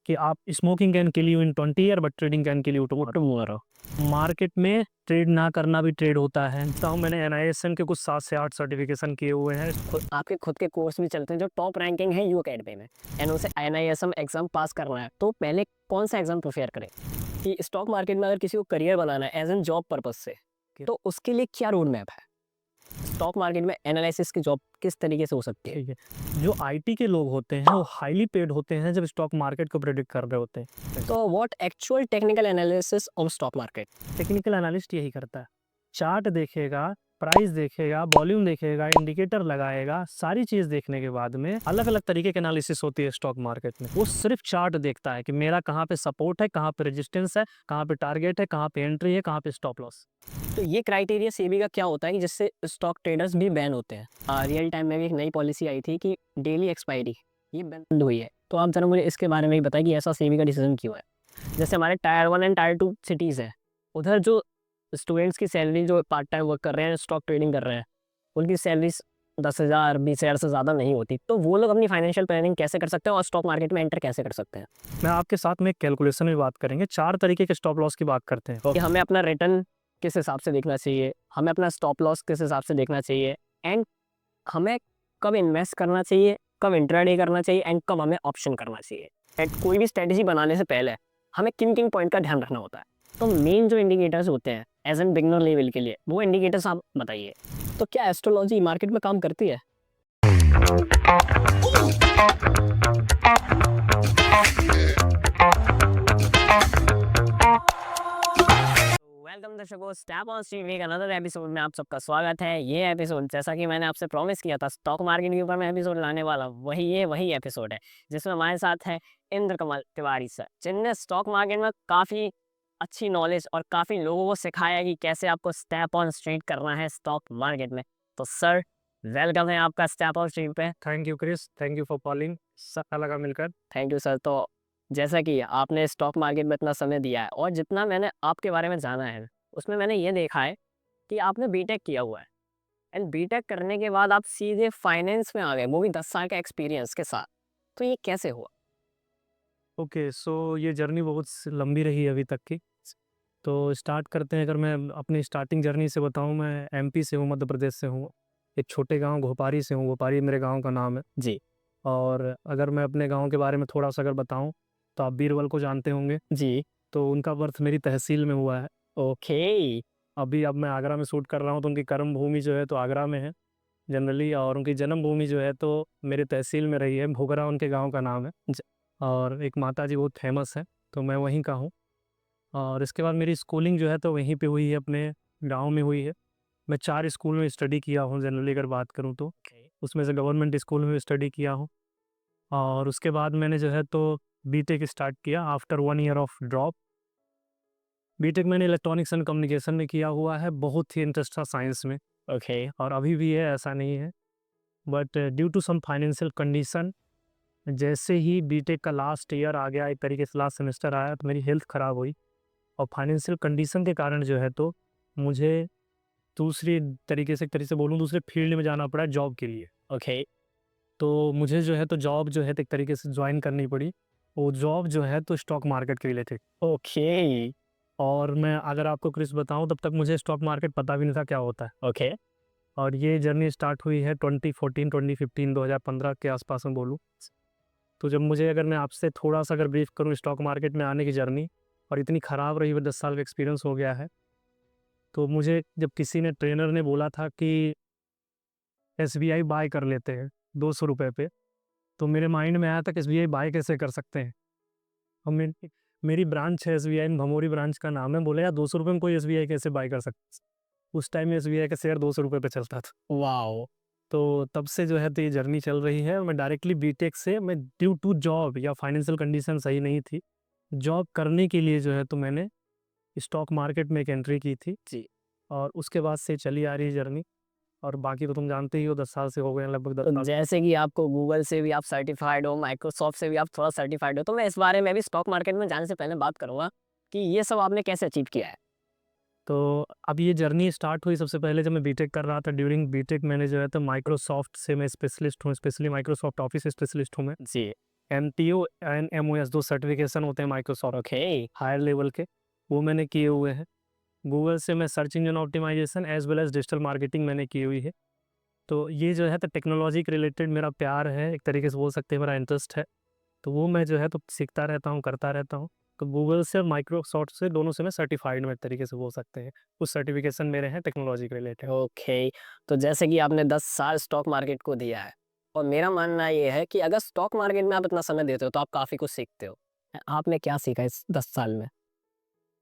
कि आप smoking can kill you in 20 year but trading can kill you tomorrow. Market में trade ना करना भी ट्रेड होता है। तो मैंने एनआईएसएम के कुछ 7 से 8 सर्टिफिकेशन किए हुए हैं। आपके खुद के कोर्स भी चलते हैं जो टॉप रैंकिंग है यू अकेडमी में, एंड उसे एनआईएसएम एग्जाम पास करना है तो पहले कौन सा एग्जाम प्रिफेयर करें? कि स्टॉक मार्केट में अगर किसी को करियर बनाना है एज एन जॉब पर्पज से, तो उसके लिए क्या रोड मैप है? स्टॉक मार्केट में एनालिसिस की जॉब किस तरीके से हो सकती है? ठीक है, जो आईटी के लोग होते हैं वो हाईली पेड होते हैं जब स्टॉक मार्केट को प्रेडिक्ट कर रहे होते हैं। तो what actual technical analysis of stock market? Technical analyst यही करता है, चार्ट देखेगा, प्राइस देखेगा, वॉल्यूम देखेगा, इंडिकेटर लगाएगा। सारी चीज देखने के बाद में अलग अलग तरीके की एनालिसिस होती है स्टॉक मार्केट में। वो सिर्फ चार्ट देखता है कि मेरा कहाँ पे सपोर्ट है, कहाँ पे रेजिस्टेंस है, कहाँ पे टारगेट है, कहाँ पे एंट्री है, कहाँ पे स्टॉप लॉस। तो ये क्राइटेरिया सेबी का क्या होता है कि जिससे स्टॉक ट्रेडर्स भी बैन होते हैं? रियल टाइम में भी एक नई पॉलिसी आई थी कि डेली एक्सपायरी ये बंद हुई है, तो आप जरा मुझे इसके बारे में ही बताइए कि ऐसा सेबी का डिसीजन क्यों है? जैसे हमारे टायर 1 एंड टायर 2 सिटीज़ है, उधर जो स्टूडेंट्स की सैलरी जो पार्ट टाइम वर्क कर रहे हैं, स्टॉक ट्रेडिंग कर रहे हैं, उनकी सैलरीज 10,000 20,000 से ज़्यादा नहीं होती, तो वो लोग अपनी फाइनेंशियल प्लानिंग कैसे कर सकते हैं और स्टॉक मार्केट में एंटर कैसे कर सकते हैं? मैं आपके साथ में एक कैलकुलेशन में बात करेंगे, 4 तरीके के स्टॉप लॉस की बात करते हैं। कि हमें अपना रिटर्न किस हिसाब से देखना चाहिए, हमें अपना स्टॉप लॉस किस हिसाब से देखना चाहिए, एंड हमें कब इन्वेस्ट करना चाहिए, कब इंट्राडे करना चाहिए, एंड कब हमें ऑप्शन करना चाहिए। एंड कोई भी स्ट्रेटजी बनाने से पहले हमें किन किन पॉइंट का ध्यान रखना होता है? तो मेन जो इंडिकेटर्स होते हैं एज एन बिगनर लेवल के लिए, वो इंडिकेटर्स आप बताइए। तो क्या एस्ट्रोलॉजी मार्केट में काम करती है? वेलकम दर्शकों, स्टेप ऑन स्ट्रीम एक अनदर एपिसोड में आप सबका स्वागत है। ये एपिसोड जैसा कि मैंने आपसे प्रॉमिस किया था स्टॉक मार्केट के ऊपर मैं एपिसोड लाने वाला हूँ, वही एपिसोड है जिसमें हमारे साथ है इंद्र कमल तिवारी सर, जिनने स्टॉक मार्केट में काफ़ी अच्छी नॉलेज और काफ़ी लोगों को सिखाया कि कैसे आपको स्टेप ऑन स्ट्रीट करना है स्टॉक मार्केट में। तो सर, वेलकम है आपका स्टेप ऑन स्ट्रीम पे। Thank you Chris, thank you for calling, अच्छा लगा मिलकर। Thank you sir. तो जैसा कि आपने स्टॉक मार्केट में इतना समय दिया है और जितना मैंने आपके बारे में जाना है, उसमें मैंने ये देखा है कि आपने बीटेक किया हुआ है, एंड बीटेक करने के बाद आप सीधे फाइनेंस में आ गए, वो भी 10 साल का एक्सपीरियंस के साथ। तो ये कैसे हुआ? ओके, सो ये जर्नी बहुत लंबी रही है अभी तक की। तो स्टार्ट करते हैं। अगर मैं अपनी स्टार्टिंग जर्नी से बताऊं, मैं एमपी से हूं, मध्य प्रदेश से हूं। एक छोटे गांव घोपारी से हूं, घोपारी मेरे गांव का नाम है जी। और अगर मैं अपने गांव के बारे में थोड़ा सा अगर बताऊं तो आप बीरबल को जानते होंगे। जी। तो उनका बर्थ मेरी तहसील में हुआ है। ओके। अभी अब मैं आगरा में शूट कर रहा हूं, तो उनकी कर्म भूमि जो है तो आगरा में है जनरली, और उनकी जन्मभूमि जो है तो मेरे तहसील में रही है। भोगरा उनके गाँव का नाम है। और एक माता जी बहुत फेमस है, तो मैं वहीं का हूँ। और इसके बाद मेरी स्कूलिंग जो है तो वहीं पे हुई है, अपने गांव में हुई है। मैं 4 स्कूल में स्टडी किया हूँ जनरली अगर बात करूँ तो। उसमें से गवर्नमेंट स्कूल में स्टडी किया हूँ। और उसके बाद मैंने जो है तो बीटेक स्टार्ट किया after 1 year of drop. BTech मैंने इलेक्ट्रॉनिक्स एंड कम्युनिकेशन में किया हुआ है। बहुत ही इंटरेस्ट था साइंस में। ओके। और अभी भी है, ऐसा नहीं है। But due to some financial condition, जैसे ही बीटेक का लास्ट ईयर आ गया, एक तरीके से लास्ट सेमेस्टर आया, तो मेरी हेल्थ ख़राब हुई। और फाइनेंशियल कंडीशन के कारण जो है तो मुझे दूसरी तरीके से, एक तरीके से बोलूँ, दूसरे फील्ड में जाना पड़ा जॉब के लिए। ओके। तो मुझे जो है तो जॉब जो है तो एक तरीके से ज्वाइन करनी पड़ी। वो जॉब जो है तो स्टॉक मार्केट के रिलेटेड। ओके। और मैं अगर आपको क्रिस बताऊं, तब तक मुझे स्टॉक मार्केट पता भी नहीं था क्या होता है। ओके। और ये जर्नी स्टार्ट हुई है 2014 2015 2015 के आसपास में बोलूँ। तो जब मुझे, अगर मैं आपसे थोड़ा सा अगर ब्रीफ करूँ स्टॉक मार्केट में आने की जर्नी, और इतनी ख़राब रही, वो 10 साल का एक्सपीरियंस हो गया है। तो मुझे जब किसी ने, ट्रेनर ने बोला था कि एसबीआई बाय कर लेते हैं 200 रुपये पे, तो मेरे माइंड में आया था कि एसबीआई बाय कैसे कर सकते हैं। और मेरी ब्रांच है एसबीआई में, भमोरी ब्रांच का नाम है। बोले यार 200 रुपये में कोई एसबीआई कैसे बाय कर सकता है। उस टाइम में एसबीआई का शेयर 200 रुपये पे चलता था। वाओ। तो तब से जो है तो ये जर्नी चल रही है। और मैं डायरेक्टली बीटेक से, मैं ड्यू टू जॉब या फाइनेंशियल कंडीशन सही नहीं थी, जॉब करने के लिए जो है तो मैंने स्टॉक मार्केट में एक एंट्री की थी। जी। और उसके बाद से चली आ रही है जर्नी। और बाकी तो तुम जानते ही हो, 10 साल से हो गए हैं, लगभग 10 तो साल। जैसे कि आपको गूगल से भी आप सर्टिफाइड हो, माइक्रोसॉफ्ट से भी आप थोड़ा सर्टिफाइड हो, तो मैं इस बारे में भी स्टॉक मार्केट में जाने से पहले बात करूंगा कि ये सब आपने कैसे अचीव किया है। तो अब ये जर्नी स्टार्ट हुई सबसे पहले जब मैं बीटेक कर रहा था। ड्यूरिंग बीटेक मैंने जो है तो माइक्रोसॉफ्ट से, मैं स्पेशलिस्ट हूँ, स्पेशली माइक्रोसॉफ्ट ऑफिस स्पेशलिस्ट हूँ मैं। जी। MTO एंड MOS 2 सर्टिफिकेशन होते हैं माइक्रोसॉफ्ट ओके। हायर लेवल के, वो मैंने किए हुए हैं। गूगल से मैं search engine optimisation as well as digital marketing मैंने की हुई है। तो ये जो है तो टेक्नोलॉजी के रिलेटेड मेरा प्यार है, एक तरीके से बोल सकते हैं मेरा इंटरेस्ट है। तो वो मैं जो है तो सीखता रहता हूँ, करता रहता हूँ। तो गूगल से और माइक्रोसॉफ्ट से दोनों से मैं सर्टिफ़ाइड हूँ एक तरीके से बोल सकते हैं। कुछ सर्टिफ़िकेशन मेरे हैं टेक्नोलॉजी के रिलेटेड। ओके, तो जैसे कि आपने 10 साल स्टॉक मार्केट को दिया है और मेरा मानना ये है कि अगर स्टॉक मार्केट में आप इतना समय देते हो तो आप काफ़ी कुछ सीखते हो। आपने क्या सीखा इस 10 साल में?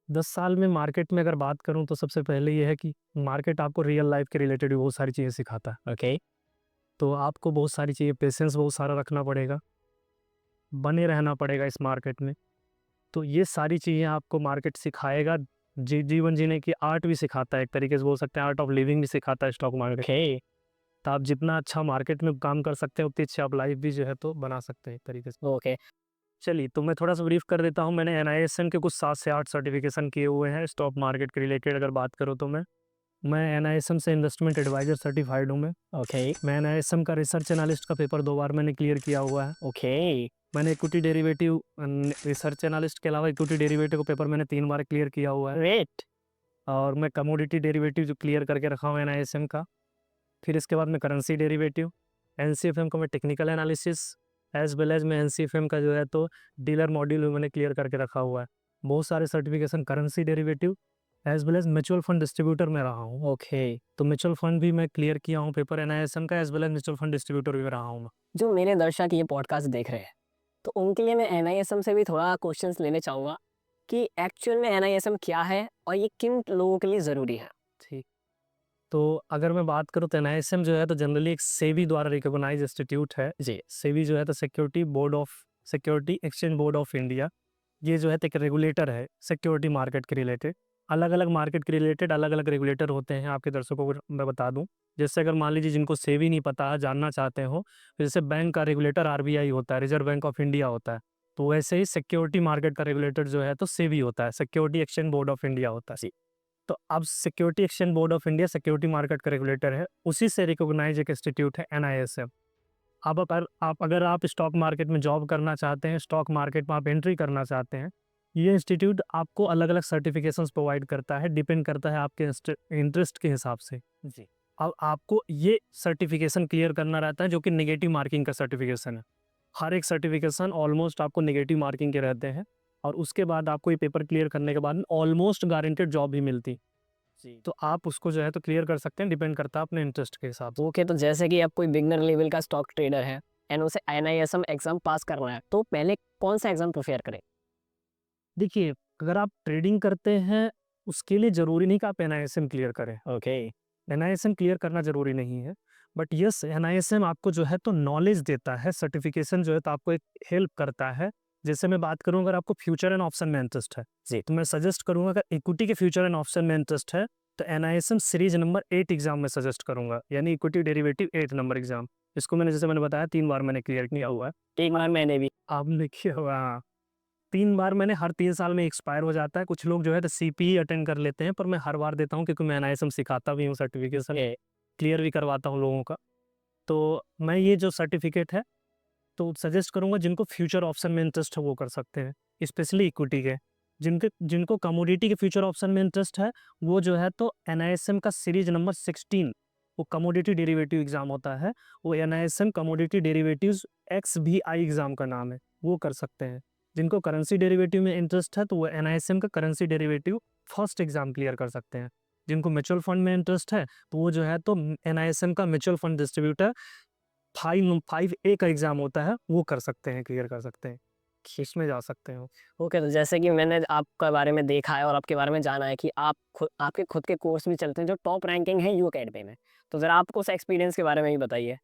10 साल में मार्केट में अगर बात करूँ तो सबसे पहले ये है कि मार्केट आपको रियल लाइफ़ के रिलेटेड भी बहुत सारी चीज़ें सिखाता है। ओके। तो आपको बहुत सारी चीज़ें पेशेंस बहुत सारा रखना पड़ेगा, बने रहना पड़ेगा इस मार्केट में। तो ये सारी चीज़ें आपको मार्केट सिखाएगा, जीवन जीने की आर्ट भी सिखाता है, एक तरीके से बोल सकते हैं आर्ट ऑफ लिविंग भी सिखाता है स्टॉक मार्केट। ओके। तो आप जितना अच्छा मार्केट में काम कर सकते हैं, उतनी अच्छी आप लाइफ़ भी जो है तो बना सकते हैं एक तरीके से। ओके। चलिए, तो मैं थोड़ा-सा ब्रीफ़ कर देता हूँ। मैंने NISM के कुछ 7 से 8 सर्टिफ़िकेशन किए हुए हैं स्टॉक मार्केट के रिलेटेड अगर बात करूँ तो मैं NISM से इन्वेस्टमेंट एडवाइज़र सर्टिफ़ाइड हूँ मैं। ओके। मैं NISM का रिसर्च एनालिस्ट का पेपर 2 बार मैंने क्लियर किया हुआ है। ओके। मैंने इक्विटी डेरिवेटिव रिसर्च एनालिस्ट के अलावा इक्विटी डेरिवेटिव का पेपर मैंने 3 बार क्लियर किया हुआ है। ग्रेट। और मैं कमोडिटी डेरिवेटिव जो क्लियर करके रखा हूँ NISM का। फिर इसके बाद मैं करेंसी डेरिवेटिव, NCFM का मैं technical analysis as well as मैं NCFM का जो है तो डीलर मॉड्यूल मैंने क्लियर करके रखा हुआ है। बहुत सारे certification currency derivative as well as mutual fund distributor में रहा हूँ। ओके। तो म्यूचुअल फंड भी मैं क्लियर किया हूँ पेपर NISM का as well as mutual fund distributor भी रहा हूँ मैं। जो मेरे दर्शक ये पॉडकास्ट देख रहे हैं, तो उनके लिए मैं एनआईएसएम से भी थोड़ा क्वेश्चंस लेने चाहूँगा कि एक्चुअल में एनआईएसएम क्या है और ये किन लोगों के लिए ज़रूरी है? ठीक। तो अगर मैं बात करूँ तो NISM जो है तो जनरली एक सेबी द्वारा रिकॉग्नाइज्ड इंस्टीट्यूट है। जी। सेबी जो है तो security exchange board of India, ये जो है तो एक रेगुलेटर है सिक्योरिटी मार्केट के रिलेटेड। अलग-अलग मार्केट के रिलेटेड अलग-अलग रेगुलेटर होते हैं, आपके दर्शकों को मैं बता दूँ। जैसे अगर मान लीजिए जिनको सेबी नहीं पता, जानना चाहते हो, तो जैसे बैंक का रेगुलेटर RBI होता है, रिज़र्व बैंक ऑफ इंडिया होता है। तो वैसे ही सिक्योरिटी मार्केट का रेगुलेटर जो है तो सेबी होता है, security exchange board of India होता है। जी। तो अब security exchange board of India security market का रेगुलेटर है, उसी से रिकॉग्नाइज एक इंस्टीट्यूट है NISM। अब अगर आप स्टॉक मार्केट में जॉब करना चाहते हैं, स्टॉक मार्केट में आप एंट्री करना चाहते हैं, ये इंस्टीट्यूट आपको अलग-अलग सर्टिफिकेशंस प्रोवाइड करता है, डिपेंड करता है आपके इंटरेस्ट के हिसाब से। जी। अब आपको ये सर्टिफिकेशन क्लियर करना रहता है जो कि नेगेटिव मार्किंग का सर्टिफिकेशन है। हर एक सर्टिफिकेशन ऑलमोस्ट आपको नेगेटिव मार्किंग के रहते हैं और उसके बाद आपको ये पेपर क्लियर करने के बाद ऑलमोस्ट गारंटेड जॉब भी मिलती। जी। तो आप उसको जो है तो क्लियर कर सकते हैं, डिपेंड करता है अपने इंटरेस्ट के हिसाब से। ओके, तो जैसे कि आप कोई बिगिनर लेवल का स्टॉक ट्रेडर है एंड उसे एनआईएसएम एग्जाम पास करना है, तो पहले कौन सा एग्जाम प्रिपेयर करें? देखिए, अगर आप ट्रेडिंग करते हैं, उसके लिए ज़रूरी नहीं कि आप NISM क्लियर करें। ओके। NISM क्लियर करना ज़रूरी नहीं है, बट यस NISM आपको जो है तो नॉलेज देता है, सर्टिफिकेशन जो है तो आपको एक हेल्प करता है। जैसे मैं बात करूँ अगर आपको फ्यूचर एंड ऑप्शन में इंटरेस्ट है, जी। तो मैं सजेस्ट करूँगा अगर इक्विटी के फ्यूचर एंड ऑप्शन में इंटरेस्ट है, तो NISM सीरीज़ नंबर 8 एग्ज़ाम में सजेस्ट करूँगा, यानी इक्विटी डेरिवेटिव 8 नंबर एग्ज़ाम। इसको मैंने बताया 3 बार मैंने क्लियर किया हुआ है। एक बार मैंने भी। आपने किया हुआ हाँ। 3 बार मैंने हर 3 साल में एक्सपायर हो जाता है। कुछ लोग जो है तो CPE अटेंड कर लेते हैं, पर मैं हर बार देता हूँ क्योंकि मैं NISM सिखाता भी हूँ, सर्टिफिकेशन ए, क्लियर भी करवाता हूँ लोगों का। तो मैं ये जो सर्टिफिकेट है, तो सजेस्ट करूँगा जिनको फ्यूचर ऑप्शन में इंटरेस्ट है वो कर सकते हैं, स्पेशली इक्विटी के। जिनको कमोडिटी के फ्यूचर ऑप्शन में इंटरेस्ट है, वो जो है तो NISM का सीरीज़ नंबर 16 वो कमोडिटी डेरिवेटिव एग्ज़ाम होता है, वो NISM commodity derivatives XBI exam का नाम है, वो कर सकते हैं। जिनको करेंसी डेरिवेटिव में इंटरेस्ट है, तो वो NISM का currency derivative first exam clear कर सकते हैं। जिनको म्यूचुअल फंड में इंटरेस्ट है, तो वो जो है तो NISM का म्यूचुअल फंड डिस्ट्रीब्यूटर 5A का एग्ज़ाम होता है, वो कर सकते हैं, क्लियर कर सकते हैं। इसमें जा सकते हो। ओके, तो जैसे कि मैंने आपके बारे में देखा है और आपके बारे में जाना है कि आपके खुद के कोर्स भी चलते हैं जो टॉप रैंकिंग है यू अकेडमी में। तो ज़रा आपको उस एक्सपीरियंस के बारे में भी बताइए।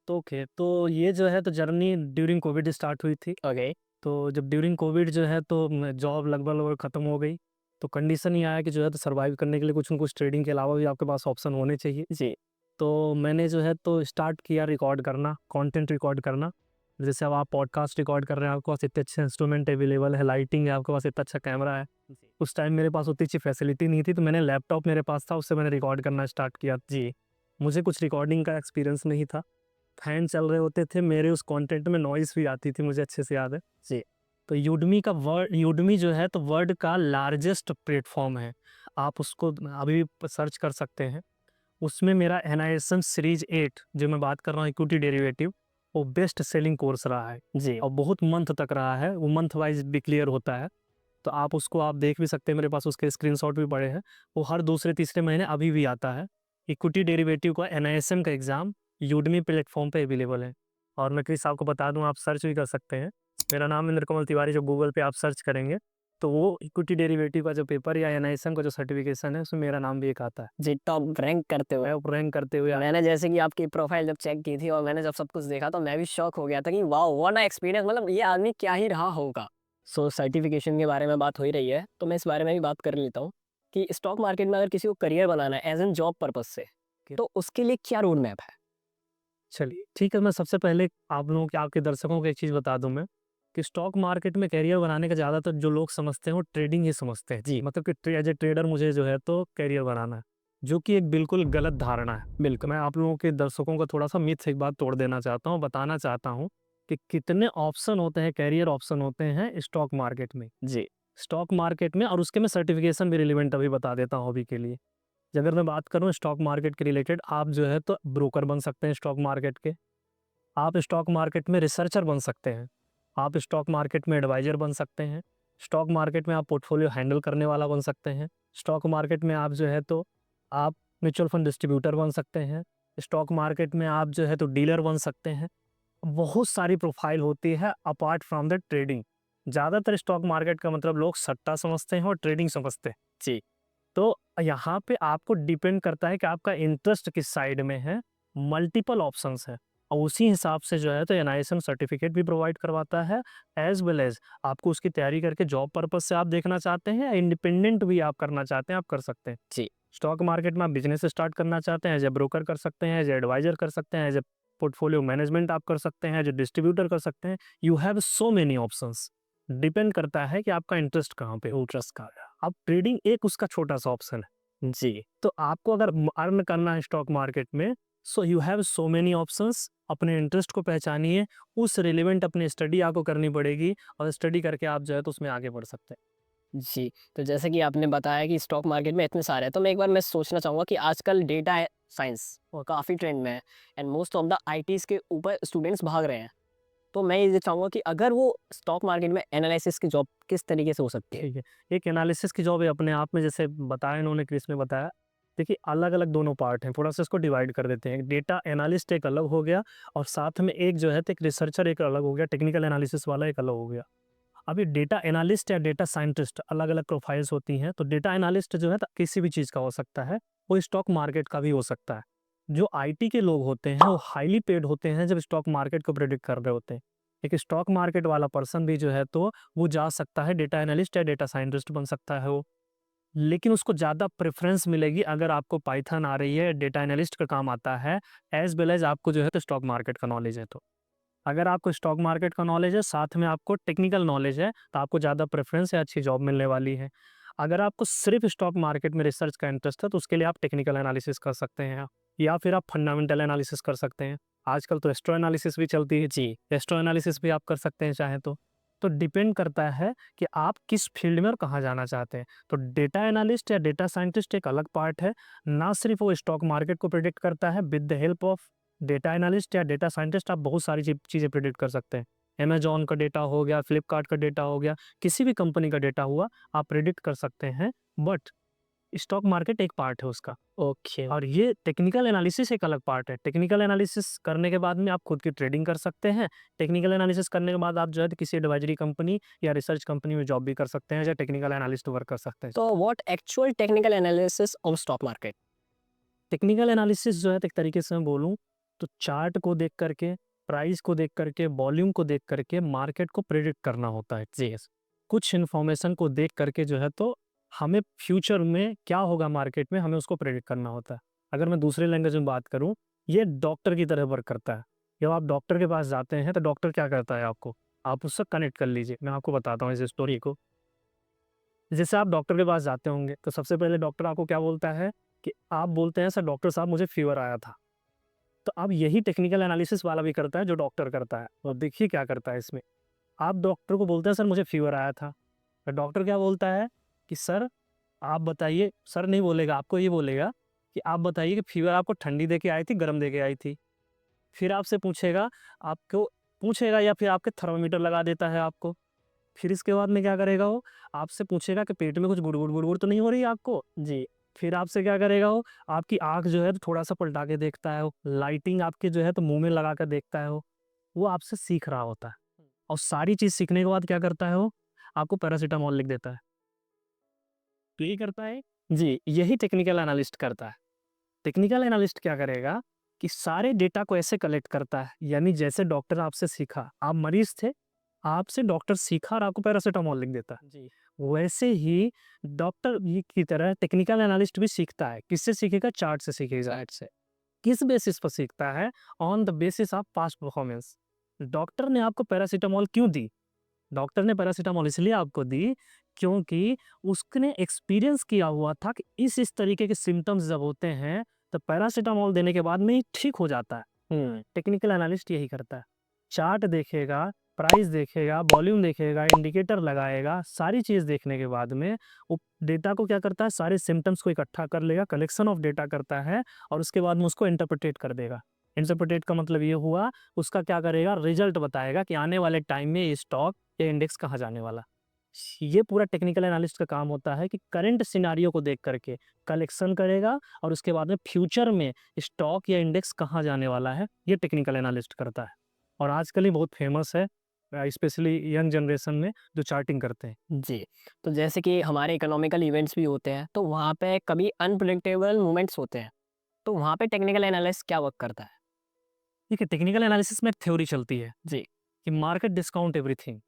तो ओके, तो ये जो है तो जर्नी ड्यूरिंग कोविड स्टार्ट हुई थी। ओके। तो जब ड्यूरिंग कोविड जो है तो जॉब लगभग ख़त्म हो गई। तो कंडीशन ये आया कि जो है तो सर्वाइव करने के लिए कुछ न कुछ ट्रेडिंग के अलावा भी आपके पास ऑप्शन होने चाहिए। जी। तो मैंने जो है तो स्टार्ट किया रिकॉर्ड करना, कंटेंट रिकॉर्ड करना। जैसे अब आप पॉडकास्ट रिकॉर्ड कर रहे हैं, आपके पास इतने अच्छे इंस्ट्रूमेंट अवेलेबल है, लाइटिंग है, आपके पास इतना अच्छा कैमरा है। जी। उस टाइम मेरे पास उतनी अच्छी फैसिलिटी नहीं थी, तो मैंने लैपटॉप मेरे पास था, उससे मैंने रिकॉर्ड करना स्टार्ट किया। जी, मुझे कुछ रिकॉर्डिंग का एक्सपीरियंस नहीं था। फैन चल रहे होते थे, मेरे उस कंटेंट में नॉइज़ भी आती थी, मुझे अच्छे से याद है। जी। तो यूडमी जो है तो वर्ल्ड का लार्जेस्ट प्लेटफ़ॉर्म है। आप उसको अभी भी सर्च कर सकते हैं। उसमें मेरा एनआईएसएम सीरीज़ 8 जो मैं बात कर रहा हूँ इक्विटी डेरिवेटिव, वो बेस्ट सेलिंग कोर्स रहा है जी। और बहुत मंथ तक रहा है। वो मंथ वाइज़ भी क्लियर होता है। तो आप उसको आप देख भी सकते हैं, मेरे पास उसके स्क्रीनशॉट भी पड़े हैं। वो हर दूसरे-तीसरे महीने अभी भी आता है। इक्विटी डेरिवेटिव का एनआईएसएम का एग्ज़ाम यूडमी प्लेटफ़ॉर्म पे अवेलेबल है। और मैं क्विज़ आपको बता दूँ, आप सर्च भी कर सकते हैं। मेरा नाम इंद्र कमल तिवारी, जो गूगल पे आप सर्च करेंगे, तो वो इक्विटी डेरिवेटिव का जो पेपर या एनआईएसएम का जो सर्टिफ़िकेशन है, उसमें मेरा नाम भी एक आता है। जी, टॉप रैंक करते हुए। मैं रैंक करते हुए मैंने जैसे कि आपकी प्रोफ़ाइल जब चेक की थी और मैंने जब सब कुछ देखा तो मैं भी शॉक हो गया था कि वाओ! व्हाट अ एक्सपीरियंस, मतलब ये आदमी क्या ही रहा होगा। सो सर्टिफ़िकेशन के बारे में बात हो ही रही है, तो मैं इस बारे में भी बात कर लेता हूँ कि स्टॉक मार्केट में अगर किसी को करियर बनाना है एज़ एन जॉब पर्पज़ से, तो उसके लिए क्या रोड मैप है? चलिए, ठीक है, मैं सबसे पहले आप लोगों के आपके दर्शकों को एक चीज़ बता दूँ मैं, कि स्टॉक मार्केट में करियर बनाने का ज़्यादातर जो लोग समझते हैं, वो ट्रेडिंग ही समझते हैं। जी। मतलब कि एज़ ए ट्रेडर मुझे जो है तो करियर बनाना है, जो कि एक बिल्कुल गलत धारणा है। बिल्कुल। मैं आप लोगों के दर्शकों को थोड़ा-सा मिथ एक बात तोड़ देना चाहता हूँ, बताना चाहता हूँ कि कितने ऑप्शन होते हैं, करियर ऑप्शन होते हैं स्टॉक मार्केट में। जी। स्टॉक मार्केट में, और उसके मैं सर्टिफ़िकेशन भी रिलेवेंट अभी बता देता हूँ अभी के लिए। अगर मैं बात करूँ स्टॉक मार्केट के रिलेटेड, आप जो है तो ब्रोकर बन सकते हैं स्टॉक मार्केट के। आप स्टॉक मार्केट में रिसर्चर बन सकते हैं। आप स्टॉक मार्केट में एडवाइज़र बन सकते हैं। स्टॉक मार्केट में आप पोर्टफोलियो हैंडल करने वाला बन सकते हैं। स्टॉक मार्केट में आप जो है तो आप म्यूचुअल फंड डिस्ट्रीब्यूटर बन सकते हैं। स्टॉक मार्केट में आप जो है तो डीलर बन सकते हैं। बहुत सारी प्रोफ़ाइल होती है अपार्ट फ्रॉम द ट्रेडिंग। ज़्यादातर स्टॉक मार्केट का मतलब लोग सट्टा समझते हैं और ट्रेडिंग समझते हैं। जी। तो यहाँ पे आपको डिपेंड करता है कि आपका इंटरेस्ट किस साइड में है, मल्टीपल ऑप्शंस हैं और उसी हिसाब से जो है तो एनआईएसएम सर्टिफिकेट भी प्रोवाइड करवाता है, एज़ वेल एज़ आपको उसकी तैयारी करके जॉब पर्पज़ से आप देखना चाहते हैं या इंडिपेंडेंट भी आप करना चाहते हैं, आप कर सकते हैं। जी। स्टॉक मार्केट में आप बिज़नेस स्टार्ट करना चाहते हैं, एज़ ए ब्रोकर कर सकते हैं, एज़ ए एडवाइज़र कर सकते हैं, एज़ ए पोर्टफोलियो मैनेजमेंट आप कर सकते हैं, एज़ ए डिस्ट्रीब्यूटर कर सकते हैं। You have so many options. Depend करता है कि आपका इंटरेस्ट कहाँ पे है। इंटरेस्ट का। अब ट्रेडिंग एक उसका छोटा-सा ऑप्शन है। जी। तो आपको अगर अर्न करना है स्टॉक मार्केट में, सो you have so many options. अपने इंटरेस्ट को पहचानिए, उस रिलेवेंट अपनी स्टडी आपको करनी पड़ेगी और स्टडी करके आप जो है तो उसमें आगे बढ़ सकते हैं। जी, तो जैसे कि आपने बताया कि स्टॉक मार्केट में इतने सारे हैं, तो मैं एक बार मैं सोचना चाहूँगा कि आजकल डेटा साइंस और काफ़ी ट्रेंड में है एंड मोस्ट ऑफ द आईटीज़ के ऊपर स्टूडेंट्स भाग रहे हैं। तो मैं ये चाहूँगा कि अगर वो स्टॉक मार्केट में एनालिसिस की जॉब किस तरीके से हो सकती है? ठीक है, एक एनालिसिस की जॉब है अपने आप में, जैसे बताया इन्होंने, क्रिस ने बताया। देखिए, अलग-अलग दोनों पार्ट हैं, थोड़ा-सा इसको डिवाइड कर देते हैं। डेटा एनालिस्ट एक अलग हो गया और साथ में एक जो है तो एक रिसर्चर एक अलग हो गया, टेक्निकल एनालिसिस वाला एक अलग हो गया। अभी डेटा एनालिस्ट या डेटा साइंटिस्ट अलग-अलग प्रोफाइल्स होती हैं, तो डेटा एनालिस्ट जो है तो किसी भी चीज़ का हो सकता है, वो स्टॉक मार्केट का भी हो सकता है। जो आईटी के लोग होते हैं, वो हाईली पेड होते हैं जब स्टॉक मार्केट को प्रेडिक्ट कर रहे होते हैं। एक स्टॉक मार्केट वाला पर्सन भी जो है तो वो जा सकता है, डेटा एनालिस्ट या डेटा साइंटिस्ट बन सकता है वो। लेकिन उसको ज़्यादा प्रेफ़रेंस मिलेगी अगर आपको पाइथन आ रही है, डेटा एनालिस्ट का काम आता है, एज़ वेल एज़ आपको जो है तो स्टॉक मार्केट का नॉलेज है तो। अगर आपको स्टॉक मार्केट का नॉलेज है, साथ में आपको टेक्निकल नॉलेज है, तो आपको ज़्यादा प्रेफ़रेंस या अच्छी जॉब मिलने वाली है। अगर आपको सिर्फ़ स्टॉक मार्केट में रिसर्च का इंटरेस्ट है, तो उसके लिए आप टेक्निकल एनालिसिस कर सकते हैं या फिर आप फंडामेंटल एनालिसिस कर सकते हैं। आजकल तो एस्ट्रो एनालिसिस भी चलती है। जी। एस्ट्रो एनालिसिस भी आप कर सकते हैं चाहें तो। तो डिपेंड करता है कि आप किस फ़ील्ड में और कहाँ जाना चाहते हैं। तो डेटा एनालिस्ट या डेटा साइंटिस्ट एक अलग पार्ट है। ना सिर्फ़ वो स्टॉक मार्केट को प्रेडिक्ट करता है, with the help of data analyst या डेटा साइंटिस्ट आप बहुत सारी चीज़ें प्रेडिक्ट कर सकते हैं। अमेज़न का डेटा हो गया, फ्लिपकार्ट का डेटा हो गया, किसी भी कंपनी का डेटा हुआ, आप प्रेडिक्ट कर सकते हैं। बट स्टॉक मार्केट एक पार्ट है उसका ओके। और ये टेक्निकल एनालिसिस एक अलग पार्ट है। टेक्निकल एनालिसिस करने के बाद में आप खुद की ट्रेडिंग कर सकते हैं। टेक्निकल एनालिसिस करने के बाद आप जो है तो किसी एडवाइजरी कंपनी या रिसर्च कंपनी में जॉब भी कर सकते हैं या टेक्निकल एनालिस्ट वर्क कर सकते हैं। तो what actual technical analysis of stock market? Technical analysis जो है तो एक तरीके से मैं बोलूँ तो चार्ट को देख करके, प्राइस को देख करके, वॉल्यूम को देख करके मार्केट को प्रेडिक्ट करना होता है। जी, कुछ इन्फॉर्मेशन को देख करके जो है तो हमें फ्यूचर में क्या होगा मार्केट में, हमें उसको प्रेडिक्ट करना होता है। अगर मैं दूसरे लैंग्वेज में बात करूँ, ये डॉक्टर की तरह वर्क करता है। जब आप डॉक्टर के पास जाते हैं तो डॉक्टर क्या करता है आपको? आप उससे कनेक्ट कर लीजिए। मैं आपको बताता हूँ इस स्टोरी को। जैसे आप डॉक्टर के पास जाते होंगे तो सबसे पहले डॉक्टर आपको क्या बोलता है कि आप बोलते हैं, सर डॉक्टर साहब मुझे फ़ीवर आया था। तो अब यही टेक्निकल एनालिसिस वाला भी करता है जो डॉक्टर करता है। और देखिए क्या करता है इसमें, आप डॉक्टर को बोलते हैं सर मुझे फीवर आया था, तो डॉक्टर क्या बोलता है कि सर आप बताइए, सर नहीं बोलेगा, आपको ये बोलेगा कि आप बताइए कि फीवर आपको ठंडी दे के आई थी, गर्म दे के आई थी। फिर आपसे पूछेगा, आपको पूछेगा या फिर आपके थर्मामीटर लगा देता है आपको। फिर इसके बाद में क्या करेगा वो, आपसे पूछेगा कि पेट में कुछ गुड़गुड़ गुड़गुड़ तो नहीं हो रही है आपको? जी। फिर आपसे क्या करेगा वो, आपकी आँख जो है तो थोड़ा-सा पलटा के देखता है वो, लाइटिंग आपके जो है तो मुँह में लगा कर देखता है वो आपसे सीख रहा होता है। और सारी चीज़ सीखने के बाद क्या करता है वो, आपको पैरासिटामॉल लिख देता है। तो ये करता है जी, यही टेक्निकल एनालिस्ट करता है। टेक्निकल एनालिस्ट क्या करेगा कि सारे डेटा को ऐसे कलेक्ट करता है, यानी जैसे डॉक्टर आपसे सीखा, आप मरीज़ थे, आपसे डॉक्टर सीखा और आपको पैरासिटामॉल लिख देता है। जी। वैसे ही डॉक्टर ही की तरह टेक्निकल एनालिस्ट भी सीखता है। किससे सीखेगा? चार्ट से सीखेगा। राइट से। किस बेसिस पर सीखता है? On the basis of past performance. Doctor ने आपको पैरासिटामॉल क्यों दी? डॉक्टर ने पैरासिटामॉल इसलिए आपको दी क्योंकि उसने एक्सपीरियंस किया हुआ था कि इस तरीके के सिम्पटम्स जब होते हैं तो पैरासिटामॉल देने के बाद में ही ठीक हो जाता है। टेक्निकल एनालिस्ट यही करता है। चार्ट देखेगा, प्राइस देखेगा, वॉल्यूम देखेगा, इंडिकेटर लगाएगा, सारी चीज़ देखने के बाद में वो डेटा को क्या करता है, सारे सिम्पटम्स को इकट्ठा कर लेगा, कलेक्शन ऑफ डेटा करता है और उसके बाद में उसको इंटरप्रेटेट कर देगा। इंटरप्रेटेट का मतलब ये हुआ, उसका क्या करेगा, रिजल्ट बताएगा कि आने वाले टाइम में ये स्टॉक या इंडेक्स कहाँ जाने वाला। ये पूरा टेक्निकल एनालिस्ट का काम होता है कि करंट सिनेरियो को देख करके कलेक्शन करेगा और उसके बाद में फ्यूचर में स्टॉक या इंडेक्स कहाँ जाने वाला है, ये टेक्निकल एनालिस्ट करता है। और आजकल ये बहुत फेमस है, स्पेशली यंग जनरेशन में जो चार्टिंग करते हैं। जी। तो जैसे कि हमारे इकोनॉमिकल इवेंट्स भी होते हैं, तो वहाँ पे कभी अनप्रेडिक्टेबल मोमेंट्स होते हैं, तो वहाँ पे टेक्निकल एनालिस्ट क्या वर्क करता है? देखिए, टेक्निकल एनालिसिस में एक थ्योरी चलती है जी। कि मार्केट डिस्काउंट एवरीथिंग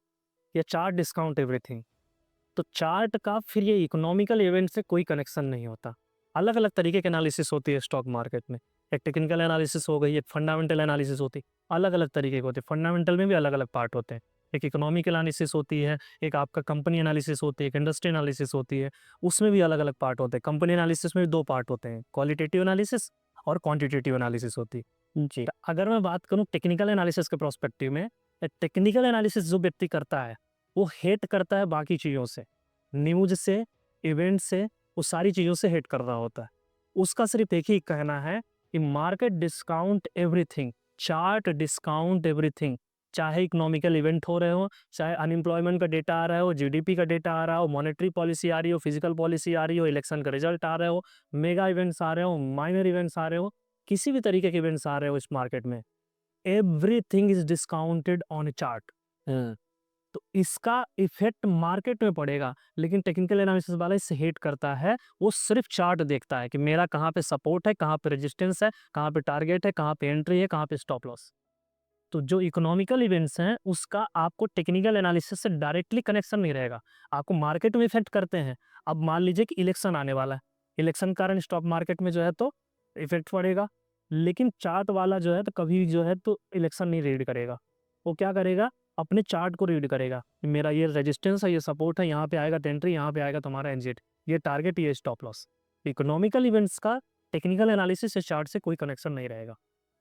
या चार्ट डिस्काउंट एवरीथिंग। तो चार्ट का फिर ये इकोनॉमिकल इवेंट से कोई कनेक्शन नहीं होता। अलग-अलग तरीके की एनालिसिस होती है स्टॉक मार्केट में। एक टेक्निकल एनालिसिस हो गई, एक फंडामेंटल एनालिसिस होती है। अलग-अलग तरीके के होते हैं। फंडामेंटल में भी अलग-अलग पार्ट होते हैं। एक इकोनॉमिक एनालिसिस होती है, एक आपका कंपनी एनालिसिस होती है, एक इंडस्ट्री एनालिसिस होती है। उसमें भी अलग-अलग पार्ट होते हैं। कंपनी एनालिसिस में भी 2 पार्ट होते हैं, क्वालिटेटिव एनालिसिस और क्वांटिटेटिव एनालिसिस होती है। जी। तो अगर मैं बात करूँ टेक्निकल एनालिसिस के पर्सपेक्टिव में, टेक्निकल एनालिसिस जो व्यक्ति करता है, वो हेट करता है बाकी चीज़ों से। न्यूज़ से, इवेंट से, वो सारी चीज़ों से हेट कर रहा होता है। उसका सिर्फ़ एक ही कहना है कि market discount everything, chart discount everything. चाहे इकोनॉमिकल इवेंट हो रहे हों, चाहे अनएम्प्लॉयमेंट का डेटा आ रहा हो, जीडीपी का डेटा आ रहा हो, मॉनेटरी पॉलिसी आ रही हो, फिजिकल पॉलिसी आ रही हो, इलेक्शन का रिजल्ट आ रहे हो, मेगा इवेंट्स आ रहे हो, माइनर इवेंट्स आ रहे हो, किसी भी तरीके के इवेंट्स आ रहे हो इस मार्केट में, everything is discounted on a chart. तो इसका इफ़ेक्ट मार्केट में पड़ेगा, लेकिन टेक्निकल एनालिसिस वाला इससे हेट करता है। वो सिर्फ़ चार्ट देखता है कि मेरा कहाँ पे सपोर्ट है, कहाँ पे रेजिस्टेंस है, कहाँ पे टारगेट है, कहाँ पे एंट्री है, कहाँ पे स्टॉप लॉस। तो जो इकोनॉमिकल इवेंट्स हैं, उसका आपको टेक्निकल एनालिसिस से डायरेक्टली कनेक्शन नहीं रहेगा। आपको मार्केट में इफ़ेक्ट करते हैं। अब मान लीजिए कि इलेक्शन आने वाला है, इलेक्शन के कारण स्टॉक मार्केट में जो है तो इफ़ेक्ट पड़ेगा, लेकिन चार्ट वाला जो है तो कभी जो है तो इलेक्शन नहीं रीड करेगा। वो क्या करेगा? अपने चार्ट को रीड करेगा। मेरा ये रेजिस्टेंस है, ये सपोर्ट है, यहाँ पे आएगा तो एंट्री, यहाँ पे आएगा तुम्हारा एग्जिट, ये टारगेट, ये स्टॉप लॉस। इकोनॉमिकल इवेंट्स का टेक्निकल एनालिसिस से चार्ट से कोई कनेक्शन नहीं रहेगा।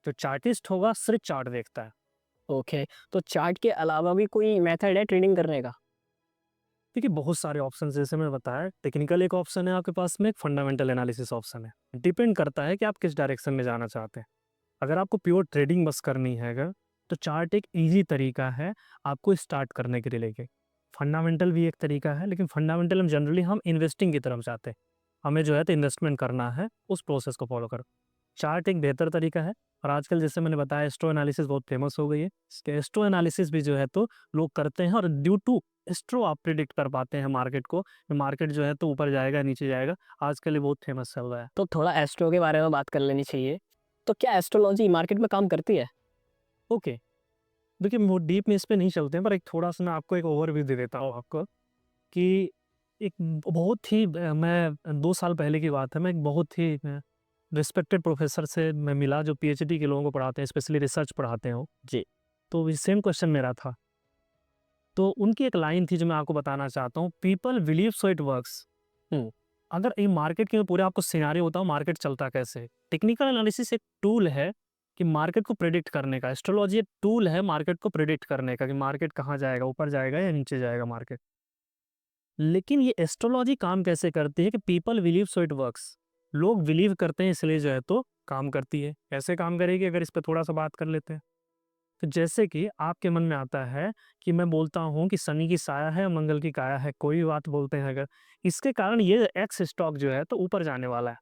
जो चार्टिस्ट होगा सिर्फ़ चार्ट देखता है। ओके। तो चार्ट के अलावा भी कोई मेथड है ट्रेडिंग करने का? देखिए, बहुत सारे ऑप्शन जैसे मैंने बताया, टेक्निकल एक ऑप्शन है आपके पास में, एक फंडामेंटल एनालिसिस ऑप्शन है। डिपेंड करता है कि आप किस डायरेक्शन में जाना चाहते हैं। अगर आपको प्योर ट्रेडिंग बस करनी है अगर, तो चार्ट एक ईज़ी तरीका है आपको स्टार्ट करने के लिए लेके। फंडामेंटल भी एक तरीका है, लेकिन फंडामेंटल में जनरली हम इन्वेस्टिंग की तरफ जाते हैं। हमें जो है तो इन्वेस्टमेंट करना है, उस प्रोसेस को फ़ॉलो करो। चार्ट एक बेहतर तरीका है और आजकल जैसे मैंने बताया एस्ट्रो एनालिसिस बहुत फेमस हो गई है। एस्ट्रो एनालिसिस भी जो है तो लोग करते हैं और ड्यू टू एस्ट्रो आप प्रिडिक्ट कर पाते हैं मार्केट को, मार्केट जो है तो ऊपर जाएगा, नीचे जाएगा। आजकल ये बहुत फेमस चल रहा है। तो थोड़ा एस्ट्रो के बारे में बात कर लेनी चाहिए। तो क्या एस्ट्रोलॉजी मार्केट में काम करती है? ओके, देखिए वो डीप में इस पे नहीं चलते हैं, पर एक थोड़ा-सा मैं आपको एक ओवरव्यू दे देता हूँ आपको कि एक बहुत ही मैं 2 साल पहले की बात है, मैं एक बहुत ही रिस्पेक्टेड प्रोफ़ेसर से मैं मिला जो पीएचडी के लोगों को पढ़ाते हैं, स्पेशली रिसर्च पढ़ाते हैं वो। जी। तो ये सेम क्वेश्चन मेरा था। तो उनकी एक लाइन थी जो मैं आपको बताना चाहता हूँ, people believe so it works. हुँ। अगर ये मार्केट की मैं पूरे आपको सिनेरियो बताऊँ मार्केट चलता कैसे है। टेक्निकल एनालिसिस एक टूल है कि मार्केट को प्रेडिक्ट करने का। एस्ट्रोलॉजी एक टूल है मार्केट को प्रेडिक्ट करने का कि मार्केट कहाँ जाएगा, ऊपर जाएगा या नीचे जाएगा मार्केट। लेकिन ये एस्ट्रोलॉजी काम कैसे करती है कि people believe so it works. लोग बिलीव करते हैं इसलिए जो है तो काम करती है। कैसे काम करेगी, अगर इस पे थोड़ा सा बात कर लेते हैं। तो जैसे कि आपके मन में आता है कि मैं बोलता हूँ कि शनि की साया है, मंगल की काया है, कोई भी बात बोलते हैं अगर, इसके कारण ये एक्स स्टॉक जो है तो ऊपर जाने वाला है।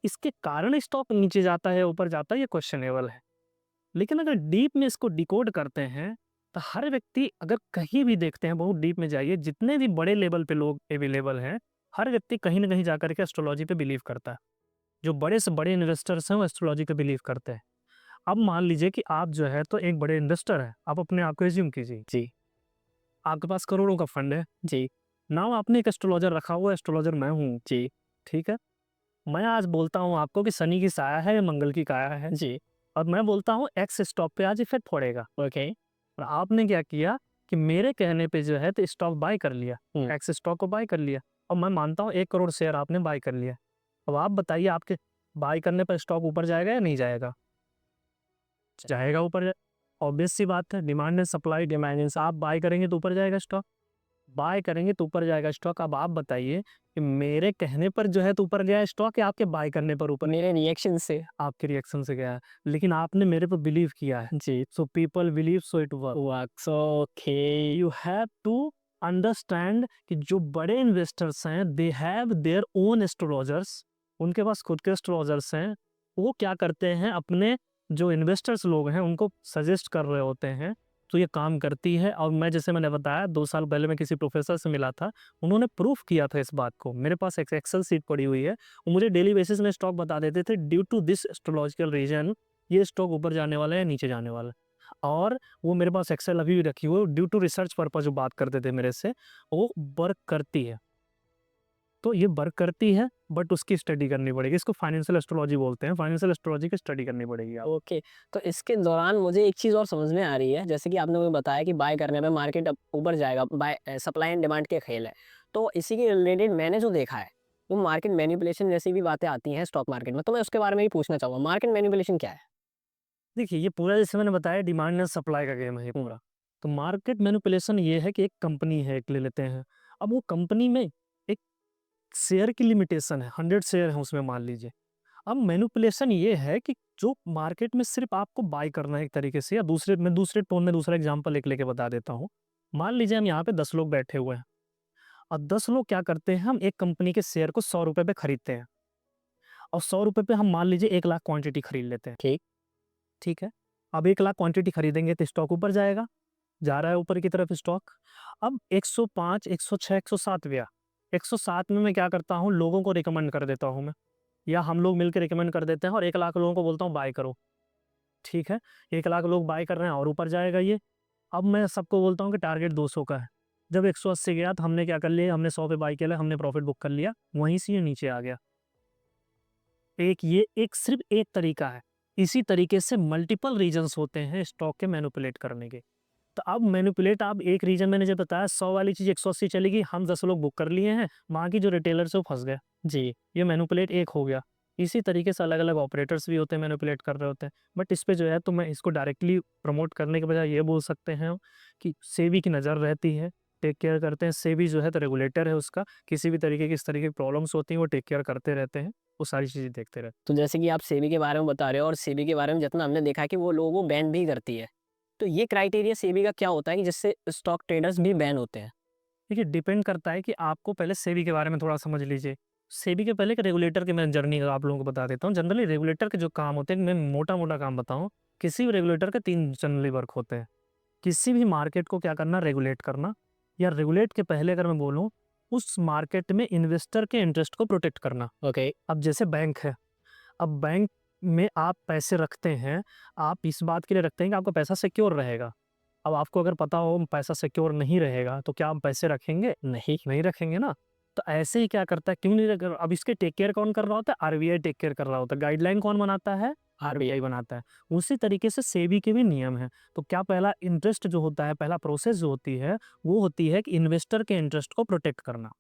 इसके कारण स्टॉक नीचे जाता है, ऊपर जाता है, ये क्वेश्चनेबल है। लेकिन अगर डीप में इसको डिकोड करते हैं तो हर व्यक्ति, अगर कहीं भी देखते हैं, बहुत डीप में जाइए, जितने भी बड़े लेवल पे लोग अवेलेबल हैं, हर व्यक्ति कहीं ना कहीं जाकर के एस्ट्रोलॉजी पे बिलीव करता है। जो बड़े से बड़े इन्वेस्टर्स हैं वो एस्ट्रोलॉजी पे बिलीव करते हैं। अब मान लीजिए कि आप जो है तो एक बड़े इन्वेस्टर हैं, आप अपने आप को एज्यूम कीजिए, जी। आपके पास करोड़ों का फंड है। जी। नाउ आपने एक एस्ट्रोलॉजर रखा हुआ है, एस्ट्रोलॉजर मैं हूँ। जी। ठीक है, मैं आज बोलता हूँ आपको कि शनि की साया है या मंगल की काया है, जी। और मैं बोलता हूँ एक्स स्टॉक पे आज इफेक्ट पड़ेगा। ओके। और आपने क्या किया कि मेरे कहने पे जो है तो स्टॉक बाय कर लिया, एक्स स्टॉक को बाय कर लिया, और मैं मानता हूँ 1 करोड़ शेयर आपने बाय कर लिया। अब आप बताइए, आपके बाय करने पर स्टॉक ऊपर जाएगा या नहीं जाएगा? जाएगा ऊपर। ऑब्वियस सी बात है, demand and supply, demand and, आप बाय करेंगे तो ऊपर जाएगा स्टॉक, बाय करेंगे तो ऊपर जाएगा स्टॉक। अब आप बताइए कि मेरे कहने पर जो है तो ऊपर गया स्टॉक या आपके बाय करने पर ऊपर? मेरे रिएक्शन से। आपके रिएक्शन से गया है, लेकिन आपने मेरे पर बिलीव किया है। जी। So people believe so it work. Works. Okay. You have to understand कि जो बड़े इन्वेस्टर्स हैं they have their own astrologers, उनके पास खुद के एस्ट्रोलॉजर्स हैं। वो क्या करते हैं, अपने जो इन्वेस्टर्स लोग हैं उनको सजेस्ट कर रहे होते हैं, तो ये काम करती है। और मैं, जैसे मैंने बताया, 2 साल पहले मैं किसी प्रोफेसर से मिला था, उन्होंने प्रूफ किया था इस बात को। मेरे पास एक एक्सेल सीट पड़ी हुई है, वो मुझे डेली बेसिस में स्टॉक बता देते थे, due to this astrological reason ये स्टॉक ऊपर जाने वाला है या नीचे जाने वाला है। और वो मेरे पास एक्सेल अभी भी रखी हुई है, ड्यू टू रिसर्च पर्पज जो बात करते थे मेरे से, वो वर्क करती है। तो ये वर्क करती है, बट उसकी स्टडी करनी पड़ेगी। इसको फाइनेंशियल एस्ट्रोलॉजी बोलते हैं, फाइनेंशियल एस्ट्रोलॉजी की स्टडी करनी पड़ेगी आप। ओके। तो इसके दौरान मुझे एक चीज़ और समझ में आ रही है, जैसे कि आपने मुझे बताया कि बाय करने पे मार्केट अब ऊपर जाएगा, बाय सप्लाई एंड डिमांड के खेल है। तो इसी के रिलेटेड मैंने जो देखा है, वो मार्केट मैनिपुलेशन जैसी भी बातें आती हैं स्टॉक मार्केट में, तो मैं उसके बारे में भी पूछना चाहूँगा, मार्केट मैनिपुलेशन क्या है? देखिए, ये पूरा जैसे मैंने बताया डिमांड एंड सप्लाई का गेम है ये पूरा। तो मार्केट मैनिपुलेशन ये है कि एक कंपनी है, एक ले लेते हैं। अब वो कंपनी में एक शेयर की लिमिटेशन है, 100 शेयर है उसमें मान लीजिए। अब मैनिपुलेशन ये है कि जो मार्केट में सिर्फ आपको बाय करना है एक तरीके से, या दूसरे टोन में दूसरा एग्जांपल एक लेके बता देता हूँ। मान लीजिए हम यहाँ पे 10 लोग बैठे हुए हैं, और 10 लोग क्या करते हैं, हम एक कंपनी के शेयर को 100 रुपए पे खरीदते हैं, और 100 रुपए पे हम मान लीजिए 1 लाख क्वांटिटी खरीद लेते हैं। ठीक। ठीक है, अब 1 लाख क्वांटिटी खरीदेंगे तो स्टॉक ऊपर जाएगा, जा रहा है ऊपर की तरफ स्टॉक। अब 105, 106, 107 गया। 107 में मैं क्या करता हूँ, लोगों को रिकमेंड कर देता हूँ मैं, या हम लोग मिलकर रिकमेंड कर देते हैं, और 1 लाख लोगों को बोलता हूँ बाय करो। ठीक है, 1 लाख लोग बाय कर रहे हैं और ऊपर जाएगा ये। अब मैं सबको बोलता हूँ कि टारगेट 200 का है। जब 180 गया तो हमने क्या कर लिया, हमने 100 पे बाय किया, हमने प्रॉफिट बुक कर लिया, वहीं से ये नीचे आ गया। ये एक सिर्फ एक तरीका है। इसी तरीके से मल्टीपल रीजन्स होते हैं स्टॉक के मैनिपुलेट करने के। तो अब मैनिपुलेट, आप एक रीजन मैंने जब बताया 100 वाली चीज़ 180 चली गई, हम 10 लोग बुक कर लिए हैं, वहाँ की जो रिटेलर से वो फंस गए। जी। ये मैनिपुलेट एक हो गया। इसी तरीके से अलग अलग ऑपरेटर्स भी होते हैं, मैनिपुलेट कर रहे होते हैं। बट इस पे जो है तो मैं इसको डायरेक्टली प्रमोट करने के बजाय ये बोल सकते हैं कि सेबी की नज़र रहती है, टेक केयर करते हैं। सेबी जो है तो रेगुलेटर है उसका, किसी भी तरीके की इस तरह की प्रॉब्लम्स होती हैं वो टेक केयर करते रहते हैं, वो सारी चीज़ें देखते रहते तो जैसे कि आप सेबी के बारे में बता रहे हो, और सेबी के बारे में जितना हमने देखा है कि वो लोगों को बैन भी करती है। तो ये क्राइटेरिया सेबी का क्या होता है कि जिससे स्टॉक ट्रेडर्स भी बैन होते हैं? हैं। देखिए, डिपेंड करता है कि आपको पहले सेबी के बारे में थोड़ा समझ लीजिए। सेबी के पहले एक रेगुलेटर की मैं जर्नी आप लोगों को बता देता हूँ। जनरली रेगुलेटर के जो काम होते हैं, मैं मोटा-मोटा काम बताऊँ, किसी भी रेगुलेटर के 3 जनरली वर्क होते हैं। किसी भी मार्केट को क्या करना, रेगुलेट करना, या रेगुलेट के पहले अगर मैं बोलूँ, उस मार्केट में इन्वेस्टर के इंटरेस्ट को प्रोटेक्ट करना। ओके। अब जैसे बैंक है, अब बैंक में आप पैसे रखते हैं, आप इस बात के लिए रखते हैं कि आपका पैसा सिक्योर रहेगा। अब आपको अगर पता हो पैसा सिक्योर नहीं रहेगा, तो क्या आप पैसे रखेंगे? नहीं। नहीं रखेंगे ना। तो ऐसे ही क्या करता है, क्यों नहीं रख, अब इसके टेक केयर कौन कर रहा होता है? आरबीआई टेक केयर कर रहा होता है। गाइडलाइन कौन बनाता है? आरबीआई बनाता है। उसी तरीके से सेबी के भी नियम हैं। तो क्या पहला इंटरेस्ट जो होता है, पहला प्रोसेस जो होती है, वो होती है कि इन्वेस्टर के इंटरेस्ट को प्रोटेक्ट करना।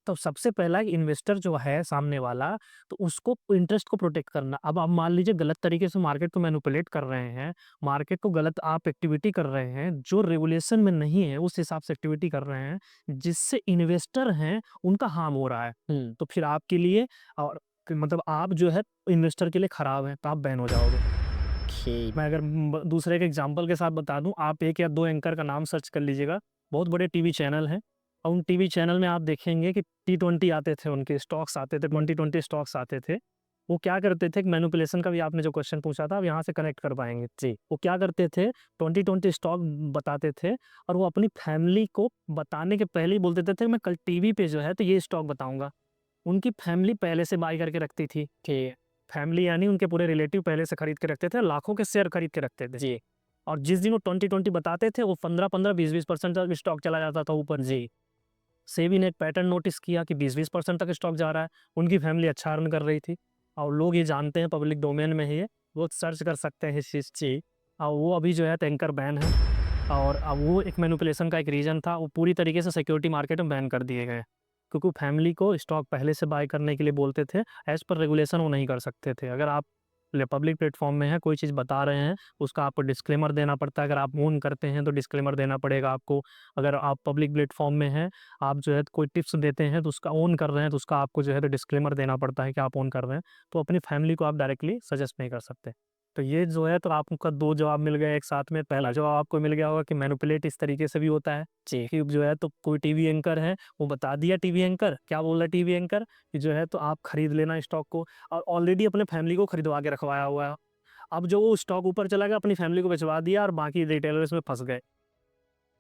तो सबसे पहला इन्वेस्टर जो है सामने वाला, तो उसको इंटरेस्ट को प्रोटेक्ट करना। अब आप मान लीजिए गलत तरीके से मार्केट को मैनिपुलेट कर रहे हैं, मार्केट को गलत आप एक्टिविटी कर रहे हैं, जो रेगुलेशन में नहीं है उस हिसाब से एक्टिविटी कर रहे हैं, जिससे इन्वेस्टर हैं उनका हार्म हो रहा है। तो फिर आपके लिए और मतलब आप जो है इन्वेस्टर के लिए खराब हैं, तो आप बैन हो जाओगे। मैं अगर दूसरे के एग्जांपल के साथ बता दूं, आप 1 या 2 एंकर का नाम सर्च कर लीजिएगा, बहुत बड़े टीवी चैनल हैं और उन टीवी चैनल में आप देखेंगे कि T20 आते थे, उनके स्टॉक्स आते थे, 20-20 स्टॉक्स आते थे। वो क्या करते थे, मैनिपुलेशन का भी आपने जो क्वेश्चन पूछा था, आप यहाँ से कनेक्ट कर पाएंगे जी। वो क्या करते थे, 20-20 स्टॉक बताते थे और वो अपनी फैमिली को बताने के पहले ही बोल देते थे मैं कल टीवी पे जो है तो ये स्टॉक बताऊंगा। उनकी फैमिली पहले से बाई करके रखती थी, ठीक है। फैमिली यानी उनके पूरे रिलेटिव पहले से खरीद के रखते थे, लाखों के शेयर खरीद के रखते थे जी। और जिस दिन वो 20-20 बताते थे, वो 15-15, 20-20% तक स्टॉक चला जाता था ऊपर जी। सेबी ने एक पैटर्न नोटिस किया कि 20-20% तक स्टॉक जा रहा है, उनकी फैमिली अच्छा अर्न कर रही थी और लोग ये जानते हैं, पब्लिक डोमेन में है ये, वो सर्च कर सकते हैं इस चीज़ जी। और वो अभी जो है एंकर बैन है और अब वो एक मैनिपुलेशन का एक रीज़न था, वो पूरी तरीके से सिक्योरिटी मार्केट में बैन कर दिए गए। क्योंकि फैमिली को स्टॉक पहले से बाय करने के लिए बोलते थे, एज़ पर रेगुलेशन वो नहीं कर सकते थे। अगर आप पब्लिक प्लेटफॉर्म में हैं, कोई चीज़ बता रहे हैं, उसका आपको डिस्क्लेमर देना पड़ता है। अगर आप ओन करते हैं तो डिस्क्लेमर देना पड़ेगा आपको। अगर आप पब्लिक प्लेटफॉर्म में हैं, आप जो है कोई टिप्स देते हैं तो उसका ओन कर रहे हैं, तो उसका आपको जो है तो डिस्क्लेमर देना पड़ता है कि आप ओन कर रहे हैं। तो अपनी फैमिली को आप डायरेक्टली सजेस्ट नहीं कर सकते। तो ये जो है तो आपका 2 जवाब मिल गए एक साथ में। पहला जवाब आपको मिल गया होगा कि मैनिपुलेट इस तरीके से भी होता है जी, कि जो है तो कोई टीवी एंकर है, वो बता दिया टीवी एंकर, क्या बोल रहा है टीवी एंकर कि जो है तो आप खरीद लेना स्टॉक को, और ऑलरेडी अपने फैमिली को खरीदवा के रखवाया हुआ है। अब जो वो स्टॉक ऊपर चला गया, अपनी फैमिली को बेचवा दिया और बाकी रिटेलर्स में फँस गए।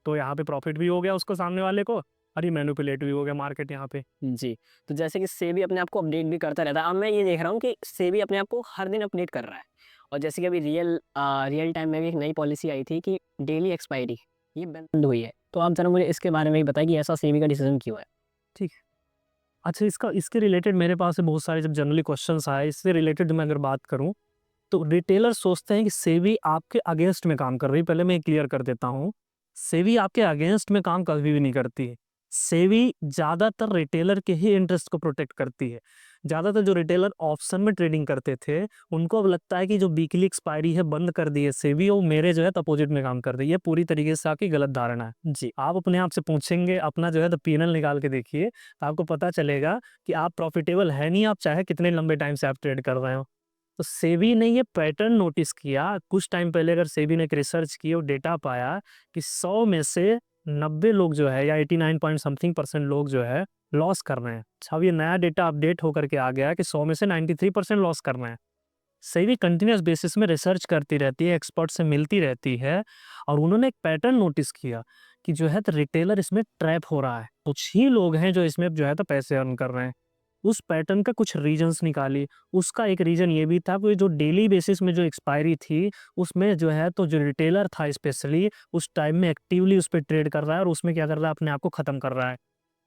तो यहाँ पे प्रॉफिट भी हो गया उसको, सामने वाले को, और ये मैनिपुलेट भी हो गया मार्केट यहाँ पे। जी, तो जैसे कि सेबी अपने आप को अपडेट भी करता रहता है। अब मैं ये देख रहा हूँ कि सेबी अपने आप को हर दिन अपडेट कर रहा है। और जैसे कि अभी रियल टाइम में भी एक नई पॉलिसी आई थी कि डेली एक्सपायरी, ये बंद हुई है। तो आप ज़रा मुझे इसके बारे में भी बताइए कि ऐसा सेबी का डिसीज़न क्यों है? ठीक है। अच्छा, इसके रिलेटेड मेरे पास से बहुत सारे जब जनरली क्वेश्चंस आए, इससे रिलेटेड मैं अगर बात करूँ, तो रिटेलर सोचते हैं कि सेबी आपके अगेंस्ट में काम कर रही है। पहले मैं क्लियर कर देता हूँ, सेबी आपके अगेंस्ट में काम कभी भी नहीं करती है। सेबी ज़्यादातर रिटेलर के ही इंटरेस्ट को प्रोटेक्ट करती है। ज़्यादातर जो रिटेलर ऑप्शन में ट्रेडिंग करते थे, उनको अब लगता है कि जो वीकली एक्सपायरी है बंद कर दी है सेबी, वो मेरे जो है अपोजिट में काम कर रही है। ये पूरी तरीके से आपकी गलत धारणा है जी। आप अपने आप से पूछेंगे, अपना जो है पीएनएल निकाल के देखिए, तो आपको पता चलेगा कि आप प्रॉफिटेबल है नहीं, आप चाहे कितने लंबे टाइम से आप ट्रेड कर रहे हो। तो सेबी ने ये पैटर्न नोटिस किया कुछ टाइम पहले। अगर सेबी ने एक रिसर्च की और डेटा पाया कि 100 में से 90 लोग जो है, या 89 पॉइंट समथिंग % लोग जो है लॉस कर रहे हैं। अब ये नया डेटा अपडेट होकर के आ गया कि 100 में से 93% लॉस कर रहे हैं। सेबी कंटिन्यूअस बेसिस में रिसर्च करती रहती है, एक्सपर्ट से मिलती रहती है, और उन्होंने एक पैटर्न नोटिस किया कि जो है तो रिटेलर इसमें ट्रैप हो रहा है। कुछ ही लोग हैं जो इसमें जो है तो पैसे अर्न कर रहे हैं। उस पैटर्न का कुछ रीजंस निकाली। उसका एक रीजन ये भी था कि जो डेली बेसिस में जो एक्सपायरी थी, उसमें जो है तो जो रिटेलर था स्पेशली उस टाइम में एक्टिवली उस पे ट्रेड कर रहा है और उसमें क्या कर रहा है, अपने आप को खत्म कर रहा है।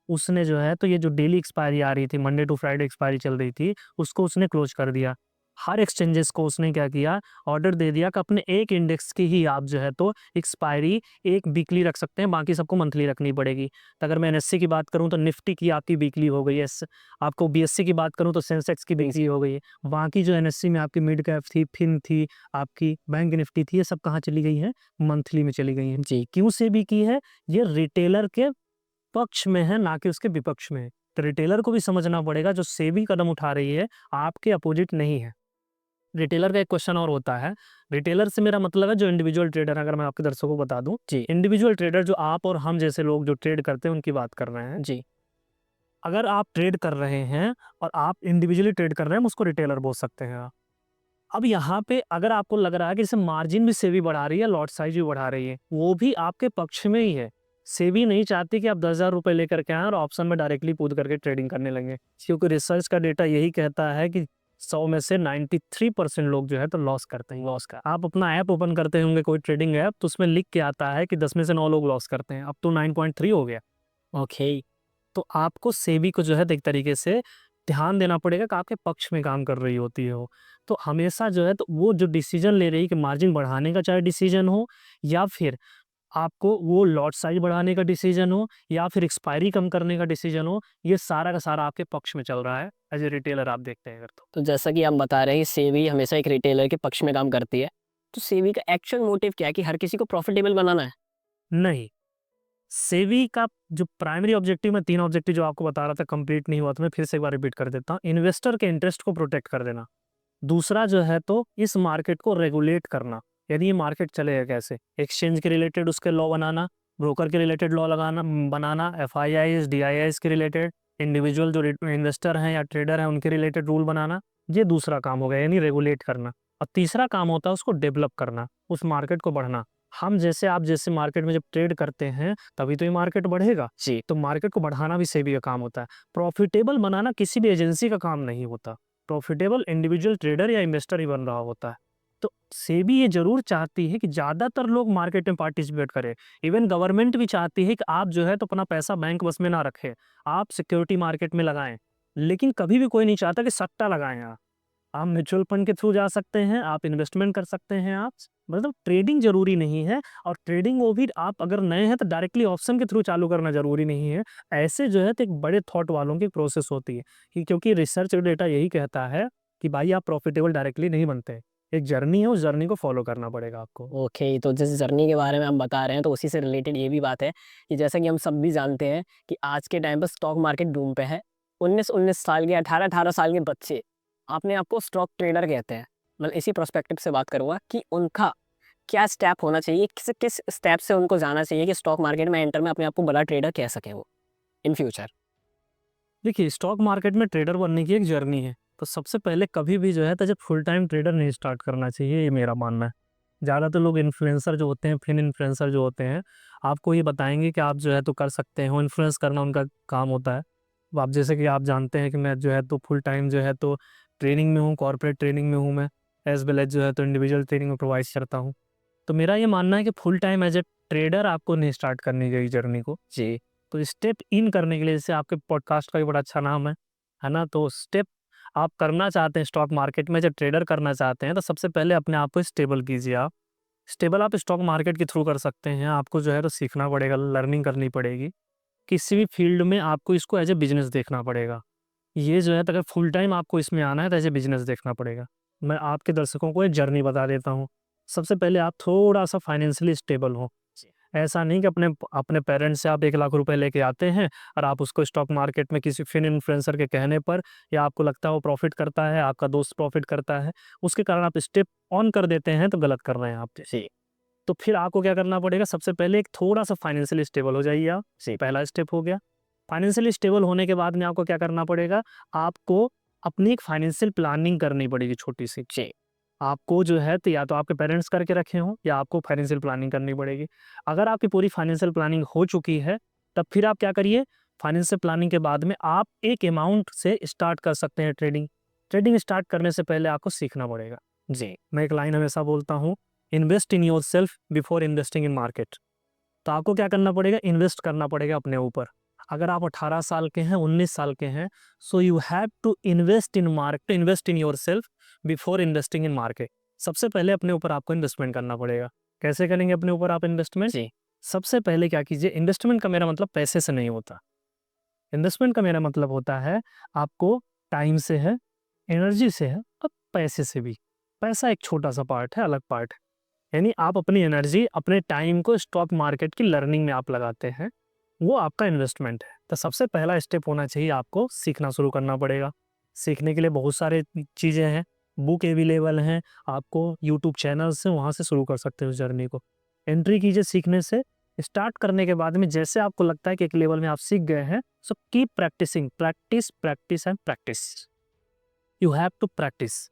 उसने जो है तो ये जो डेली एक्सपायरी आ रही थी, मंडे टू फ्राइडे एक्सपायरी चल रही थी, उसको उसने क्लोज कर दिया। हर एक्सचेंजेस को उसने क्या किया, ऑर्डर दे दिया कि अपने एक इंडेक्स की ही आप जो है तो एक्सपायरी एक वीकली रख सकते हैं, बाकी सबको मंथली रखनी पड़ेगी। तो अगर मैं एनएससी की बात करूं तो निफ्टी की आपकी वीकली हो गई है। आपको बीएससी की बात करूं तो सेंसेक्स की वीकली हो गई है। बाकी जो एनएससी में आपकी मिड कैप थी, फिन थी, आपकी बैंक निफ्टी थी, ये सब कहाँ चली गई है, मंथली में चली गई है जी। क्यों सेबी की है, ये रिटेलर के पक्ष में है, ना कि उसके विपक्ष में है। तो रिटेलर को भी समझना पड़ेगा जो सेबी कदम उठा रही है आपके अपोजिट नहीं है। रिटेलर का एक क्वेश्चन और होता है, रिटेलर से मेरा मतलब है जो इंडिविजुअल ट्रेडर, अगर मैं आपके दर्शकों को बता दूं जी, इंडिविजुअल ट्रेडर जो आप और हम जैसे लोग जो ट्रेड करते हैं उनकी बात कर रहे हैं जी। अगर आप ट्रेड कर रहे हैं और आप इंडिविजुअली ट्रेड कर रहे हैं, हम उसको रिटेलर बोल सकते हैं। अब यहाँ पे अगर आपको लग रहा है कि जैसे मार्जिन भी सेबी बढ़ा रही है, लॉट साइज भी बढ़ा रही है, वो भी आपके पक्ष में ही है। सेबी नहीं चाहती कि आप 10,000 रुपए लेकर के आएं और ऑप्शन में डायरेक्टली कूद करके ट्रेडिंग करने लगे, क्योंकि रिसर्च का डेटा यही कहता है कि 100 में से 93% लोग जो है तो लॉस करते हैं। लॉस का आप अपना ऐप ओपन करते होंगे, कोई ट्रेडिंग ऐप, तो उसमें लिख के आता है कि 10 में से 9 लोग लॉस करते हैं। अब तो 9.3 हो गया। ओके, तो आपको सेबी को जो है एक तरीके से ध्यान देना पड़ेगा कि आपके पक्ष में काम कर रही होती है वो। तो हमेशा जो है तो वो जो डिसीजन ले रही है कि मार्जिन बढ़ाने का चाहे डिसीजन हो, या फिर आपको वो लॉट साइज बढ़ाने का डिसीजन हो या फिर एक्सपायरी कम करने का डिसीजन हो, ये सारा का सारा आपके पक्ष में चल रहा है एज ए रिटेलर आप देखते हैं अगर तो। तो जैसा कि आप बता रहे हैं सेबी हमेशा एक रिटेलर के पक्ष में काम करती है, तो सेबी का एक्चुअल मोटिव क्या है कि हर किसी को प्रॉफिटेबल बनाना है? नहीं, सेबी का जो प्राइमरी ऑब्जेक्टिव, मैं 3 ऑब्जेक्टिव जो आपको बता रहा था कंप्लीट नहीं हुआ, तो मैं फिर से एक बार रिपीट कर देता हूँ। इन्वेस्टर के इंटरेस्ट को प्रोटेक्ट कर देना। दूसरा जो है तो इस मार्केट को रेगुलेट करना, यानी ये मार्केट चलेगा कैसे? एक्सचेंज के रिलेटेड उसके लॉ बनाना, ब्रोकर के रिलेटेड लॉ बनाना, एफआईआईज़, डीआईआईज़ के रिलेटेड, इंडिविजुअल जो इन्वेस्टर हैं या ट्रेडर हैं उनके रिलेटेड रूल बनाना, ये दूसरा काम हो गया यानी रेगुलेट करना। और तीसरा काम होता है उसको डेवलप करना, उस मार्केट को बढ़ना। हम जैसे आप जैसे मार्केट में जब ट्रेड करते हैं तभी तो ये मार्केट बढ़ेगा। जी। तो मार्केट को बढ़ाना भी सेबी का काम होता है। प्रॉफिटेबल बनाना किसी भी एजेंसी का काम नहीं होता। प्रॉफिटेबल इंडिविजुअल ट्रेडर या इन्वेस्टर ही बन रहा होता है। तो सेबी ये ज़रूर चाहती है कि ज़्यादातर लोग मार्केट में पार्टिसिपेट करें। इवन गवर्नमेंट भी चाहती है कि आप जो है तो अपना पैसा बैंक बस में ना रखें, आप सिक्योरिटी मार्केट में लगाएँ। लेकिन कभी भी कोई नहीं चाहता कि सट्टा लगाएँ आप। आप म्यूचुअल फंड के थ्रू जा सकते हैं, आप इन्वेस्टमेंट कर सकते हैं आप। मतलब ट्रेडिंग ज़रूरी नहीं है, और ट्रेडिंग वो भी आप अगर नए हैं तो डायरेक्टली ऑप्शन के थ्रू चालू करना ज़रूरी नहीं है। ऐसे जो है तो एक बड़े थॉट वालों की प्रोसेस होती है कि क्योंकि रिसर्च डेटा यही कहता है कि भाई आप प्रॉफिटेबल डायरेक्टली नहीं बनते। एक जर्नी है, उस जर्नी को फॉलो करना पड़ेगा आपको। ओके, तो जिस जर्नी के बारे में हम बता रहे हैं तो उसी से रिलेटेड ये भी बात है कि जैसा कि हम सब भी जानते हैं कि आज के टाइम पर स्टॉक मार्केट बूम पे है। 19-19 साल के 18-18 साल के बच्चे अपने आप को स्टॉक ट्रेडर कहते हैं। मतलब इसी पर्सपेक्टिव से बात करूँगा कि उनका क्या स्टेप होना चाहिए, किस किस स्टेप से उनको जाना चाहिए कि स्टॉक मार्केट में एंटर में अपने आप को बड़ा ट्रेडर कह सकें वो इन फ्यूचर? देखिए, स्टॉक मार्केट में ट्रेडर बनने की एक जर्नी है। तो सबसे पहले कभी भी जो है तो जब फुल टाइम ट्रेडर नहीं स्टार्ट करना चाहिए, ये मेरा मानना है। ज़्यादातर लोग इन्फ्लुएंसर जो होते हैं, फिन इन्फ्लुएंसर जो होते हैं, आपको ये बताएँगे कि आप जो है तो कर सकते हो, इन्फ्लुएंस करना उनका काम होता है। अब आप जैसे कि आप जानते हैं कि मैं जो है तो फुल टाइम जो है तो ट्रेनिंग में हूँ, कॉर्पोरेट ट्रेनिंग में हूँ मैं, एज़ वेल एज़ जो है तो इंडिविजुअल ट्रेनिंग में प्रोवाइड करता हूँ। तो मेरा ये मानना है कि full time as a trader आपको नहीं स्टार्ट करनी चाहिए जर्नी को। जी। तो स्टेप इन करने के लिए, जैसे आपके पॉडकास्ट का भी बड़ा अच्छा नाम है ना? तो स्टेप आप करना चाहते हैं स्टॉक मार्केट में, जब ट्रेडर करना चाहते हैं तो सबसे पहले अपने आप को स्टेबल कीजिए आप। स्टेबल आप स्टॉक मार्केट के थ्रू कर सकते हैं। आपको जो है तो सीखना पड़ेगा, लर्निंग करनी पड़ेगी। किसी भी फील्ड में आपको इसको एज़ ए बिज़नेस देखना पड़ेगा। ये जो है तो अगर फुल टाइम आपको इसमें आना है तो एज़ ए बिज़नेस देखना पड़ेगा। मैं आपके दर्शकों को एक जर्नी बता देता हूँ। सबसे पहले आप थोड़ा-सा फाइनेंशियली स्टेबल हों। जी। ऐसा नहीं कि अपने अपने पेरेंट्स से आप 1 लाख रुपए लेके आते हैं और आप उसको स्टॉक मार्केट में किसी फिन इन्फ्लुएंसर के कहने पर, या आपको लगता है वो प्रॉफ़िट करता है, आपका दोस्त प्रॉफ़िट करता है, उसके कारण आप स्टेप ऑन कर देते हैं तो गलत कर रहे हैं आप। जी। तो फिर आपको क्या करना पड़ेगा? सबसे पहले एक थोड़ा-सा फाइनेंशियली स्टेबल हो जाइए आप, जी। पहला स्टेप हो गया। फाइनेंशियली स्टेबल होने के बाद में आपको क्या करना पड़ेगा? आपको अपनी एक फाइनेंशियल प्लानिंग करनी पड़ेगी छोटी-सी। जी। आपको जो है तो या तो आपके पेरेंट्स करके रखे हों या आपको फाइनेंशियल प्लानिंग करनी पड़ेगी। अगर आपकी पूरी फाइनेंशियल प्लानिंग हो चुकी है, तब फिर आप क्या करिए, फाइनेंशियल प्लानिंग के बाद में आप एक अमाउंट से स्टार्ट कर सकते हैं ट्रेडिंग। ट्रेडिंग स्टार्ट करने से पहले आपको सीखना पड़ेगा। जी। मैं एक लाइन हमेशा बोलता हूँ, invest in yourself before investing in market. तो आपको क्या करना पड़ेगा? इन्वेस्ट करना पड़ेगा अपने ऊपर। अगर आप 18 साल के हैं, 19 साल के हैं, so you have to invest in yourself before investing in market. सबसे पहले अपने ऊपर आपको इन्वेस्टमेंट करना पड़ेगा। कैसे करेंगे अपने ऊपर आप इन्वेस्टमेंट? जी। सबसे पहले क्या कीजिए, इन्वेस्टमेंट का मेरा मतलब पैसे से नहीं होता। इन्वेस्टमेंट का मेरा मतलब होता है आपको टाइम से है, एनर्जी से है और पैसे से भी। पैसा एक छोटा-सा पार्ट है, अलग पार्ट है। यानी आप अपनी एनर्जी, अपने टाइम को स्टॉक मार्केट की लर्निंग में आप लगाते हैं, वो आपका इन्वेस्टमेंट है। तो सबसे पहला स्टेप होना चाहिए, आपको सीखना शुरू करना पड़ेगा। सीखने के लिए बहुत सारे चीज़ें हैं, बुक अवेलेबल हैं, आपको यूट्यूब चैनल्स हैं, वहाँ से शुरू कर सकते हो इस जर्नी को। एंट्री कीजिए सीखने से, स्टार्ट करने के बाद में जैसे आपको लगता है कि एक लेवल में आप सीख गए हैं, so keep practising, practice, practice and practice. You have to practise.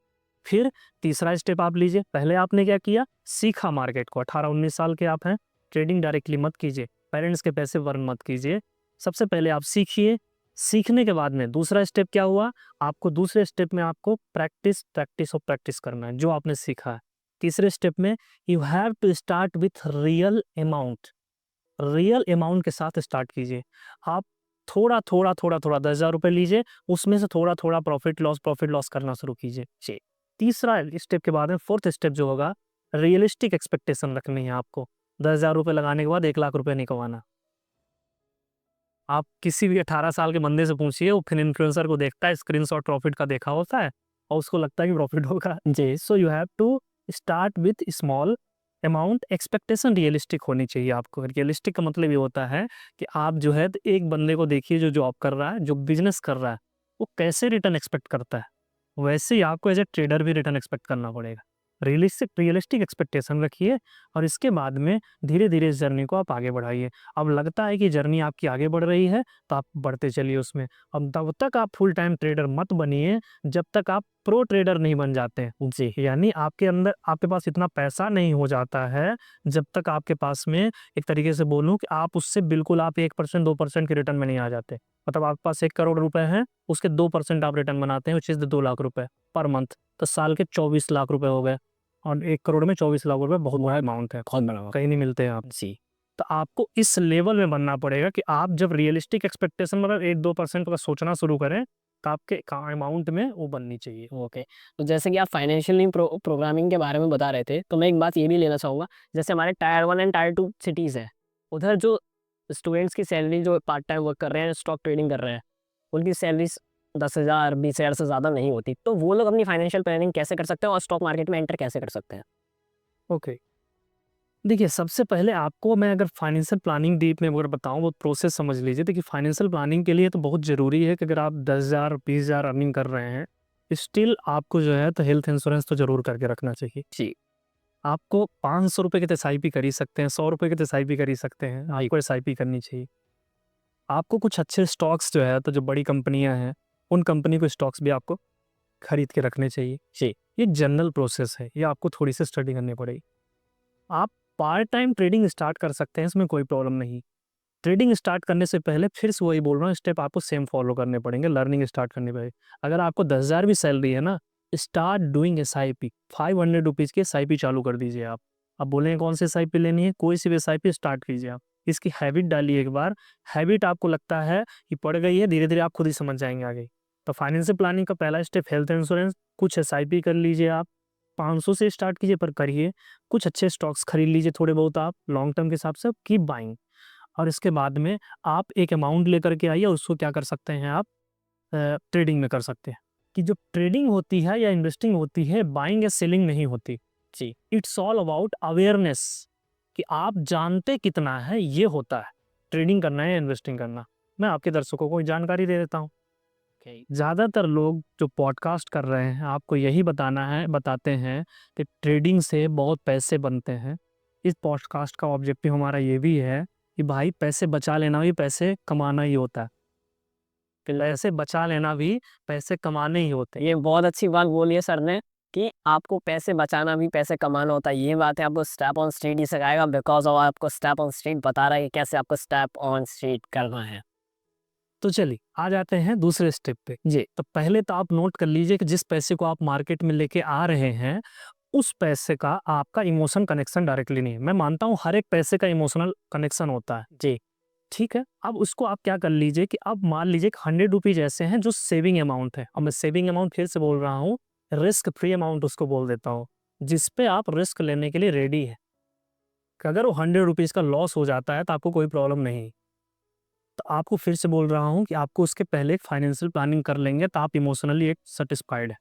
फिर तीसरा स्टेप आप लीजिए, पहले आपने क्या किया? सीखा मार्केट को, 18-19 साल के आप हैं, ट्रेडिंग डायरेक्टली मत कीजिए, पेरेंट्स के पैसे बर्न मत कीजिए। सबसे पहले आप सीखिए, सीखने के बाद में दूसरा स्टेप क्या हुआ? आपको दूसरे स्टेप में आपको प्रैक्टिस, प्रैक्टिस और प्रैक्टिस करना है, जो आपने सीखा है। तीसरे स्टेप में you have to start with real amount के साथ स्टार्ट कीजिए। आप थोड़ा-थोड़ा 10,000 रुपए लीजिए, उसमें से थोड़ा-थोड़ा प्रॉफिट लॉस करना शुरू कीजिए। जी। तीसरा स्टेप के बाद में फोर्थ स्टेप जो होगा, रियलिस्टिक एक्सपेक्टेशन रखनी है आपको। 10,000 रुपये लगाने के बाद 1 लाख रुपये नहीं कमाना। आप किसी भी 18 साल के बंदे से पूछिए, वो फिर इन्फ्लुएंसर को देखता है, स्क्रीनशॉट प्रॉफिट का देखा होता है और उसको लगता है कि प्रॉफिट होगा। जी, so you have to start with small amount. Expectation realistic होनी चाहिए आपको। रियलिस्टिक का मतलब ये होता है कि आप जो है तो एक बंदे को देखिए जो जॉब कर रहा है, जो बिजनेस कर रहा है, वो कैसे रिटर्न एक्सपेक्ट करता है, वैसे ही आपको एज ए ट्रेडर भी रिटर्न एक्सपेक्ट करना पड़ेगा। रियलिस्टिक एक्सपेक्टेशन रखिए और इसके बाद में धीरे धीरे इस जर्नी को आप आगे बढ़ाइए। अब लगता है कि जर्नी आपकी आगे बढ़ रही है तो आप बढ़ते चलिए उसमें। अब तब तक आप फुल टाइम ट्रेडर मत बनिए जब तक आप प्रो ट्रेडर नहीं बन जाते हैं। जी, यानी आपके पास इतना पैसा नहीं हो जाता है जब तक आपके पास में, एक तरीके से बोलूं कि आप उससे बिल्कुल आप 1% 2% के रिटर्न में नहीं आ जाते। मतलब आपके पास 1 करोड़ रुपए हैं, उसके 2% आप रिटर्न बनाते हैं, विच इज 2 लाख रुपए पर मंथ। तो साल के 24 लाख रुपए हो गए और 1 करोड़ में 24 लाख रुपए बहुत बड़ा अमाउंट है, बहुत बड़ा। कहीं नहीं मिलते हैं आप। जी, तो आपको इस लेवल में बनना पड़ेगा कि आप जब रियलिस्टिक एक्सपेक्टेशन मतलब 1-2% का सोचना शुरू करें तो आपके अमाउंट में वो बननी चाहिए। ओके, तो जैसे कि आप फाइनेंशियली प्रोग्रामिंग के बारे में बता रहे थे, तो मैं एक बात ये भी लेना चाहूँगा, जैसे हमारे टायर 1 एंड टायर 2 सिटीज़ हैं, उधर जो स्टूडेंट्स की सैलरी जो पार्ट टाइम वर्क कर रहे हैं, स्टॉक ट्रेडिंग कर रहे हैं, उनकी सैलरीज़ 10,000 20,000 से ज़्यादा नहीं होती। तो वो लोग अपनी फाइनेंशियल प्लानिंग कैसे कर सकते हैं और स्टॉक मार्केट में एंटर कैसे कर सकते हैं? ओके, देखिए सबसे पहले आपको मैं अगर फाइनेंशियल प्लानिंग डीप में अगर बताऊँ वो प्रोसेस समझ लीजिए। देखिए फाइनेंशियल प्लानिंग के लिए तो बहुत ज़रूरी है कि अगर आप 10,000 20,000 अर्निंग कर रहे हैं, स्टिल आपको जो है तो हेल्थ इंश्योरेंस तो ज़रूर करके रखना चाहिए। जी, आपको 500 रुपए की तो एसआईपी कर ही सकते हैं, 100 रुपए की तो एसआईपी कर ही सकते हैं, आपको एसआईपी करनी चाहिए। आपको कुछ अच्छे स्टॉक्स जो है तो जो बड़ी कंपनियाँ हैं, उन कंपनी के स्टॉक्स भी आपको खरीद के रखने चाहिए। जी, ये जनरल प्रोसेस है, ये आपको थोड़ी-सी स्टडी करनी पड़ेगी। आप पार्ट टाइम ट्रेडिंग स्टार्ट कर सकते हैं, इसमें कोई प्रॉब्लम नहीं। ट्रेडिंग स्टार्ट करने से पहले फिर से वही बोल रहा हूँ, स्टेप आपको सेम फॉलो करने पड़ेंगे, लर्निंग स्टार्ट करनी पड़ेगी। अगर आपको 10,000 भी सैलरी है ना, स्टार्ट डूइंग एसआईपी, 500 रुपीज़ की एसआईपी चालू कर दीजिए आप। अब बोलेंगे कौन सी एसआईपी लेनी है, कोई सी भी एसआईपी स्टार्ट कीजिए आप। इसकी हैबिट डालिए एक बार, हैबिट आपको लगता है कि पड़ गई है, धीरे-धीरे आप खुद ही समझ जाएँगे आगे। तो फाइनेंशियल प्लानिंग का पहला स्टेप हेल्थ इंश्योरेंस, कुछ एसआईपी कर लीजिए आप, 500 से स्टार्ट कीजिए पर करिए। कुछ अच्छे स्टॉक्स खरीद लीजिए थोड़े बहुत आप, लॉन्ग टर्म के हिसाब से कीप बाइंग। और इसके बाद में आप एक अमाउंट लेकर के आइए और उसको क्या कर सकते हैं आप ट्रेडिंग में कर सकते हैं। कि जो ट्रेडिंग होती है या इन्वेस्टिंग होती है, बाइंग या सेलिंग नहीं होती। जी, इट्स ऑल अबाउट अवेयरनेस, कि आप जानते कितना है ये होता है ट्रेडिंग करना है या इन्वेस्टिंग करना। मैं आपके दर्शकों को जानकारी दे देता हूँ। ज़्यादातर लोग जो पॉडकास्ट कर रहे हैं आपको यही बताते हैं कि ट्रेडिंग से बहुत पैसे बनते हैं। इस पॉडकास्ट का ऑब्जेक्टिव हमारा ये भी है कि भाई पैसे बचा लेना भी पैसे कमाना ही होता है। पैसे बचा लेना भी पैसे कमाने ही होते हैं। ये बहुत अच्छी बात बोली है सर ने कि आपको पैसे बचाना भी पैसे कमाना होता है। ये बात है आपको स्टेप ऑन स्ट्रीट ही सिखाएगा, बिकॉज़ ऑफ आपको स्टेप ऑन स्ट्रीट बता रहा है कि कैसे आपको स्टेप ऑन स्ट्रीट करना है। तो चलिए आ जाते हैं दूसरे स्टेप पे। जी, तो पहले तो आप नोट कर लीजिए कि जिस पैसे को आप मार्केट में लेके आ रहे हैं, उस पैसे का आपका इमोशन कनेक्शन डायरेक्टली नहीं है। मैं मानता हूँ हर एक पैसे का इमोशनल कनेक्शन होता है। जी, ठीक है, अब उसको आप क्या कर लीजिए कि अब मान लीजिए कि 100 रुपीज़ ऐसे हैं जो सेविंग अमाउंट है। अब मैं सेविंग अमाउंट फिर से बोल रहा हूँ, रिस्क फ्री अमाउंट उसको बोल देता हूँ, जिस पे आप रिस्क लेने के लिए रेडी हैं। कि अगर वो 100 रुपीज़ का लॉस हो जाता है तो आपको कोई प्रॉब्लम नहीं। तो आपको फिर से बोल रहा हूँ कि आपको उसके पहले एक फाइनेंशियल प्लानिंग कर लेंगे तो आप इमोशनली एक सैटिस्फाइड है।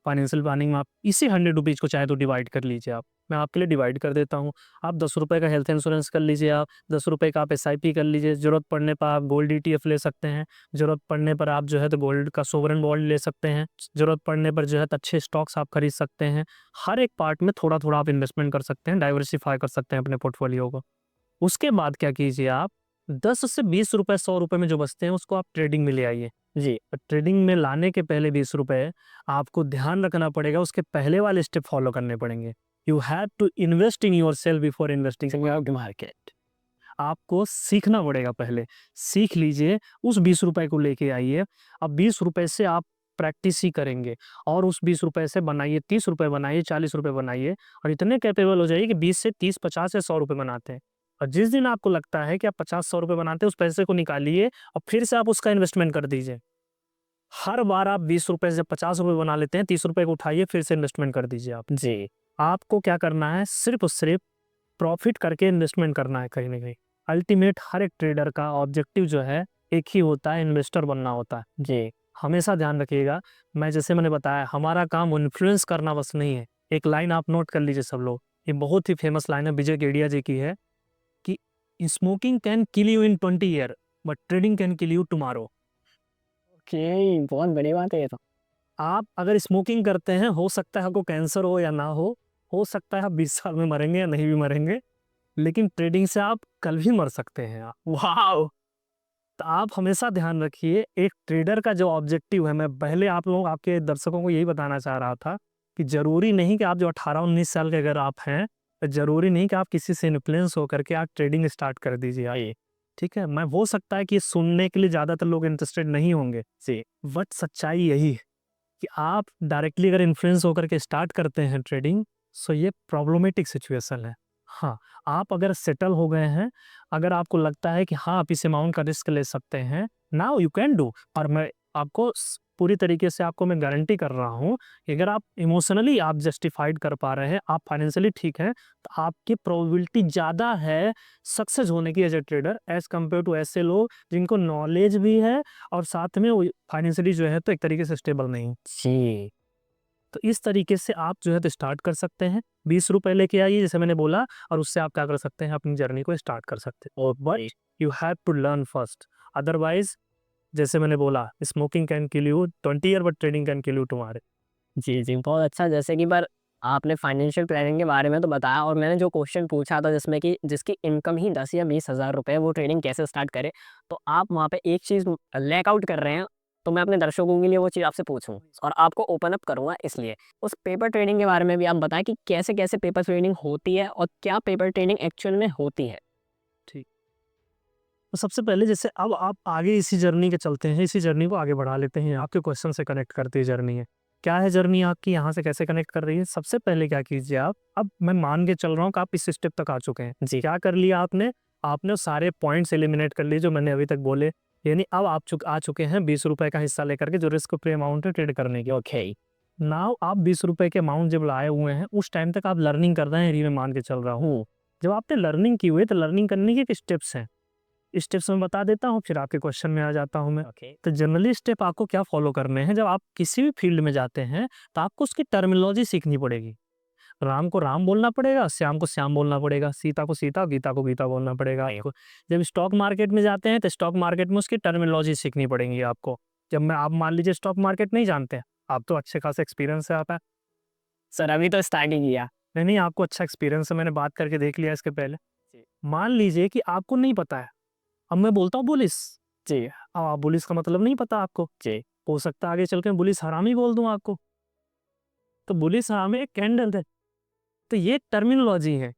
फाइनेंशियल प्लानिंग में आप इसी 100 रुपीज़ को चाहे तो डिवाइड कर लीजिए आप। मैं आपके लिए डिवाइड कर देता हूँ। आप ₹10 का हेल्थ इंश्योरेंस कर लीजिए आप, ₹10 का आप एसआईपी कर लीजिए, ज़रूरत पड़ने पर आप गोल्ड ईटीएफ ले सकते हैं, ज़रूरत पड़ने पर आप जो है तो गोल्ड का सोवरेन गोल्ड ले सकते हैं, ज़रूरत पड़ने पर जो है तो अच्छे स्टॉक्स आप खरीद सकते हैं। हर एक पार्ट में थोड़ा-थोड़ा आप इन्वेस्टमेंट कर सकते हैं, डाइवर्सिफ़ाई कर सकते हैं अपने पोर्टफोलियो को। उसके बाद क्या कीजिए आप, 10 से ₹20 ₹100 में जो बचते हैं उसको आप ट्रेडिंग में ले आइए। जी, ट्रेडिंग में लाने के पहले ₹20 आपको ध्यान रखना पड़ेगा, उसके पहले वाले स्टेप फॉलो करने पड़ेंगे। You have to invest in yourself before investing in the market. आपको सीखना पड़ेगा पहले, सीख लीजिए, उस ₹20 को लेके आइए। अब ₹20 से आप प्रैक्टिस ही करेंगे और उस ₹20 से बनाइए, ₹30 बनाइए, ₹40 बनाइए और इतने कैपेबल हो जाइए कि 20 से 30, 50 या ₹100 बनाते हैं। और जिस दिन आपको लगता है कि आप 50-100 बनाते हैं, उस पैसे को निकालिए और फिर से आप उसका इन्वेस्टमेंट कर दीजिए। हर बार आप ₹20 से जब ₹50 बना लेते हैं, ₹30 को उठाइए, फिर से इन्वेस्टमेंट कर दीजिए आप। जी, आपको क्या करना है, सिर्फ़ और सिर्फ़ प्रॉफिट करके इन्वेस्टमेंट करना है कहीं ना कहीं। अल्टीमेट हर एक ट्रेडर का ऑब्जेक्टिव जो है एक ही होता है, इन्वेस्टर बनना होता है जी। हमेशा ध्यान रखिएगा, मैंने बताया हमारा काम इन्फ्लुएंस करना बस नहीं है। एक लाइन आप नोट कर लीजिए सब लोग, ये बहुत ही फेमस लाइन है विजय केडिया जी की है कि smoking can kill you in 20 year but trading can kill you tomorrow. Okay, बहुत बड़ी बात है ये तो। आप अगर स्मोकिंग करते हैं, हो सकता है आपको कैंसर हो या ना हो सकता है आप 20 साल में मरेंगे या नहीं भी मरेंगे, लेकिन ट्रेडिंग से आप कल भी मर सकते हैं आप। वाओ! तो आप हमेशा ध्यान रखिए, एक ट्रेडर का जो ऑब्जेक्टिव है, मैं पहले आप लोग आपके दर्शकों को यही बताना चाह रहा था कि ज़रूरी नहीं कि आप जो 18-19 साल के अगर आप हैं, तो ज़रूरी नहीं कि आप किसी से इन्फ्लुएंस होकर के आप ट्रेडिंग स्टार्ट कर दीजिए आइए, ठीक है? मैं हो सकता है कि ये सुनने के लिए ज़्यादातर लोग इंटरेस्टेड नहीं होंगे जी, बट सच्चाई यही है कि आप डायरेक्टली अगर इन्फ्लुएंस होकर के स्टार्ट करते हैं ट्रेडिंग, सो ये प्रॉब्लमेटिक सिचुएशन है। हाँ, आप अगर सेटल हो गए हैं, अगर आपको लगता है कि हाँ, आप इस अमाउंट का रिस्क ले सकते हैं, नाउ यू कैन डू। और मैं आपको पूरी तरीके से आपको मैं गारंटी कर रहा हूँ कि अगर आप इमोशनली आप जस्टिफाइड कर पा रहे हैं, आप फाइनेंशियली ठीक हैं, तो आपकी प्रोबेबिलिटी ज़्यादा है सक्सेस होने की as a trader as compare to ऐसे लोग जिनको नॉलेज भी है और साथ में वो फाइनेंशियली जो है तो एक तरीके से स्टेबल नहीं। जी। तो इस तरीके से आप जो है तो स्टार्ट कर सकते हैं। 20 रुपए लेके आइए जैसे मैंने बोला, और उससे आप क्या कर सकते हैं, अपनी जर्नी को स्टार्ट कर सकते हैं। But you have to learn first, otherwise जैसे मैंने बोला smoking can kill you 20 year but trading can kill you tomorrow. जी, जी, बहुत अच्छा। जैसे कि पर आपने फाइनेंशियल प्लानिंग के बारे में तो बताया, और मैंने जो क्वेश्चन पूछा था जिसमें कि जिसकी इनकम ही 10 या 20 हज़ार रुपए है, वो ट्रेडिंग कैसे स्टार्ट करे? तो आप वहाँ पे एक चीज़ लैक आउट कर रहे हैं, तो मैं अपने दर्शकों के लिए वो चीज़ आपसे पूछूँ और आपको ओपन अप करूँगा इसलिए। उस पेपर ट्रेडिंग के बारे में भी आप बताएँ कि कैसे-कैसे पेपर ट्रेडिंग होती है और क्या पेपर ट्रेडिंग एक्चुअल में होती है? ठीक, तो सबसे पहले जैसे अब आप आगे इसी जर्नी के चलते हैं, इसी जर्नी को आगे बढ़ा लेते हैं, आपके क्वेश्चन से कनेक्ट करती है जर्नी है। क्या है जर्नी आपकी, यहाँ से कैसे कनेक्ट कर रही है? सबसे पहले क्या कीजिए आप, अब मैं मान के चल रहा हूँ कि आप इस स्टेप तक आ चुके हैं। जी, क्या कर लिया आपने? आपने सारे पॉइंट्स एलिमिनेट कर लिए जो मैंने अभी तक बोले, यानी अब आप आ चुके हैं 20 रुपए का हिस्सा लेकर के जो रिस्क फ्री अमाउंट है ट्रेड करने की। ओके। नाउ आप 20 रुपए के अमाउंट जब लाए हुए हैं, उस टाइम तक आप लर्निंग कर रहे हैं, ये मैं मान के चल रहा हूँ। जब आपने लर्निंग की हुई है, तो लर्निंग करने के एक स्टेप्स हैं। स्टेप्स मैं बता देता हूँ, फिर आपके क्वेश्चन में आ जाता हूँ मैं। ओके। तो जनरली स्टेप आपको क्या फॉलो करने हैं, जब आप किसी भी फील्ड में जाते हैं, तो आपको उसकी टर्मिनोलॉजी सीखनी पड़ेगी। राम को राम बोलना पड़ेगा, श्याम को श्याम बोलना पड़ेगा, सीता को सीता, गीता को गीता बोलना पड़ेगा आपको। जब स्टॉक मार्केट में जाते हैं, तो स्टॉक मार्केट में उसकी टर्मिनोलॉजी सीखनी पड़ेगी आपको। जब मैं आप मान लीजिए स्टॉक मार्केट नहीं जानते हैं, आप तो अच्छे खासा एक्सपीरियंस है आप है। सर अभी तो स्टार्ट ही किया। नहीं, आपको अच्छा एक्सपीरियंस है, मैंने बात करके देख लिया इसके पहले। जी। मान लीजिए कि आपको नहीं पता है, अब मैं बोलता हूँ पुलिस, जी। अब पुलिस का मतलब नहीं पता आपको, जी। हो सकता है आगे चल के पुलिस हरामी बोल दूँ आपको, तो पुलिस हरामी एक कैंडल है। तो ये टर्मिनोलॉजी है,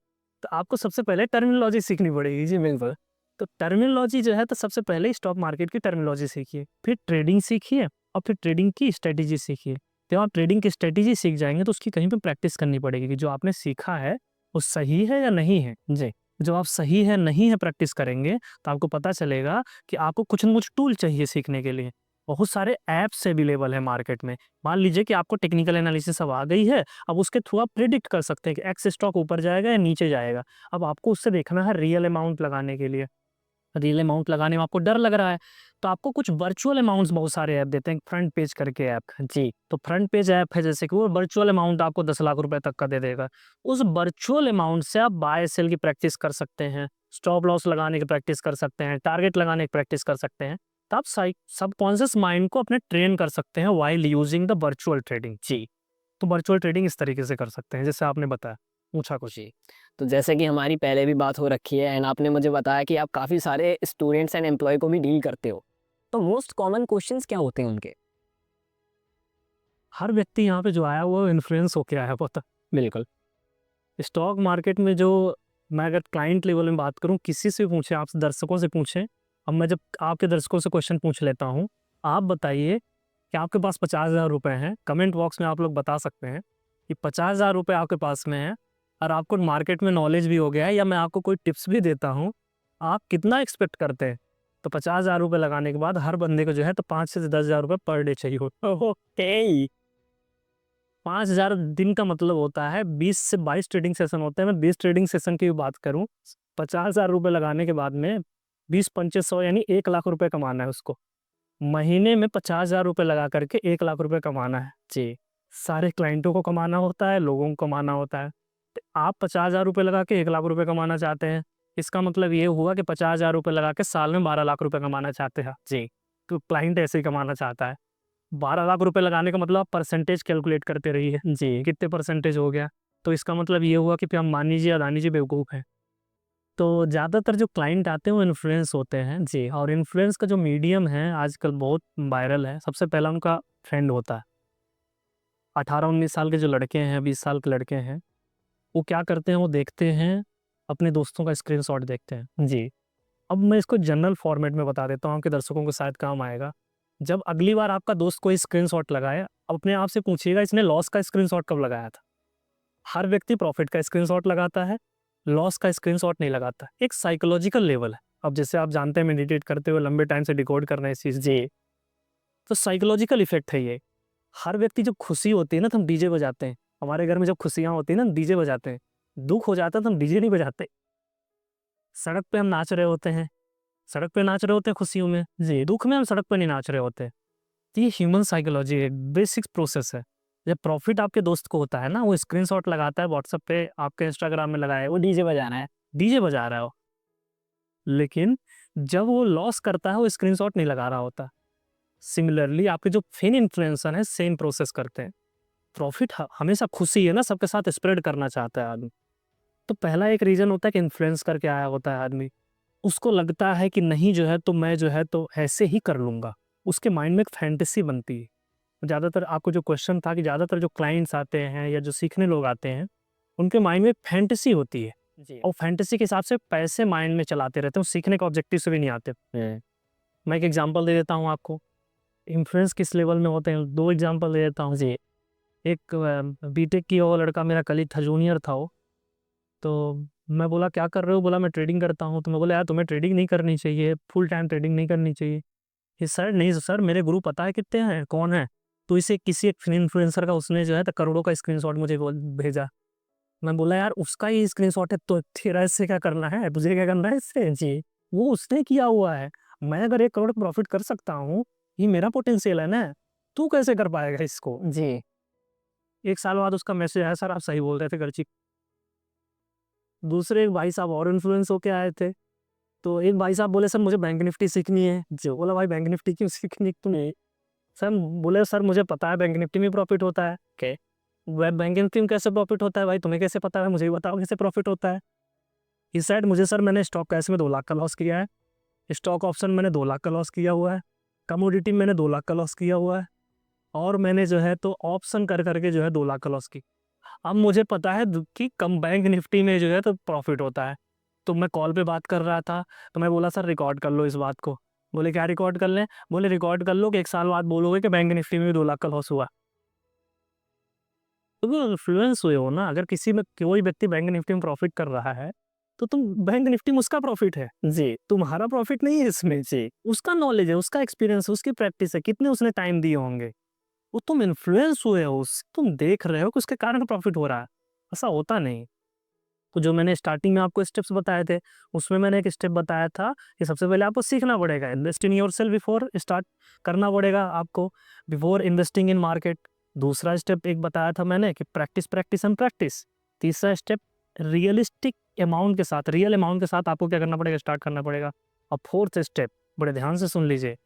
तो आपको सबसे पहले टर्मिनोलॉजी सीखनी पड़ेगी। जी, बिल्कुल। तो टर्मिनोलॉजी जो है, तो सबसे पहले स्टॉक मार्केट की टर्मिनोलॉजी सीखिए, फिर ट्रेडिंग सीखिए और फिर ट्रेडिंग की स्ट्रेटेजी सीखिए। जब आप ट्रेडिंग की स्ट्रेटेजी सीख जाएँगे, तो उसकी कहीं पे प्रैक्टिस करनी पड़ेगी कि जो आपने सीखा है, वो सही है या नहीं है। जी, जब आप सही है, नहीं है प्रैक्टिस करेंगे, तो आपको पता चलेगा कि आपको कुछ न कुछ टूल चाहिए सीखने के लिए। बहुत सारे ऐप्स अवेलेबल है मार्केट में। मान लीजिए कि आपको टेक्निकल एनालिसिस अब आ गई है, अब उसके थ्रू आप प्रेडिक्ट कर सकते हैं कि एक्स स्टॉक ऊपर जाएगा या नीचे जाएगा। अब आपको उससे देखना है रियल अमाउंट लगाने के लिए। रियल अमाउंट लगाने में आपको डर लग रहा है, तो आपको कुछ वर्चुअल अमाउंट्स बहुत सारे ऐप देते हैं, फ्रंट पेज करके ऐप। जी, तो फ्रंट पेज ऐप है, जैसे कि वो वर्चुअल अमाउंट आपको 10 लाख रुपए तक का दे देगा। उस वर्चुअल अमाउंट से आप बाय सेल की प्रैक्टिस कर सकते हैं, स्टॉप लॉस लगाने की प्रैक्टिस कर सकते हैं, टारगेट लगाने की प्रैक्टिस कर सकते हैं। तो आप सबकॉन्शियस माइंड को अपने ट्रेन कर सकते हैं while using the virtual trading. जी, तो वर्चुअल ट्रेडिंग इस तरीके से कर सकते हैं, जैसे आपने बताया, पूछा कुछ। जी। तो जैसे कि हमारी पहले भी बात हो रखी है एंड आपने मुझे बताया कि आप काफ़ी सारे स्टूडेंट्स एंड एम्प्लॉय को भी डील करते हो। तो मोस्ट कॉमन क्वेश्चंस क्या होते हैं उनके? हर व्यक्ति यहाँ पे जो आया हुआ है, वो इन्फ्लुएंस होके आया हुआ था। बिल्कुल। स्टॉक मार्केट में जो, मैं अगर क्लाइंट लेवल में बात करूँ, किसी से पूछें, आप दर्शकों से पूछें। अब मैं जब आपके दर्शकों से क्वेश्चन पूछ लेता हूँ, आप बताइए कि आपके पास 50,000 रुपए हैं, कमेंट बॉक्स में आप लोग बता सकते हैं कि 50,000 रुपए आपके पास में है और आपको मार्केट में नॉलेज भी हो गया है, या मैं आपको कोई टिप्स भी देता हूँ, आप कितना एक्सपेक्ट करते हैं? तो 50,000 रुपए लगाने के बाद हर बंदे को जो है तो 5 से 10,000 रुपए पर डे चाहिए होता है। ओके। 5000 दिन का मतलब होता है 20 से 22 ट्रेडिंग सेशन होते हैं। मैं 20 ट्रेडिंग सेशन की बात करूं, 50,000 रुपये लगाने के बाद में 20 25 100 यानी 1 लाख रुपए कमाना है उसको। महीने में 50,000 रुपये लगा करके 1 लाख रुपए कमाना है जी। सारे क्लाइंटों को कमाना होता है, लोगों को कमाना होता है। तो आप 50,000 रुपये लगा के 1 लाख रुपए कमाना चाहते हैं, इसका मतलब ये हुआ कि 50,000 रुपये लगा के साल में 12 लाख रुपए कमाना चाहते हैं जी। तो क्लाइंट ऐसे ही कमाना चाहता है। 12 लाख रुपए लगाने का मतलब आप परसेंटेज कैलकुलेट करते रहिए जी, कितने परसेंटेज हो गया। तो इसका मतलब ये हुआ कि फिर हम मानी जी अदानी जी बेवकूफ़ हैं। तो ज़्यादातर जो क्लाइंट आते हैं वो इन्फ्लुएंस होते हैं जी, और इन्फ्लुएंस का जो मीडियम है आजकल बहुत वायरल है। सबसे पहला उनका फ्रेंड होता है। 18-19 साल के जो लड़के हैं, 20 साल के लड़के हैं, वो क्या करते हैं, वो देखते हैं अपने दोस्तों का स्क्रीनशॉट देखते हैं जी। अब मैं इसको जनरल फॉर्मेट में बता देता हूँ, आपके दर्शकों को शायद काम आएगा। जब अगली बार आपका दोस्त कोई स्क्रीनशॉट लगाए, अपने आप से पूछिएगा इसने लॉस का स्क्रीनशॉट कब लगाया था। हर व्यक्ति प्रॉफिट का स्क्रीनशॉट लगाता है, लॉस का स्क्रीनशॉट नहीं लगाता। एक साइकोलॉजिकल लेवल है। अब जैसे आप जानते हैं मेडिटेट करते हुए लंबे टाइम से डिकोड करना है इस चीज़ जी, तो साइकोलॉजिकल इफेक्ट है ये। हर व्यक्ति जब खुशी होती है ना तो हम डीजे बजाते हैं। हमारे घर में जब खुशियाँ होती है ना डीजे बजाते हैं। दुःख हो जाता है तो हम डीजे नहीं बजाते। सड़क पे हम नाच रहे होते हैं, सड़क पे नाच रहे होते हैं खुशियों में जी, दुःख में हम सड़क पे नहीं नाच रहे होते। तो ये ह्यूमन साइकोलॉजी है, बेसिक प्रोसेस है। जब प्रॉफिट आपके दोस्त को होता है ना, वो स्क्रीनशॉट लगाता है व्हाट्सएप पे, आपके इंस्टाग्राम में लगाया है, वो डीजे बजा रहा है। डीजे बजा रहा है वो। लेकिन जब वो लॉस करता है वो स्क्रीनशॉट नहीं लगा रहा होता। सिमिलरली आपके जो फिन इन्फ्लुएंसर हैं सेम प्रोसेस करते हैं। प्रॉफिट हमेशा खुशी है ना, सबके साथ स्प्रेड करना चाहता है आदमी। तो पहला एक रीजन होता है कि इन्फ्लुएंस करके आया होता है आदमी। उसको लगता है कि नहीं जो है तो मैं जो है तो ऐसे ही कर लूँगा। उसके माइंड में एक फैंटेसी बनती है। ज़्यादातर आपको जो क्वेश्चन था कि ज़्यादातर जो क्लाइंट्स आते हैं या जो सीखने लोग आते हैं, उनके माइंड में फैंटेसी होती है जी। और फैंटेसी के हिसाब से पैसे माइंड में चलाते रहते हैं, वो सीखने के ऑब्जेक्टिव से भी नहीं आते। मैं एक एग्जांपल दे देता हूँ आपको, इन्फ्लुएंस किस लेवल में होते हैं, 2 एग्जांपल दे देता हूँ जी। एक बीटेक किया हुआ लड़का मेरा कलीग था, जूनियर था वो। तो मैं बोला क्या कर रहे हो? बोला मैं ट्रेडिंग करता हूँ। तो मैं बोला यार तुम्हें ट्रेडिंग नहीं करनी चाहिए, फुल टाइम ट्रेडिंग नहीं करनी चाहिए। ये सर नहीं सर मेरे गुरु पता है कितने हैं, कौन है? तो इसे किसी एक इन्फ्लुएंसर का उसने जो है तो करोड़ों का स्क्रीनशॉट मुझे भेजा। मैं बोला यार उसका ही स्क्रीनशॉट है तो तेरा इससे क्या करना है? तुझे क्या करना है इससे? जी, वो उसने किया हुआ है। मैं अगर 1 करोड़ प्रॉफिट कर सकता हूँ, ये मेरा पोटेंशियल है ना, तू कैसे कर पाएगा इसको? जी। 1 साल बाद उसका मैसेज आया, सर आप सही बोल रहे थे गर्ची। दूसरे एक भाई साहब और इन्फ्लुएंस होके आए थे। तो एक भाई साहब बोले सर मुझे बैंक निफ्टी सीखनी है। जो बोला भाई बैंक निफ्टी क्यों सीखनी तुम्हें? सर बोले सर मुझे पता है बैंक निफ्टी में प्रॉफिट होता है। ओके, वेब बैंक निफ्टी में कैसे प्रॉफिट होता है भाई? तुम्हें कैसे पता है? मुझे भी बताओ कैसे प्रॉफिट होता है। इस साइड मुझे सर मैंने स्टॉक कैश में 2 लाख का लॉस किया है, स्टॉक ऑप्शन मैंने 2 लाख का लॉस किया हुआ है, कमोडिटी में मैंने 2 लाख का लॉस किया हुआ है, और मैंने जो है तो ऑप्शन कर करके जो है 2 लाख का लॉस की। अब मुझे पता है कि कम बैंक निफ्टी में जो है तो प्रॉफिट होता है। तो मैं कॉल पे बात कर रहा था, तो मैं बोला सर रिकॉर्ड कर लो इस बात को। बोले क्या रिकॉर्ड कर लें? बोले रिकॉर्ड कर लो कि 1 साल बाद बोलोगे कि बैंक निफ्टी में भी 2 लाख का लॉस हुआ। तो वो इन्फ्लुएंस हुए हो ना, अगर किसी में कोई व्यक्ति बैंक निफ्टी में प्रॉफिट कर रहा है, तो तुम बैंक निफ्टी में उसका प्रॉफिट है जी, तुम्हारा प्रॉफिट नहीं है इसमें जी। उसका नॉलेज है, उसका एक्सपीरियंस है, उसकी प्रैक्टिस है, कितने उसने टाइम दिए होंगे। वो तुम इन्फ्लुएंस हुए हो, तुम देख रहे हो कि उसके कारण प्रॉफिट हो रहा है। ऐसा होता नहीं। तो जो मैंने स्टार्टिंग में आपको स्टेप्स बताए थे, उसमें मैंने एक स्टेप बताया था कि सबसे पहले आपको सीखना पड़ेगा, invest in yourself before start करना पड़ेगा आपको, बिफोर इन्वेस्टिंग इन मार्केट। दूसरा स्टेप एक बताया था मैंने कि प्रैक्टिस प्रैक्टिस एंड प्रैक्टिस। तीसरा स्टेप रियलिस्टिक अमाउंट के साथ, रियल अमाउंट के साथ आपको क्या करना पड़ेगा, स्टार्ट करना पड़ेगा। और फोर्थ स्टेप बड़े ध्यान से सुन लीजिए,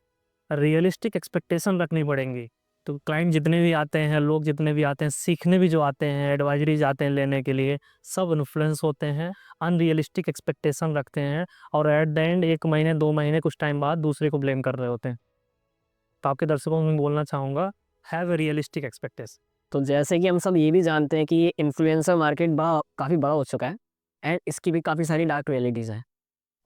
रियलिस्टिक एक्सपेक्टेशन रखनी पड़ेंगी। तो क्लाइंट जितने भी आते हैं, लोग जितने भी आते हैं, सीखने भी जो आते हैं, एडवाइजरी जाते हैं लेने के लिए, सब इन्फ्लुएंस होते हैं, अनरियलिस्टिक एक्सपेक्टेशन रखते हैं, और एट द एंड 1 महीने 2 महीने कुछ टाइम बाद दूसरे को ब्लेम कर रहे होते हैं। तो आपके दर्शकों को मैं बोलना चाहूँगा, हैव अ रियलिस्टिक एक्सपेक्टेशन। तो जैसे कि हम सब ये भी जानते हैं कि ये इन्फ्लुएंसर मार्केट काफ़ी बड़ा हो चुका है एंड इसकी भी काफ़ी सारी डार्क रियलिटीज़ हैं।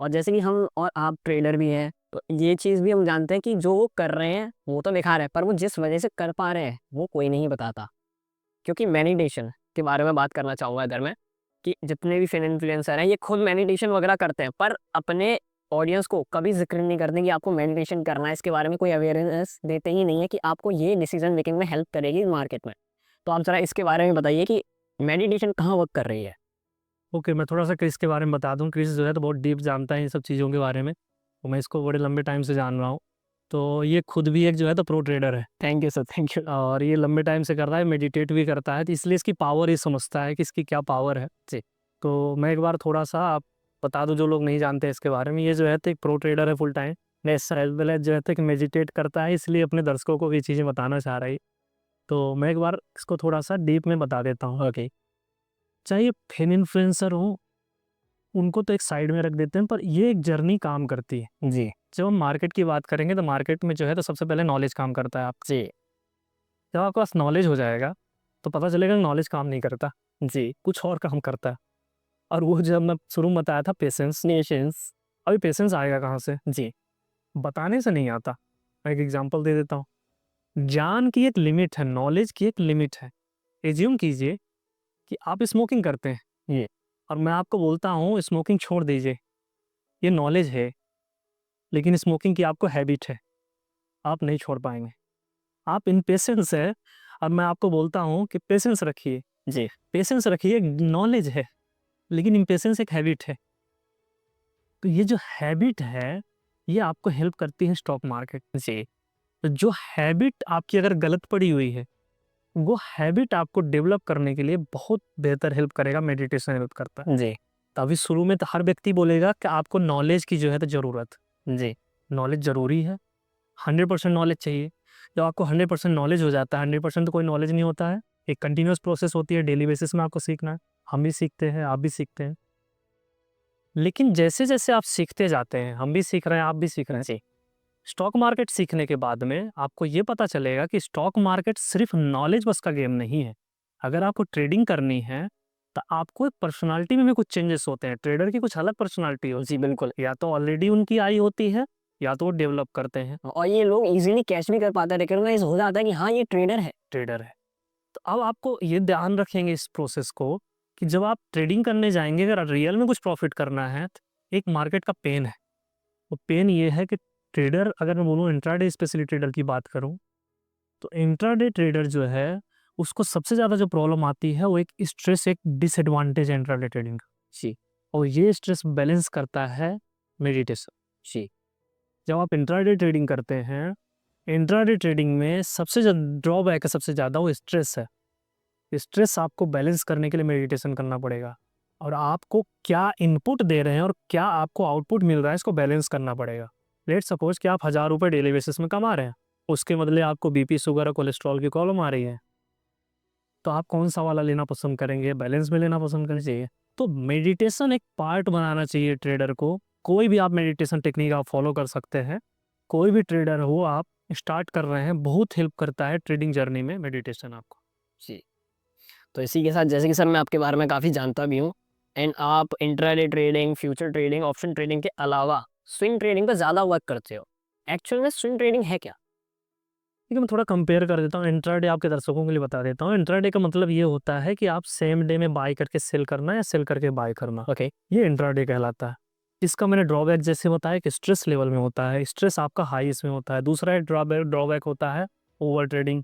और जैसे कि हम और आप ट्रेडर भी हैं, तो ये चीज़ भी हम जानते हैं कि जो वो कर रहे हैं, वो तो दिखा रहे हैं, पर वो जिस वजह से कर पा रहे हैं, वो कोई नहीं बताता। क्योंकि मेडिटेशन के बारे में बात करना चाहूँगा इधर मैं, कि जितने भी फिन इन्फ्लुएंसर हैं, ये खुद मेडिटेशन वगैरह करते हैं, पर अपने ऑडियंस को कभी ज़िक्र नहीं करते कि आपको मेडिटेशन करना है, इसके बारे में कोई अवेयरनेस देते ही नहीं है कि आपको ये डिसीजन मेकिंग में हेल्प करेगी मार्केट में। तो आप ज़रा इसके बारे में बताइए कि मेडिटेशन कहाँ वर्क कर रही है? ओके, मैं थोड़ा-सा क्रिस के बारे में बता दूँ। क्रिस जो है तो बहुत डीप जानता है इन सब चीज़ों के बारे में, तो मैं इसको बड़े लंबे टाइम से जान रहा हूँ। तो ये खुद भी एक जो है तो प्रो ट्रेडर है thank you sir, thank you. और ये लंबे टाइम से कर रहा है, मेडिटेट भी करता है, तो इसलिए इसकी पावर ये समझता है कि इसकी क्या पावर है। जी। तो मैं एक बार थोड़ा-सा आप बता दूँ जो लोग नहीं जानते इसके बारे में, ये जो है तो एक प्रो ट्रेडर है full time. Yes sir. As well as जो है तो एक मेडिटेट करता है, इसलिए अपने दर्शकों को ये चीज़ें बताना चाह रहा है। तो मैं एक बार इसको थोड़ा-सा डीप में बता देता हूँ। ओके। चाहे फेम इन्फ्लुएंसर हो, उनको तो एक साइड में रख देते हैं, पर ये एक जर्नी काम करती है। जी। जब हम मार्केट की बात करेंगे तो मार्केट में जो है तो सबसे पहले नॉलेज काम करता है आप। जी। जब आपके पास नॉलेज हो जाएगा, तो पता चलेगा नॉलेज काम नहीं करता, जी। कुछ और काम करता है। और वो जब मैं शुरू में बताया था पेशेंस, नेशंस। अभी पेशेंस आएगा कहाँ से? जी। बताने से नहीं आता। मैं एक एग्ज़ाम्पल दे देता हूँ। ज्ञान की एक लिमिट है, नॉलेज की एक लिमिट है। एज़्यूम कीजिए कि आप स्मोकिंग करते हैं ये। और मैं आपको बोलता हूँ स्मोकिंग छोड़ दीजिए। ये नॉलेज है, लेकिन स्मोकिंग की आपको हैबिट है, आप नहीं छोड़ पाएँगे। आप इम्पेशेंस है और मैं आपको बोलता हूँ कि पेशेंस रखिए। जी। पेशेंस रखिए, नॉलेज है, लेकिन इम्पेशेंस एक हैबिट है। तो ये जो हैबिट है, ये आपको हेल्प करती है स्टॉक मार्केट। जी। तो जो हैबिट आपकी अगर गलत पड़ी हुई है, वो हैबिट आपको डेवलप करने के लिए बहुत बेहतर हेल्प करेगा, मेडिटेशन हेल्प करता है। जी। तो अभी शुरू में तो हर व्यक्ति बोलेगा कि आपको नॉलेज की जो है तो ज़रूरत। जी। नॉलेज ज़रूरी है, 100% नॉलेज चाहिए। जब आपको 100% नॉलेज हो जाता है, 100% तो कोई नॉलेज नहीं होता है। एक कंटीन्यूअस प्रोसेस होती है, डेली बेसिस में आपको सीखना है। हम भी सीखते हैं, आप भी सीखते हैं। लेकिन जैसे-जैसे आप सीखते जाते हैं, हम भी सीख रहे हैं, आप भी सीख रहे हैं। जी। स्टॉक मार्केट सीखने के बाद में आपको ये पता चलेगा कि स्टॉक मार्केट सिर्फ नॉलेज बस का गेम नहीं है। अगर आपको ट्रेडिंग करनी है, तो आपको एक पर्सनैलिटी में भी कुछ चेंजेस होते हैं। ट्रेडर की कुछ अलग पर्सनैलिटी होती जी, बिल्कुल। है। या तो ऑलरेडी उनकी आई होती है, या तो वो डेवलप करते हैं, और ये लोग इज़िली कैच भी कर पाते हैं, रिकॉग्नाइज़ हो जाता है कि हाँ, ये ट्रेडर है। ट्रेडर है। तो अब आपको ये ध्यान रखेंगे इस प्रोसेस को कि जब आप ट्रेडिंग करने जाएँगे, अगर रियल में कुछ प्रॉफ़िट करना है, तो एक मार्केट का पेन है। वो पेन ये है कि ट्रेडर, अगर मैं बोलूँ इंट्राडे स्पेशली ट्रेडर की बात करूँ, तो इंट्राडे ट्रेडर जो है, उसको सबसे ज़्यादा जो प्रॉब्लम आती है, वो एक स्ट्रेस, एक डिसएडवांटेज है इंट्राडे ट्रेडिंग का। जी। और ये स्ट्रेस बैलेंस करता है मेडिटेशन। जी। जब आप इंट्राडे ट्रेडिंग करते हैं, इंट्राडे ट्रेडिंग में सबसे जो ड्रॉबैक है सबसे ज़्यादा, वो स्ट्रेस है। स्ट्रेस आपको बैलेंस करने के लिए मेडिटेशन करना पड़ेगा और आपको क्या इनपुट दे रहे हैं और क्या आपको आउटपुट मिल रहा है, इसको बैलेंस करना पड़ेगा। लेट्स सपोज कि आप 1000 रुपये डेली बेसिस में कमा रहे हैं, उसके बदले आपको बीपी, शुगर और कोलेस्ट्रॉल की प्रॉब्लम आ रही है, तो आप कौन सा वाला लेना पसंद करेंगे? बैलेंस में लेना पसंद करना चाहिए। तो मेडिटेशन एक पार्ट बनाना चाहिए ट्रेडर को। कोई भी आप मेडिटेशन टेक्निक आप फॉलो कर सकते हैं। कोई भी ट्रेडर हो, आप स्टार्ट कर रहे हैं, बहुत हेल्प करता है ट्रेडिंग जर्नी में मेडिटेशन आपको। जी। तो इसी के साथ जैसे कि सर मैं आपके बारे में काफ़ी जानता भी हूँ एंड आप intraday trading, future trading, option trading के अलावा स्विंग ट्रेडिंग पे ज़्यादा वर्क करते हो। एक्चुअल में स्विंग ट्रेडिंग है क्या? ठीक है, मैं थोड़ा कंपेयर कर देता हूँ। इंट्राडे आपके दर्शकों के लिए बता देता हूँ। इंट्राडे का मतलब ये होता है कि आप सेम डे में बाय करके सेल करना या सेल करके बाय करना। ओके। ये इंट्राडे कहलाता है। इसका मैंने ड्रॉबैक जैसे बताया कि स्ट्रेस लेवल में होता है, स्ट्रेस आपका हाई इसमें होता है। दूसरा एक ड्रॉबैक ड्रॉबैक होता है ओवर ट्रेडिंग।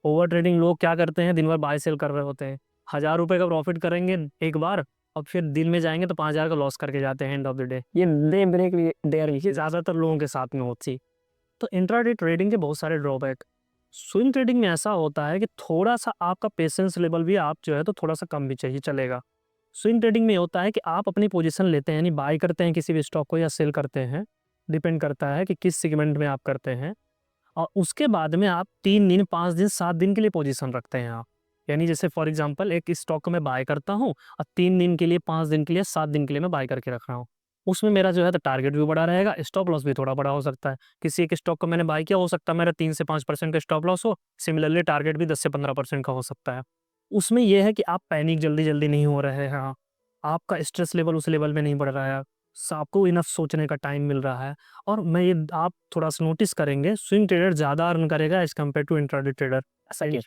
ओवर ट्रेडिंग लोग क्या करते हैं, दिन भर बाय सेल कर रहे होते हैं। 1000 रुपये का प्रॉफिट करेंगे एक बार और फिर दिन में जाएँगे तो 5000 का लॉस करके जाते हैं एंड ऑफ द डे। ये डे ब्रेक देयर ये ज़्यादातर लोगों के साथ में होती है। तो इंट्राडे ट्रेडिंग के बहुत सारे ड्रॉबैक। स्विंग ट्रेडिंग में ऐसा होता है कि थोड़ा-सा आपका पेशेंस लेवल भी आप जो है तो थोड़ा-सा कम भी चाहिए, चलेगा। स्विंग ट्रेडिंग में होता है कि आप अपनी पोजीशन लेते हैं, यानी बाय करते हैं किसी भी स्टॉक को या सेल करते हैं, डिपेंड करता है कि किस सेगमेंट में आप करते हैं। और उसके बाद में आप 3 दिन, 5 दिन, 7 दिन के लिए पोजीशन रखते हैं आप। यानी जैसे फॉर एग्ज़ाम्पल एक स्टॉक को मैं बाय करता हूँ और 3 दिन के लिए, 5 दिन के लिए, 7 दिन के लिए मैं बाय करके रख रहा हूँ। उसमें मेरा जो है तो टारगेट भी बड़ा रहेगा, स्टॉप लॉस भी थोड़ा बड़ा हो सकता है। किसी एक स्टॉक को मैंने बाय किया, हो सकता है मेरा 3 से 5% का स्टॉप लॉस हो, सिमिलरली टारगेट भी 10 से 15% का हो सकता है। उसमें ये है कि आप पैनिक जल्दी-जल्दी नहीं हो रहे हैं, हाँ, आपका स्ट्रेस लेवल उस लेवल में नहीं बढ़ रहा है, आपको इनफ सोचने का टाइम मिल रहा है। और मैं ये आप थोड़ा-सा नोटिस करेंगे, स्विंग ट्रेडर ज़्यादा अर्न करेगा as compare to intraday trader. ऐसा क्यों?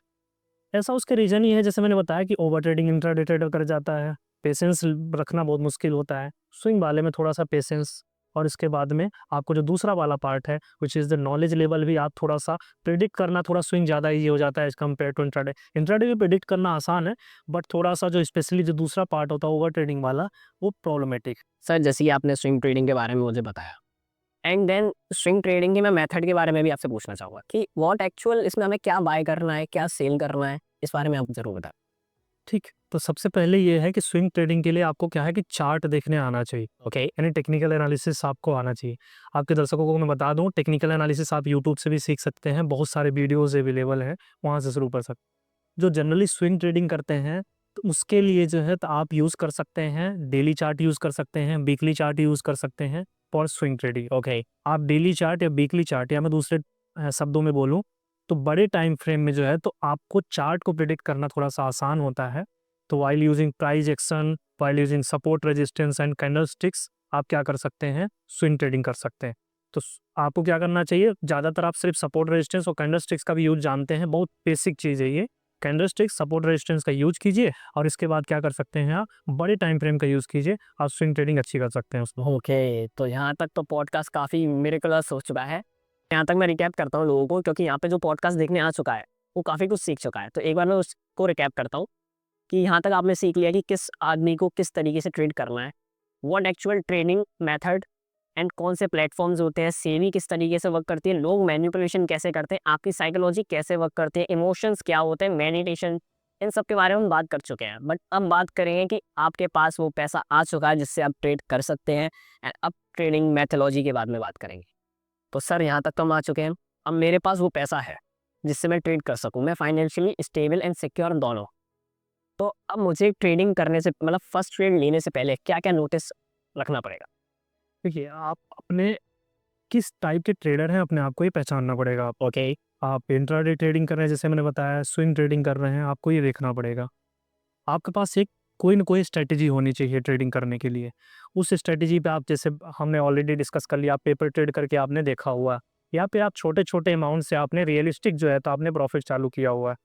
ऐसा उसका रीज़न ये है, जैसे मैंने बताया कि ओवर ट्रेडिंग इंट्राडे ट्रेडर कर जाता है, पेशेंस रखना बहुत मुश्किल होता है। स्विंग वाले में थोड़ा-सा पेशेंस और इसके बाद में आपको जो दूसरा वाला पार्ट है which is the knowledge level भी आप थोड़ा सा प्रिडिक्ट करना, थोड़ा स्विंग ज़्यादा ईजी हो जाता है as compare to intraday. Intraday भी प्रिडिक्ट करना आसान है, बट थोड़ा सा जो स्पेशली जो दूसरा पार्ट होता है ओवर ट्रेडिंग वाला, वो प्रॉब्लमेटिक। सर जैसे कि आपने स्विंग ट्रेडिंग के बारे में मुझे बताया, एंड देन स्विंग ट्रेडिंग के मैं मेथड के बारे में भी आपसे पूछना चाहूँगा कि व्हाट एक्चुअल इसमें हमें क्या बाय करना है, क्या सेल करना है, इस बारे में आप ज़रूर बताएं। ठीक, तो सबसे पहले ये है कि स्विंग ट्रेडिंग के लिए आपको क्या है कि चार्ट देखने आना चाहिए, ओके। यानी टेक्निकल एनालिसिस आपको आना चाहिए। आपके दर्शकों को मैं बता दूं, टेक्निकल एनालिसिस आप यूट्यूब से भी सीख सकते हैं, बहुत सारे वीडियोस अवेलेबल हैं, वहाँ से शुरू कर सकते हैं। जो जनरली स्विंग ट्रेडिंग करते हैं तो उसके लिए जो है तो आप यूज़ कर सकते हैं, डेली चार्ट यूज़ कर सकते हैं, वीकली चार्ट यूज़ कर सकते हैं फॉर स्विंग ट्रेडिंग। ओके। आप डेली चार्ट या वीकली चार्ट, या मैं दूसरे शब्दों में बोलूँ तो बड़े टाइम फ्रेम में जो है तो आपको चार्ट को प्रिडिक्ट करना थोड़ा सा आसान होता है। तो while using price action, while using support resistance and candlesticks, आप क्या कर सकते हैं, स्विंग ट्रेडिंग कर सकते हैं। तो आपको क्या करना चाहिए, ज़्यादातर आप सिर्फ सपोर्ट रेजिस्टेंस और कैंडलस्टिक्स का भी यूज जानते हैं, बहुत बेसिक चीज़ है ये। कैंडलस्टिक्स, सपोर्ट रेजिस्टेंस का यूज कीजिए और इसके बाद क्या कर सकते हैं आप, बड़े टाइम फ्रेम का यूज़ कीजिए, आप स्विंग ट्रेडिंग अच्छी कर सकते हैं उसमें। ओके, तो यहाँ तक तो पॉडकास्ट काफ़ी मिरेकलस हो चुका है। यहाँ तक मैं रिकैप करता हूँ लोगों को, क्योंकि यहाँ पे जो पॉडकास्ट देखने आ चुका है वो काफ़ी कुछ सीख चुका है। तो एक बार मैं उसको रिकैप करता हूँ कि यहाँ तक आपने सीख लिया कि किस आदमी को किस तरीके से ट्रेड करना है, what actual trading method and कौन से प्लेटफॉर्म्स होते हैं, सेबी किस तरीके से वर्क करती है, लोग मैनिपुलेशन कैसे करते हैं, आपकी साइकोलॉजी कैसे वर्क करती है, इमोशंस क्या होते हैं, मेडिटेशन, इन सब के बारे में हम बात कर चुके हैं। बट अब बात करेंगे कि आपके पास वो पैसा आ चुका है जिससे आप ट्रेड कर सकते हैं, एंड अब ट्रेडिंग मैथोलॉजी के बारे में बात करेंगे। तो सर यहाँ तक तो हम आ चुके हैं, अब मेरे पास वो पैसा है जिससे मैं ट्रेड कर सकूँ, मैं फाइनेंशियली स्टेबल एंड सिक्योर दोनों। तो अब मुझे ट्रेडिंग करने से मतलब फर्स्ट ट्रेड लेने से पहले क्या-क्या नोटिस रखना पड़ेगा? देखिए, आप अपने किस टाइप के ट्रेडर हैं अपने आप को ये पहचानना पड़ेगा। ओके। आप इंट्राडे ट्रेडिंग कर रहे हैं जैसे मैंने बताया, स्विंग ट्रेडिंग कर रहे हैं, आपको ये देखना पड़ेगा। आपके पास एक कोई न कोई स्ट्रैटेजी होनी चाहिए ट्रेडिंग करने के लिए। उस स्ट्रैटेजी पे आप, जैसे हमने ऑलरेडी डिस्कस कर लिया, आप पेपर ट्रेड करके आपने देखा हुआ, या फिर आप छोटे-छोटे अमाउंट से आपने रियलिस्टिक जो है तो आपने प्रॉफ़िट चालू किया हुआ है।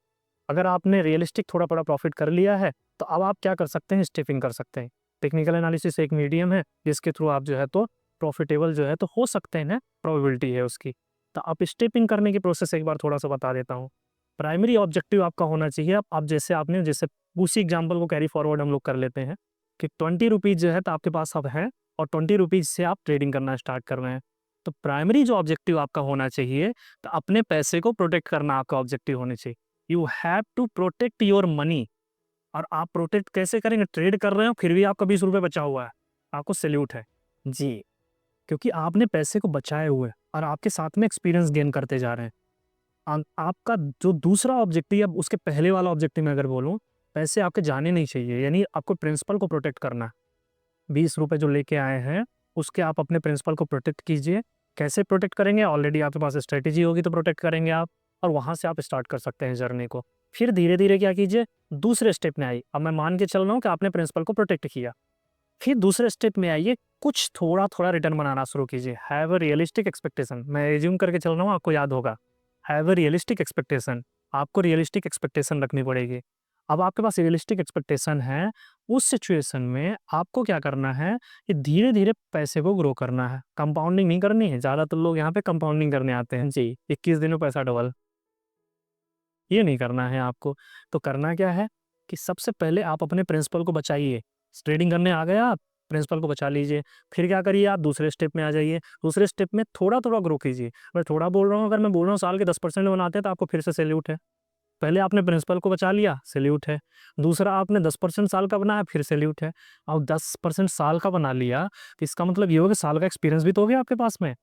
अगर आपने रियलिस्टिक थोड़ा बड़ा प्रॉफ़िट कर लिया है, तो अब आप क्या कर सकते हैं, स्टेपिंग कर सकते हैं। टेक्निकल एनालिसिस एक मीडियम है जिसके थ्रू आप जो है तो प्रॉफ़िटेबल जो है तो हो सकते हैं, प्रोबेबिलिटी है उसकी। तो आप स्टेपिंग करने की प्रोसेस एक बार थोड़ा-सा बता देता हूँ। प्राइमरी ऑब्जेक्टिव आपका होना चाहिए, आप जैसे आपने जैसे उसी एग्जांपल को कैरी फॉरवर्ड हम लोग कर लेते हैं कि 20 रुपीज़ जो है तो आपके पास अब है और 20 रुपीज़ से आप ट्रेडिंग करना स्टार्ट कर रहे हैं। तो प्राइमरी जो ऑब्जेक्टिव आपका होना चाहिए, तो अपने पैसे को प्रोटेक्ट करना आपका ऑब्जेक्टिव होना चाहिए। You have to protect your money. और आप प्रोटेक्ट कैसे करेंगे, ट्रेड कर रहे हो फिर भी आपका 20 रुपये बचा हुआ है, आपको सैल्यूट है। जी। क्योंकि आपने पैसे को बचाए हुए हैं और आपके साथ में एक्सपीरियंस गेन करते जा रहे हैं। आपका जो दूसरा ऑब्जेक्टिव, अब उसके पहले वाला ऑब्जेक्टिव मैं अगर बोलूँ, पैसे आपके जाने नहीं चाहिए, यानी आपको प्रिंसिपल को प्रोटेक्ट करना है। 20 रुपए जो लेके आए हैं, उसके आप अपने प्रिंसिपल को प्रोटेक्ट कीजिए। कैसे प्रोटेक्ट करेंगे? ऑलरेडी आपके पास स्ट्रैटेजी होगी तो प्रोटेक्ट करेंगे आप, और वहाँ से आप स्टार्ट कर सकते हैं जर्नी को। फिर धीरे-धीरे क्या कीजिए, दूसरे स्टेप में आइए। अब मैं मान के चल रहा हूँ कि आपने प्रिंसिपल को प्रोटेक्ट किया। फिर दूसरे स्टेप में आइए, कुछ थोड़ा-थोड़ा रिटर्न बनाना शुरू कीजिए। हैव अ रियलिस्टिक एक्सपेक्टेशन, मैं एज्यूम करके चल रहा हूँ, आपको याद होगा। हैव अ रियलिस्टिक एक्सपेक्टेशन, आपको रियलिस्टिक एक्सपेक्टेशन रखनी पड़ेगी। अब आपके पास रियलिस्टिक एक्सपेक्टेशन है, उस सिचुएशन में आपको क्या करना है कि धीरे-धीरे पैसे को ग्रो करना है, कंपाउंडिंग नहीं करनी है। ज़्यादातर लोग यहाँ पे कंपाउंडिंग करने आते हैं, जी। 21 दिन में पैसा डबल, ये नहीं करना है आपको। तो करना क्या है कि सबसे पहले आप अपने प्रिंसिपल को बचाइए। ट्रेडिंग करने आ गए आप, प्रिंसिपल को बचा लीजिए। फिर क्या करिए, आप दूसरे स्टेप में आ जाइए। दूसरे स्टेप में थोड़ा-थोड़ा ग्रो कीजिए। मैं थोड़ा बोल रहा हूँ, अगर मैं बोल रहा हूँ साल के 10% बनाते हैं तो आपको फिर से सैल्यूट है। पहले आपने प्रिंसिपल को बचा लिया, सैल्यूट है। दूसरा आपने 10% साल का बनाया, फिर सैल्यूट है। और 10% साल का बना लिया, तो इसका मतलब ये होगा कि साल का एक्सपीरियंस भी तो हो गया आपके पास में।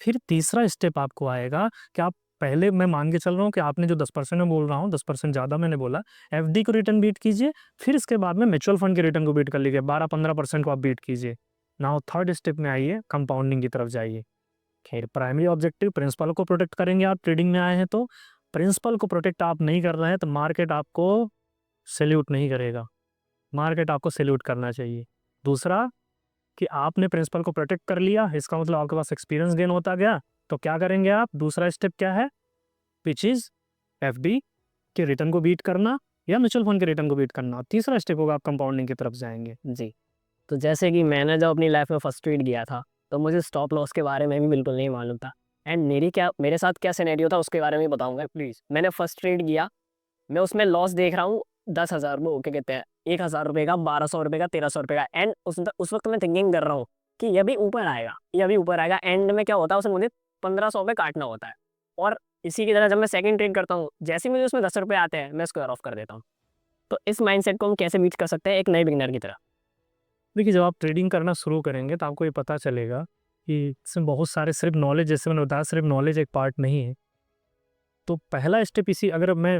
फिर तीसरा स्टेप आपको आएगा कि आप पहले, मैं मान के चल रहा हूँ कि आपने जो 10% में बोल रहा हूँ, 10% ज़्यादा मैंने बोला, एफडी को रिटर्न बीट कीजिए, फिर इसके बाद में म्यूचुअल फंड के रिटर्न को बीट कर लीजिए, 12-15% को आप बीट कीजिए। नाउ थर्ड स्टेप में आइए, कंपाउंडिंग की तरफ जाइए। खैर, प्राइमरी ऑब्जेक्टिव प्रिंसिपल को प्रोटेक्ट करेंगे, आप ट्रेडिंग में आए हैं तो। प्रिंसिपल को प्रोटेक्ट आप नहीं कर रहे हैं तो मार्केट आपको सैल्यूट नहीं करेगा, मार्केट आपको सैल्यूट करना चाहिए। दूसरा कि आपने प्रिंसिपल को प्रोटेक्ट कर लिया, इसका मतलब आपके पास एक्सपीरियंस गेन होता गया, तो क्या करेंगे आप, दूसरा स्टेप क्या है, विच इज़ एफडी के रिटर्न को बीट करना या म्यूचुअल फंड के रिटर्न को बीट करना। तीसरा स्टेप होगा, आप कंपाउंडिंग की तरफ जाएँगे। जी। तो जैसे कि मैंने जब अपनी लाइफ में फर्स्ट ट्रेड किया था, तो मुझे स्टॉप लॉस के बारे में भी बिल्कुल नहीं मालूम था। एंड मेरे साथ क्या सिनेरियो था उसके बारे में भी बताऊँगा प्लीज़। मैंने फर्स्ट ट्रेड किया, मैं उसमें लॉस देख रहा हूँ 10,000 वो क्या कहते हैं, 1,000 रुपये का, 1,200 रुपये का, 1,300 रुपये का। एंड उस वक़्त मैं थिंकिंग कर रहा हूँ कि ये भी ऊपर आएगा, ये भी ऊपर आएगा। एंड में क्या होता है, उसे मुझे 1,500 पे काटना होता है। और इसी की तरह जब मैं सेकंड ट्रेड करता हूँ, जैसे ही मुझे उसमें 10 रुपये आते हैं, मैं स्क्वायर ऑफ कर देता हूँ। तो इस माइंडसेट को हम कैसे बीट कर सकते हैं एक नए बिगिनर की तरह? देखिए, जब आप ट्रेडिंग करना शुरू करेंगे तो आपको ये पता चलेगा कि इसमें बहुत सारे सिर्फ नॉलेज, जैसे मैंने बताया, सिर्फ नॉलेज एक पार्ट नहीं है। तो पहला स्टेप इसी, अगर मैं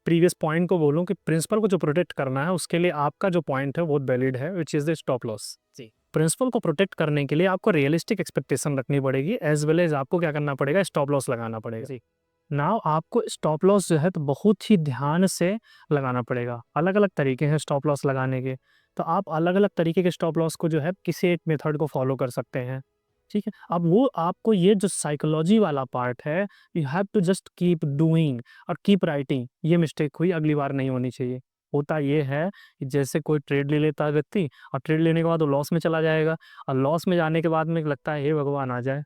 प्रीवियस पॉइंट को बोलूँ कि प्रिंसिपल को जो प्रोटेक्ट करना है, उसके लिए आपका जो पॉइंट है बहुत वैलिड है, which is the stop loss. जी। प्रिंसिपल को प्रोटेक्ट करने के लिए आपको रियलिस्टिक एक्सपेक्टेशन रखनी पड़ेगी, एज वेल एज आपको क्या करना पड़ेगा, स्टॉप लॉस लगाना पड़ेगा। जी। नाउ आपको स्टॉप लॉस जो है तो बहुत ही ध्यान से लगाना पड़ेगा। अलग अलग तरीके हैं स्टॉप लॉस लगाने के, तो आप अलग अलग तरीके के स्टॉप लॉस को जो है किसी एक मेथड को फॉलो कर सकते हैं। ठीक है, अब वो आपको ये जो साइकोलॉजी वाला पार्ट है, you have to just keep doing और कीप राइटिंग। ये मिस्टेक हुई, अगली बार नहीं होनी चाहिए। होता ये है कि जैसे कोई ट्रेड ले लेता है व्यक्ति, और ट्रेड लेने के बाद वो लॉस में चला जाएगा, और लॉस में जाने के बाद में लगता है हे भगवान आ जाए।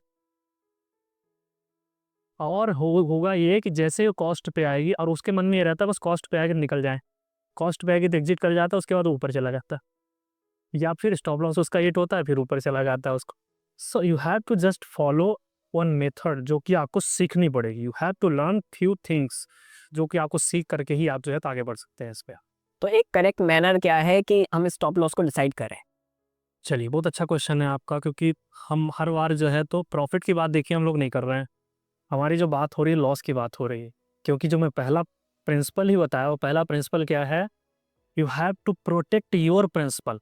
और होगा ये कि जैसे वो कॉस्ट पे आएगी और उसके मन में ये रहता है बस कॉस्ट पे आएगी तो निकल जाए, कॉस्ट पे आएगी तो एग्जिट कर जाता है, उसके बाद वो ऊपर चला जाता है, या फिर स्टॉप लॉस उसका हिट होता है फिर ऊपर चला जाता है उसको। So you have to just follow one method जो कि आपको सीखनी पड़ेगी। You have to learn few things जो कि आपको सीख करके ही आप जो है तो आगे बढ़ सकते हैं इस पे। तो एक करेक्ट मैनर क्या है कि हम स्टॉप लॉस को डिसाइड करें? चलिए, बहुत अच्छा क्वेश्चन है आपका, क्योंकि हम हर बार जो है तो प्रॉफिट की बात देखिए हम लोग नहीं कर रहे हैं, हमारी जो बात हो रही है लॉस की बात हो रही है। क्योंकि जो मैं पहला प्रिंसिपल ही बताया, वो पहला प्रिंसिपल क्या है, you have to protect your principal.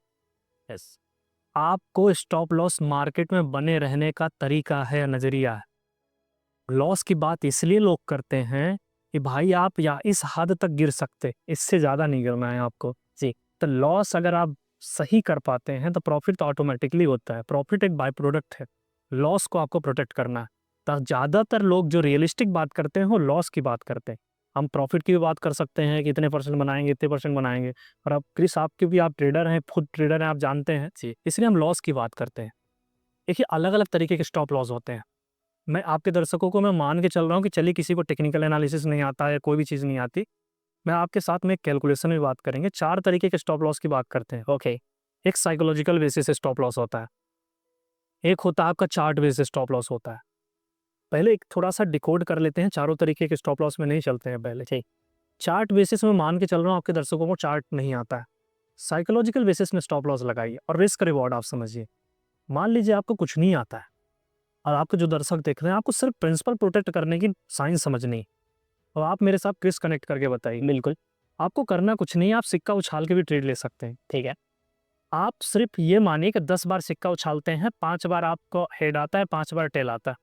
Yes, आपको स्टॉप लॉस मार्केट में बने रहने का तरीका है, नज़रिया है। लॉस की बात इसलिए लोग करते हैं कि भाई आप या इस हद तक गिर सकते, इससे ज़्यादा नहीं गिरना है आपको। जी। तो लॉस अगर आप सही कर पाते हैं तो प्रॉफिट तो ऑटोमेटिकली होता है। प्रॉफिट एक बाय प्रोडक्ट है, लॉस को आपको प्रोटेक्ट करना है। तो ज़्यादातर लोग जो रियलिस्टिक बात करते हैं वो लॉस की बात करते हैं। हम प्रॉफिट की भी बात कर सकते हैं कि इतने परसेंट बनाएंगे, इतने परसेंट बनाएंगे, और अब क्रिस आपके भी, आप ट्रेडर हैं, खुद ट्रेडर हैं, आप जानते हैं जी। इसलिए हम लॉस की बात करते हैं। देखिए, अलग अलग तरीके के स्टॉप लॉस होते हैं। मैं आपके दर्शकों को मैं मान के चल रहा हूँ कि चलिए किसी को टेक्निकल एनालिसिस नहीं आता है, कोई भी चीज़ नहीं आती, मैं आपके साथ में कैलकुलेशन में बात करेंगे। 4 तरीके के स्टॉप लॉस की बात करते हैं। ओके। एक साइकोलॉजिकल बेसिस से स्टॉप लॉस होता है, एक होता है आपका चार्ट बेसिस स्टॉप लॉस होता है। पहले एक थोड़ा-सा डिकोड कर लेते हैं, चारों तरीके के स्टॉप लॉस में नहीं चलते हैं पहले। जी। चार्ट बेसिस में मान के चल रहा हूँ आपके दर्शकों को चार्ट नहीं आता है। साइकोलॉजिकल बेसिस में स्टॉप लॉस लगाइए और रिस्क रिवॉर्ड आप समझिए। मान लीजिए आपको कुछ नहीं आता है और आपके जो दर्शक देख रहे हैं, आपको सिर्फ प्रिंसिपल प्रोटेक्ट करने की साइंस समझनी है, और आप मेरे साथ क्विज़ कनेक्ट करके बताइए। बिल्कुल। आपको करना कुछ नहीं है, आप सिक्का उछाल के भी ट्रेड ले सकते हैं। ठीक है। आप सिर्फ ये मानिए कि 10 बार सिक्का उछालते हैं, 5 बार आपको हेड आता है, 5 बार टेल आता है।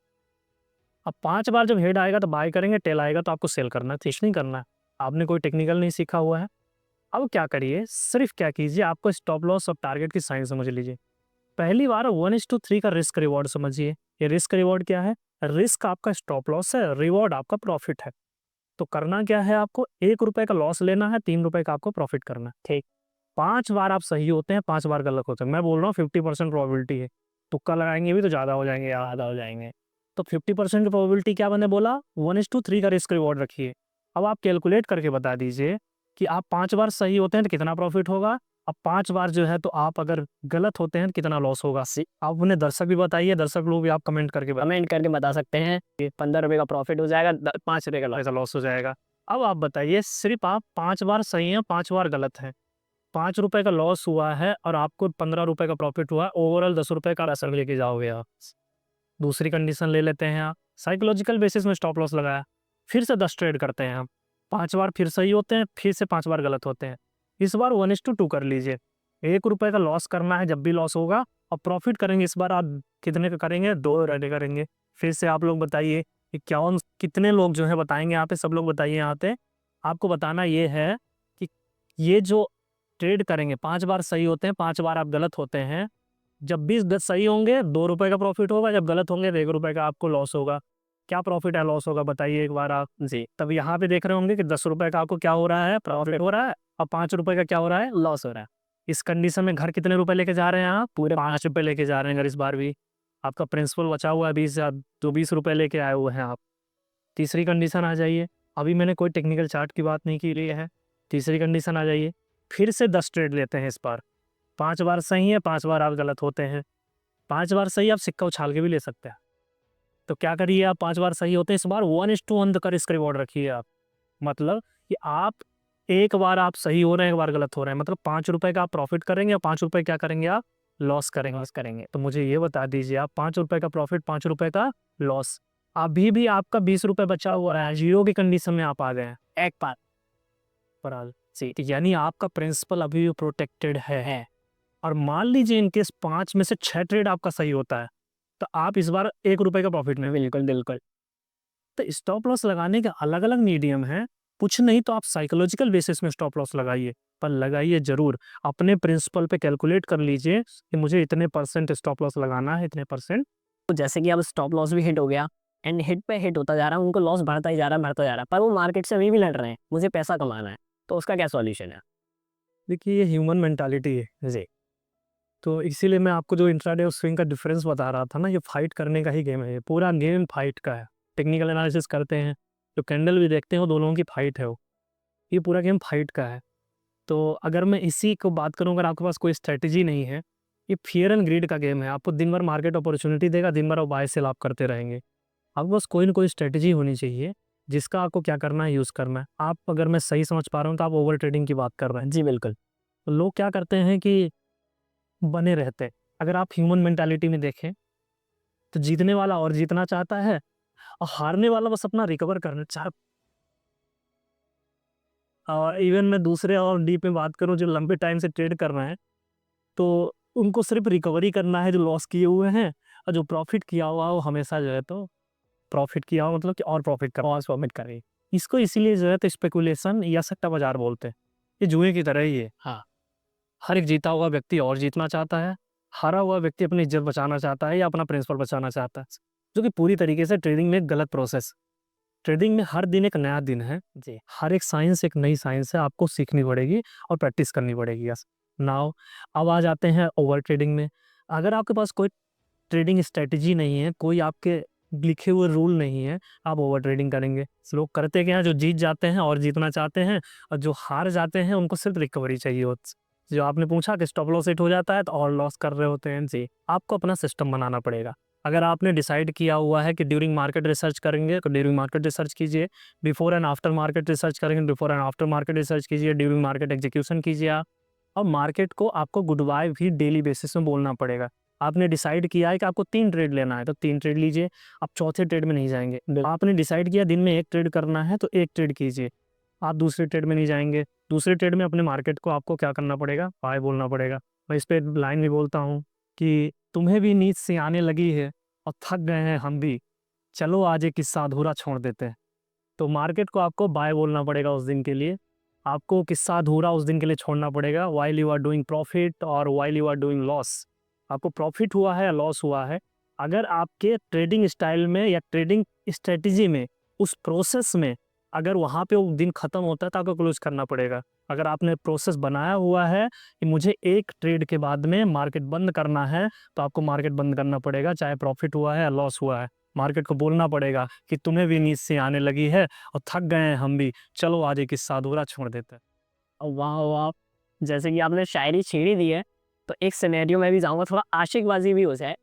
अब 5 बार जब हेड आएगा तो बाय करेंगे, टेल आएगा तो आपको सेल करना है, कुछ नहीं करना है। आपने कोई टेक्निकल नहीं सीखा हुआ है। अब क्या करिए, सिर्फ क्या कीजिए, आपको स्टॉप लॉस और टारगेट की साइंस समझ लीजिए। पहली बार 1:3 का रिस्क रिवॉर्ड समझिए। ये रिस्क रिवॉर्ड क्या है? रिस्क आपका स्टॉप लॉस है, रिवॉर्ड आपका प्रॉफिट है। तो करना क्या है, आपको ₹1 का लॉस लेना है, ₹3 का आपको प्रॉफिट करना है। ठीक। 5 बार आप सही होते हैं, 5 बार गलत होते हैं। मैं बोल रहा हूँ 50% प्रोबेबिलिटी है। तुक्का लगाएँगे भी तो ज़्यादा हो जाएँगे, आधा हो जाएँगे। तो 50% की प्रोबेबिलिटी क्या मैंने बोला, 1:3 का रिस्क रिवॉर्ड रखिए। अब आप कैलकुलेट करके बता दीजिए कि आप 5 बार सही होते हैं तो कितना प्रॉफिट होगा, अब 5 बार जो है तो आप अगर गलत होते हैं तो कितना लॉस होगा। आप उन्हें दर्शक भी बताइए, दर्शक लोग भी आप कमेंट करके कमेंट करके बता सकते हैं कि 15 रुपये का प्रॉफिट हो जाएगा, 5 रुपये का लॉस। ऐसा लॉस हो जाएगा। अब आप बताइए, सिर्फ आप 5 बार सही हैं, 5 बार गलत हैं। ₹5 का लॉस हुआ है और आपको ₹15 का प्रॉफिट हुआ है, ओवरऑल ₹10 का पैसा लेके जाओगे आप। दूसरी कंडीशन ले लेते हैं आप, साइकोलॉजिकल बेसिस में स्टॉप लॉस लगाया, फिर से 10 ट्रेड करते हैं हम, 5 बार फिर सही होते हैं, फिर से 5 बार गलत होते हैं। इस बार 1:2 कर लीजिए। ₹1 का लॉस करना है जब भी लॉस होगा, और प्रॉफिट करेंगे इस बार आप कितने का करेंगे, 2 रने करेंगे। फिर से आप लोग बताइए कि कितने लोग जो है बताएँगे यहाँ पे, सब लोग बताइए यहाँ पे। आपको बताना ये है कि ये जो ट्रेड करेंगे, 5 बार सही होते हैं, 5 बार आप गलत होते हैं। जब भी सही होंगे ₹2 का प्रॉफिट होगा, जब गलत होंगे तो ₹1 का आपको लॉस होगा। क्या प्रॉफिट है, लॉस होगा, बताइए एक बार आप। जी। तब यहाँ पे देख रहे होंगे कि ₹10 का आपको क्या हो रहा है, प्रॉफिट हो रहा है, और ₹5 का क्या हो रहा है, लॉस हो रहा है। इस कंडीशन में घर कितने रुपए लेके जा रहे हैं आप? पूरे ₹5 लेके जा रहे हैं घर इस बार भी। आपका प्रिंसिपल बचा हुआ है 20,000, तो 20 रुपये लेके आए हुए हैं आप। तीसरी कंडीशन आ जाइए, अभी मैंने कोई टेक्निकल चार्ट की बात नहीं की रही है। तीसरी कंडीशन आ जाइए, फिर से 10 ट्रेड लेते हैं इस बार। 5 बार सही है, 5 बार आप गलत होते हैं। 5 बार सही, आप सिक्का उछाल के भी ले सकते हैं। तो क्या करिए आप, 5 बार सही होते हैं, इस बार 1:1 का रिस्क रिवॉर्ड रखिए आप। मतलब कि आप एक बार आप सही हो रहे हैं, एक बार गलत हो रहे हैं, मतलब 5 रुपए का आप प्रॉफिट करेंगे और 5 रुपए क्या करेंगे आप, लॉस करेंगे। तो मुझे ये बता दीजिए, आप 5 रुपए का प्रॉफिट, 5 रुपए का लॉस, अभी भी आपका 20 रुपए बचा हुआ है, जीरो की कंडीशन में आप आ गए हैं एक बार पर आज से। तो यानी आपका प्रिंसिपल अभी भी प्रोटेक्टेड है। और मान लीजिए इनकेस 5 में से 6 ट्रेड आपका सही होता है, तो आप इस बार 1 रुपए का प्रॉफिट में। बिल्कुल बिल्कुल। तो स्टॉप लॉस लगाने के अलग अलग मीडियम हैं, कुछ नहीं तो आप साइकोलॉजिकल बेसिस में स्टॉप लॉस लगाइए, पर लगाइए जरूर। अपने प्रिंसिपल पे कैलकुलेट कर लीजिए कि मुझे इतने परसेंट स्टॉप लॉस लगाना है, इतने परसेंट। तो जैसे कि अब स्टॉप लॉस भी हिट हो गया एंड हिट पे हिट होता जा रहा है, उनको लॉस बढ़ता ही जा रहा है, बढ़ता जा रहा है, पर वो मार्केट से अभी भी लड़ रहे हैं, मुझे पैसा कमाना है, तो उसका क्या सॉल्यूशन है? देखिए ये ह्यूमन मेंटालिटी है जी। तो इसीलिए मैं आपको जो इंट्राडे और स्विंग का डिफरेंस बता रहा था ना, ये फाइट करने का ही गेम है, ये पूरा गेम फाइट का है। टेक्निकल एनालिसिस करते हैं, जो कैंडल भी देखते हैं, वो दोनों की फाइट है वो। ये पूरा गेम फाइट का है। तो अगर मैं इसी को बात करूँ, अगर आपके पास कोई स्ट्रैटेजी नहीं है, ये फियर एंड ग्रीड का गेम है। आपको दिन भर मार्केट अपॉर्चुनिटी देगा, दिन भर आप बाय सेल आप करते रहेंगे। आपके पास कोई ना कोई स्ट्रैटेजी होनी चाहिए, जिसका आपको क्या करना है, यूज़ करना है। आप, अगर मैं सही समझ पा रहा हूँ, तो आप ओवर ट्रेडिंग की बात कर रहे हैं। जी बिल्कुल। तो लोग क्या करते हैं कि बने रहते हैं। अगर आप ह्यूमन मेंटालिटी में देखें, तो जीतने वाला और जीतना चाहता है, और हारने वाला बस अपना रिकवर करना चाह। और इवन मैं दूसरे और डीप में बात करूँ, जो लंबे टाइम से ट्रेड कर रहे हैं, तो उनको सिर्फ रिकवरी करना है जो लॉस किए हुए हैं, और जो प्रॉफिट किया हुआ है वो हमेशा जो है तो प्रॉफिट किया हुआ, मतलब कि और प्रॉफिट करें। इसको इसीलिए जो है तो स्पेकुलेशन या सट्टा बाजार बोलते हैं। ये जुए की तरह ही है। हाँ। हर एक जीता हुआ व्यक्ति और जीतना चाहता है, हारा हुआ व्यक्ति अपनी इज्जत बचाना चाहता है या अपना प्रिंसिपल बचाना चाहता है, जो कि पूरी तरीके से ट्रेडिंग में एक गलत प्रोसेस। ट्रेडिंग में हर दिन एक नया दिन है। जी। हर एक साइंस एक नई साइंस है, आपको सीखनी पड़ेगी और प्रैक्टिस करनी पड़ेगी। यस। नाउ अब आ जाते हैं ओवर ट्रेडिंग में। अगर आपके पास कोई ट्रेडिंग स्ट्रेटजी नहीं है, कोई आपके लिखे हुए रूल नहीं है, आप ओवर ट्रेडिंग करेंगे। लोग करते क्या हैं, जो जीत जाते हैं और जीतना चाहते हैं, और जो हार जाते हैं उनको सिर्फ रिकवरी चाहिए होती। जो आपने पूछा कि स्टॉप लॉस हिट हो जाता है तो और लॉस कर रहे होते हैं जी। आपको अपना सिस्टम बनाना पड़ेगा। अगर आपने डिसाइड किया हुआ है कि ड्यूरिंग मार्केट रिसर्च करेंगे, तो ड्यूरिंग मार्केट रिसर्च कीजिए। Before and after market research करेंगे, before and after market research कीजिए। ड्यूरिंग मार्केट एग्जीक्यूशन कीजिए आप। और मार्केट को आपको गुड बाय भी डेली बेसिस में बोलना पड़ेगा। आपने डिसाइड किया है कि आपको 3 ट्रेड लेना है, तो 3 ट्रेड लीजिए। आप चौथे ट्रेड में नहीं जाएँगे। आपने डिसाइड किया दिन में 1 ट्रेड करना है, तो 1 ट्रेड कीजिए। आप दूसरे ट्रेड में नहीं जाएँगे। दूसरे ट्रेड में अपने मार्केट को आपको क्या करना पड़ेगा, बाय बोलना पड़ेगा। मैं इस पे लाइन भी बोलता हूँ कि तुम्हें भी नींद सी आने लगी है और थक गए हैं हम भी, चलो आज एक किस्सा अधूरा छोड़ देते हैं। तो मार्केट को आपको बाय बोलना पड़ेगा उस दिन के लिए। आपको किस्सा अधूरा उस दिन के लिए छोड़ना पड़ेगा, while you are doing profit और while you are doing loss. आपको प्रॉफिट हुआ है या लॉस हुआ है, अगर आपके ट्रेडिंग स्टाइल में या ट्रेडिंग स्ट्रेटजी में, उस प्रोसेस में, अगर वहाँ पे वो दिन खत्म होता है, तो आपको क्लोज करना पड़ेगा। अगर आपने प्रोसेस बनाया हुआ है कि मुझे 1 ट्रेड के बाद में मार्केट बंद करना है, तो आपको मार्केट बंद करना पड़ेगा, चाहे प्रॉफिट हुआ है या लॉस हुआ है। मार्केट को बोलना पड़ेगा कि तुम्हें भी नींद सी आने लगी है और थक गए हैं हम भी, चलो आज एक किस्सा अधूरा छोड़ देते हैं। वाह वाह! जैसे कि आपने शायरी छेड़ ही दी है, तो एक सिनेरियो में भी जाऊँगा, थोड़ा आशिकबाज़ी भी हो जाए।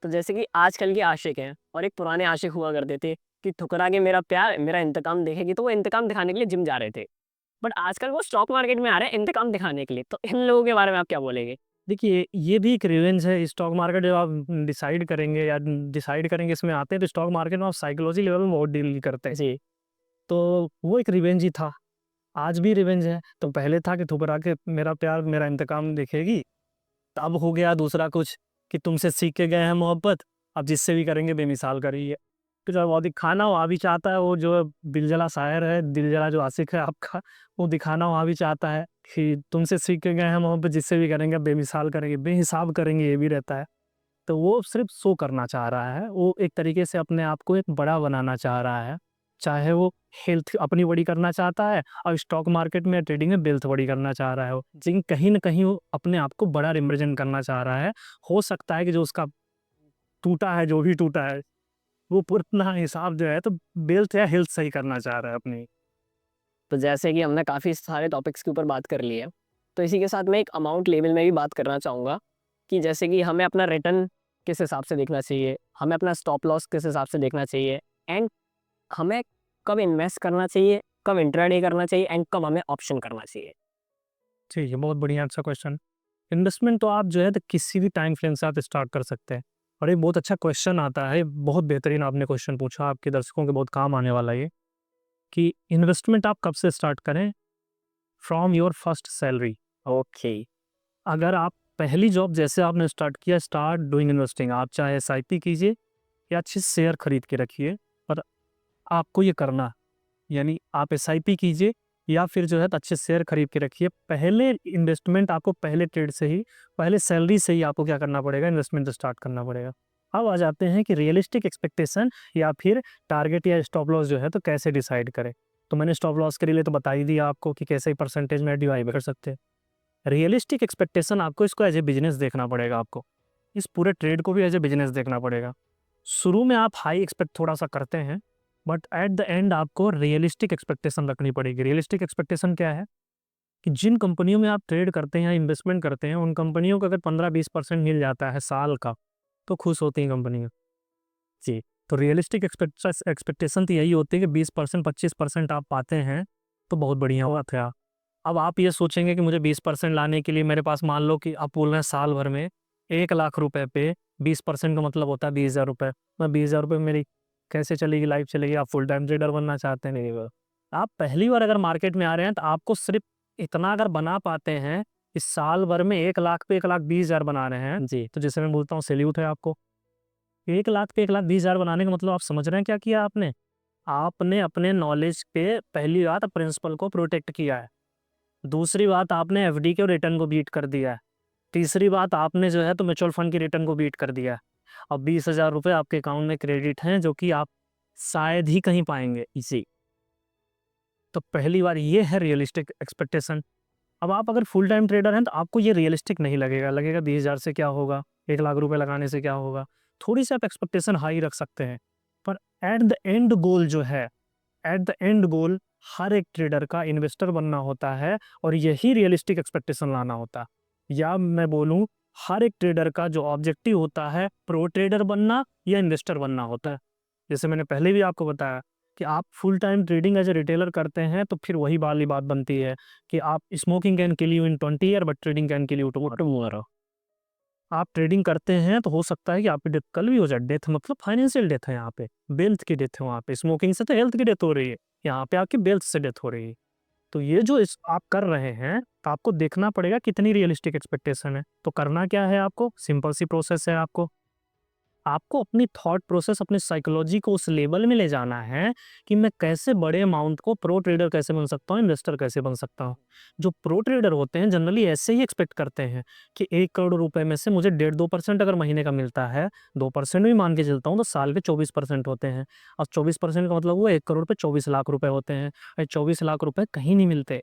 तो जैसे कि आजकल के आशिक हैं और एक पुराने आशिक हुआ करते थे कि ठुकरा के मेरा प्यार मेरा इंतकाम देखेगी, तो वो इंतकाम दिखाने के लिए जिम जा रहे थे। बट आजकल वो स्टॉक मार्केट में आ रहे हैं इंतकाम दिखाने के लिए, तो इन लोगों के बारे में आप क्या बोलेंगे? देखिए, ये भी एक रिवेंज है। स्टॉक मार्केट जब आप डिसाइड करेंगे इसमें आते हैं, तो स्टॉक मार्केट में आप साइकोलॉजी लेवल में बहुत डील करते हैं। जी। तो वो एक रिवेंज ही था, आज भी रिवेंज है। तो पहले था कि ठुकरा के मेरा प्यार मेरा इंतकाम देखेगी, तब हो गया दूसरा कुछ कि तुमसे सीख के गए हैं मोहब्बत, अब जिससे भी करेंगे बेमिसाल करिए। तो जब वो दिखाना वहाँ भी चाहता है, वो जो दिलजला शायर है, दिलजला जो आशिक है आपका, वो दिखाना वहाँ भी चाहता है कि तुमसे सीख के गए हैं मोहब्बत, जिससे भी करेंगे बेमिसाल करेंगे, बेहिसाब करेंगे, ये भी रहता है। तो वो सिर्फ शो करना चाह रहा है, वो एक तरीके से अपने आप को एक बड़ा बनाना चाह रहा है। चाहे वो हेल्थ अपनी बड़ी करना चाहता है, और स्टॉक मार्केट में ट्रेडिंग में वेल्थ बड़ी करना चाह रहा है वो। लेकिन कहीं न कहीं वो अपने आप को बड़ा रिप्रेज़ेंट करना चाह रहा है। हो सकता है कि जो उसका टूटा है जो भी टूटा है, वो पूरा हिसाब जो है तो वेल्थ या हेल्थ सही करना चाह रहा है अपनी। तो जैसे कि हमने काफ़ी सारे टॉपिक्स के ऊपर बात कर ली है, तो इसी के साथ मैं एक अमाउंट लेवल में भी बात करना चाहूँगा कि जैसे कि हमें अपना रिटर्न किस हिसाब से देखना चाहिए, हमें अपना स्टॉप लॉस किस हिसाब से देखना चाहिए, एंड हमें कब इन्वेस्ट करना चाहिए, कब इंट्राडे करना चाहिए, एंड कब हमें ऑप्शन करना चाहिए। ठीक है, बहुत बढ़िया अच्छा क्वेश्चन। इन्वेस्टमेंट तो आप जो है तो किसी भी टाइम फ्रेम से आप स्टार्ट कर सकते हैं। और एक बहुत अच्छा क्वेश्चन आता है, बहुत बेहतरीन आपने क्वेश्चन पूछा, आपके दर्शकों के बहुत काम आने वाला है ये, कि इन्वेस्टमेंट आप कब से स्टार्ट करें? From your first salary. Okay. अगर आप पहली जॉब जैसे आपने स्टार्ट किया, स्टार्ट डूइंग इन्वेस्टिंग, आप चाहे एसआईपी कीजिए या अच्छे शेयर खरीद के रखिए, पर आपको ये करना, यानी आप एसआईपी कीजिए या फिर जो है तो अच्छे शेयर खरीद के रखिए। पहले इन्वेस्टमेंट आपको पहले ट्रेड से ही, पहले सैलरी से ही आपको क्या करना पड़ेगा, इन्वेस्टमेंट स्टार्ट करना पड़ेगा। अब आ जाते हैं कि रियलिस्टिक एक्सपेक्टेशन या फिर टारगेट या स्टॉप लॉस जो है तो कैसे डिसाइड करें। तो मैंने स्टॉप लॉस के लिए तो बता ही दिया आपको कि कैसे परसेंटेज में डिवाइड कर सकते हैं। रियलिस्टिक एक्सपेक्टेशन आपको इसको एज ए बिजनेस देखना पड़ेगा, आपको इस पूरे ट्रेड को भी एज ए बिजनेस देखना पड़ेगा। शुरू में आप हाई एक्सपेक्ट थोड़ा सा करते हैं, बट एट द एंड आपको रियलिस्टिक एक्सपेक्टेशन रखनी पड़ेगी। रियलिस्टिक एक्सपेक्टेशन क्या है कि जिन कंपनियों में आप ट्रेड करते हैं या इन्वेस्टमेंट करते हैं, उन कंपनियों को अगर 15-20% मिल जाता है साल का, तो खुश होती हैं कंपनियां जी। तो रियलिस्टिक एक्सपेक्टेशन तो यही होती है कि 20% 25% आप पाते हैं तो बहुत बढ़िया बात है। अब आप ये सोचेंगे कि मुझे 20% लाने के लिए मेरे पास, मान लो कि आप बोल रहे हैं साल भर में 1 लाख रुपए पे 20% का मतलब होता है 20,000 रुपये। मैं 20,000 रुपये मेरी कैसे चलेगी, लाइफ चलेगी? आप फुल टाइम ट्रेडर बनना चाहते हैं? नहीं, वो आप पहली बार अगर मार्केट में आ रहे हैं तो आपको सिर्फ इतना अगर बना पाते हैं, इस साल भर में 1 लाख पे 1,20,000 बना रहे हैं जी, तो जैसे मैं बोलता हूँ सैल्यूट है आपको। 1 लाख पे 1,20,000 बनाने का मतलब आप समझ रहे हैं क्या किया आपने? आपने अपने नॉलेज पे पहली बात प्रिंसिपल को प्रोटेक्ट किया है। दूसरी बात, आपने एफडी के रिटर्न को बीट कर दिया है। तीसरी बात, आपने जो है तो म्यूचुअल फंड की रिटर्न को बीट कर दिया है। अब 20,000 रुपये आपके अकाउंट में क्रेडिट हैं जो कि आप शायद ही कहीं पाएँगे इसी। तो पहली बार ये है रियलिस्टिक एक्सपेक्टेशन। अब आप अगर फुल टाइम ट्रेडर हैं तो आपको ये रियलिस्टिक नहीं लगेगा, लगेगा 20,000 से क्या होगा, 1 लाख रुपए लगाने से क्या होगा? थोड़ी-सी आप एक्सपेक्टेशन हाई रख सकते हैं। पर एट द एंड गोल जो है, एट द एंड गोल हर एक ट्रेडर का इन्वेस्टर बनना होता है और यही रियलिस्टिक एक्सपेक्टेशन लाना होता है। या मैं बोलूँ, हर एक ट्रेडर का जो ऑब्जेक्टिव होता है प्रो ट्रेडर बनना या इन्वेस्टर बनना होता है। जैसे मैंने पहले भी आपको बताया कि आप full time trading as a retailer करते हैं तो फिर वही वाली बात बनती है कि आप smoking can kill you in 20 year but trading can kill you tomorrow. आप ट्रेडिंग करते हैं तो हो सकता है कि आपकी डेथ कल भी हो जाए। डेथ मतलब फाइनेंशियल डेथ है, यहाँ पे वेल्थ की डेथ है। वहाँ पे स्मोकिंग से तो हेल्थ की डेथ हो रही है, यहाँ पे आपकी वेल्थ से डेथ हो रही है। तो ये जो इस आप कर रहे हैं, तो आपको देखना पड़ेगा कितनी रियलिस्टिक एक्सपेक्टेशन है। तो करना क्या है आपको, सिंपल सी प्रोसेस है। आपको अपनी थॉट प्रोसेस, अपनी साइकोलॉजी को उस लेवल में ले जाना है कि मैं कैसे बड़े अमाउंट को प्रो ट्रेडर कैसे बन सकता हूँ, इन्वेस्टर कैसे बन सकता हूँ। जो प्रो ट्रेडर होते हैं जनरली ऐसे ही एक्सपेक्ट करते हैं कि 1 करोड़ रुपए में से मुझे 1.5-2% अगर महीने का मिलता है, 2% भी मान के चलता हूँ तो साल के 24% होते हैं। और 24% का मतलब हुआ 1 करोड़ पे 24 लाख रुपए होते हैं। 24 लाख रुपए कहीं नहीं मिलते।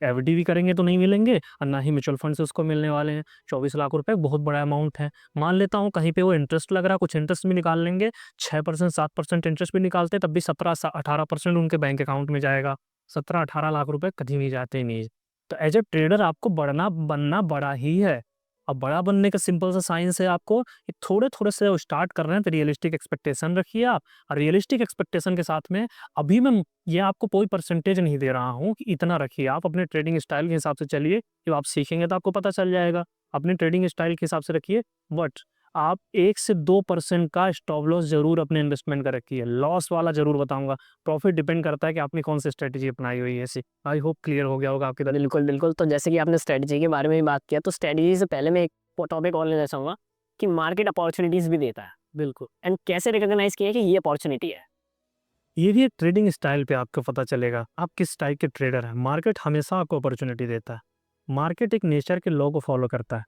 एफडी भी करेंगे तो नहीं मिलेंगे और ना ही म्यूचुअल फंड से उसको मिलने वाले हैं। 24 लाख रुपए बहुत बड़ा अमाउंट है। मान लेता हूँ कहीं पे वो इंटरेस्ट लग रहा है, कुछ इंटरेस्ट भी निकाल लेंगे, 6% 7% इंटरेस्ट भी निकालते हैं, तब भी 17-18% उनके बैंक अकाउंट में जाएगा। 17-18 लाख रुपए कहीं भी जाते ही नहीं। तो एज ए ट्रेडर आपको बनना बड़ा ही है। अब बड़ा बनने का सिंपल सा साइंस है आपको कि थोड़े थोड़े से स्टार्ट कर रहे हैं तो रियलिस्टिक एक्सपेक्टेशन रखिए आप। और रियलिस्टिक एक्सपेक्टेशन के साथ में अभी मैं ये आपको कोई परसेंटेज नहीं दे रहा हूँ कि इतना रखिए। आप अपने ट्रेडिंग स्टाइल के हिसाब से चलिए, जब आप सीखेंगे तो आपको पता चल जाएगा। अपने ट्रेडिंग स्टाइल के हिसाब से रखिए, बट आप 1 से 2% का स्टॉप लॉस जरूर अपने इन्वेस्टमेंट का रखिए। लॉस वाला जरूर बताऊंगा, प्रॉफिट डिपेंड करता है कि आपने कौन सी स्ट्रेटेजी अपनाई हुई है। ऐसी आई होप क्लियर हो गया होगा आपके तरफ। बिल्कुल, बिल्कुल। तो जैसे कि आपने स्ट्रैटेजी के बारे में भी बात किया, तो स्ट्रैटेजी से पहले मैं एक टॉपिक और लेना चाहूँगा कि मार्केट अपॉर्च्युनिटीज़ भी देता है बिल्कुल, एंड कैसे रिकॉग्नाइज़ किया कि ये अपॉर्च्युनिटी है। ये भी एक ट्रेडिंग स्टाइल पे आपको पता चलेगा आप किस टाइप के ट्रेडर हैं। मार्केट हमेशा आपको अपॉर्चुनिटी देता है। मार्केट एक नेचर के लॉ को फॉलो करता है।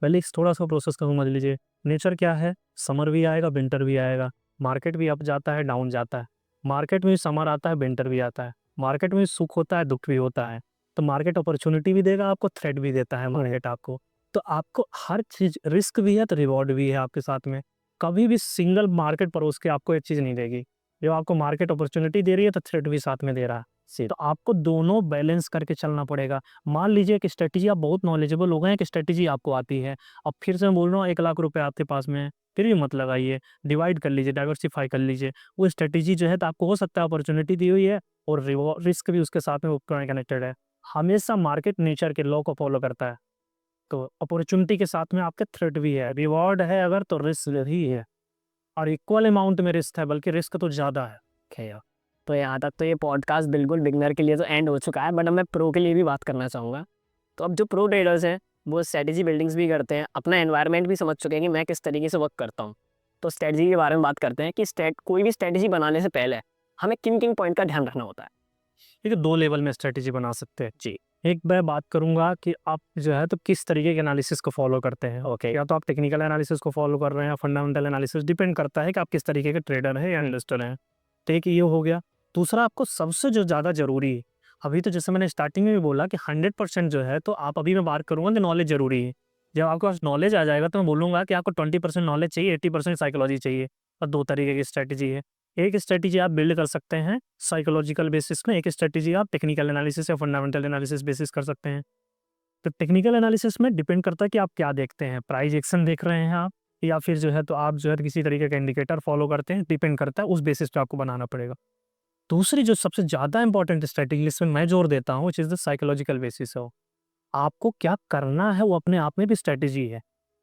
पहले एक थोड़ा सा प्रोसेस को समझ लीजिए। नेचर क्या है, समर भी आएगा विंटर भी आएगा, मार्केट भी अप जाता है डाउन जाता है, मार्केट में भी समर आता है विंटर भी आता है, मार्केट में भी सुख होता है दुख भी होता है। तो मार्केट अपॉर्चुनिटी भी देगा आपको, थ्रेट भी देता है मार्केट आपको। तो आपको हर चीज, रिस्क भी है तो रिवॉर्ड भी है आपके साथ में। कभी भी सिंगल मार्केट परोस के आपको एक चीज़ नहीं देगी। जो आपको मार्केट अपॉर्चुनिटी दे रही है तो थ्रेट भी साथ में दे रहा है। तो आपको दोनों बैलेंस करके चलना पड़ेगा। मान लीजिए कि स्ट्रैटेजी आप बहुत नॉलेजेबल हो गए हैं कि स्ट्रैटेजी आपको आती है। अब फिर से मैं बोल रहा हूँ 1 लाख रुपए आपके पास में है, फिर भी मत लगाइए, डिवाइड कर लीजिए, डाइवर्सिफ़ाई कर लीजिए। वो स्ट्रैटेजी जो है तो आपको हो सकता है अपॉर्चुनिटी दी हुई है और रिस्क भी उसके साथ में वो कनेक्टेड है। हमेशा मार्केट नेचर के लॉ को फ़ॉलो करता है। तो अपॉर्चुनिटी के साथ में आपके थ्रेट भी है, रिवॉर्ड है अगर तो रिस्क भी है और इक्वल अमाउंट में रिस्क है, बल्कि रिस्क तो ज़्यादा है। खैर, तो यहाँ तक तो ये पॉडकास्ट बिल्कुल बिगनर के लिए तो एंड हो चुका है, बट अब मैं प्रो के लिए भी बात करना चाहूँगा। तो अब जो प्रो ट्रेडर्स हैं वो स्ट्रेटेजी बिल्डिंग्स भी करते हैं, अपना एनवायरनमेंट भी समझ चुके हैं कि मैं किस तरीके से वर्क करता हूँ। तो स्ट्रेटजी के बारे में बात करते हैं कि कोई भी स्ट्रेटजी बनाने से पहले हमें किन किन पॉइंट का ध्यान रखना होता है। देखिए 2 लेवल में स्ट्रैटेजी बना सकते हैं। जी। एक मैं बात करूँगा कि आप जो है तो किस तरीके के एनालिसिस को फ़ॉलो करते हैं। ओके। या तो आप टेक्निकल एनालिसिस को फ़ॉलो कर रहे हैं या फंडामेंटल एनालिसिस, डिपेंड करता है कि आप किस तरीके के ट्रेडर हैं या इन्वेस्टर हैं। तो एक ये हो गया। दूसरा आपको सबसे जो ज़्यादा ज़रूरी है, अभी तो जैसे मैंने स्टार्टिंग में भी बोला कि 100% जो है तो आप अभी मैं बात करूँगा कि नॉलेज ज़रूरी है। जब आपके पास नॉलेज आ जाएगा तो मैं बोलूँगा कि आपको 20% नॉलेज चाहिए, 80% साइकोलॉजी चाहिए। और 2 तरीके की स्ट्रैटेजी है। एक स्ट्रैटेजी आप बिल्ड कर सकते हैं साइकोलॉजिकल बेसिस में, एक स्ट्रैटेजी आप टेक्निकल एनालिसिस या फंडामेंटल एनालिसिस बेसिस कर सकते हैं। तो टेक्निकल एनालिसिस में डिपेंड करता है कि आप क्या देखते हैं, प्राइस एक्शन देख रहे हैं आप या फिर जो है तो आप जो है किसी तरीके का इंडिकेटर फॉलो करते हैं, डिपेंड करता है, उस बेसिस पे आपको बनाना पड़ेगा। दूसरी जो सबसे ज़्यादा इंपॉर्टेंट स्ट्रैटेजी जिसमें मैं जोर देता हूँ, which is the psychological basis हो। आपको क्या करना है वो अपने आप में भी स्ट्रैटेजी है।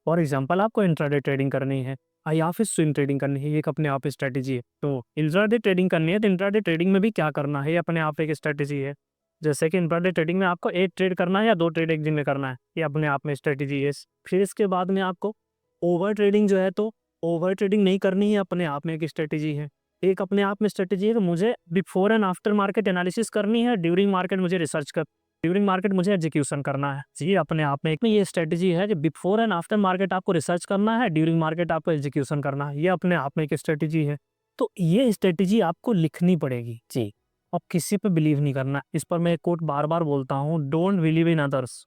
फॉर एग्जांपल आपको इंट्राडे ट्रेडिंग करनी है या फिर स्विंग ट्रेडिंग करनी है, ये एक अपने आप स्ट्रैटेजी है। तो इंट्राडे ट्रेडिंग करनी है तो इंट्राडे ट्रेडिंग में भी क्या करना है, ये अपने आप एक स्ट्रैटेजी है। जैसे कि इंट्राडे ट्रेडिंग में आपको 1 ट्रेड करना है या 2 ट्रेड एक दिन में करना है, ये अपने आप में स्ट्रैटेजी है। फिर इसके बाद में आपको ओवर ट्रेडिंग जो है तो ओवर ट्रेडिंग नहीं करनी है, अपने आप में एक स्ट्रैटेजी है। एक अपने आप में स्ट्रैटेजी है कि मुझे before and after market analysis करनी है, ड्यूरिंग मार्केट मुझे रिसर्च कर ड्यूरिंग मार्केट मुझे एग्जीक्यूशन करना है। जी, अपने आप में एक में ये स्ट्रैटेजी है कि बिफोर एंड आफ्टर मार्केट आपको रिसर्च करना है, ड्यूरिंग मार्केट आपको एग्जीक्यूशन करना है। ये अपने आप में एक स्ट्रैटेजी है। तो ये स्ट्रैटेजी आपको लिखनी पड़ेगी। जी। अब किसी पे बिलीव नहीं करना। इस पर मैं एक कोट बार-बार बोलता हूँ, डोंट बिलीव इन अदर्स।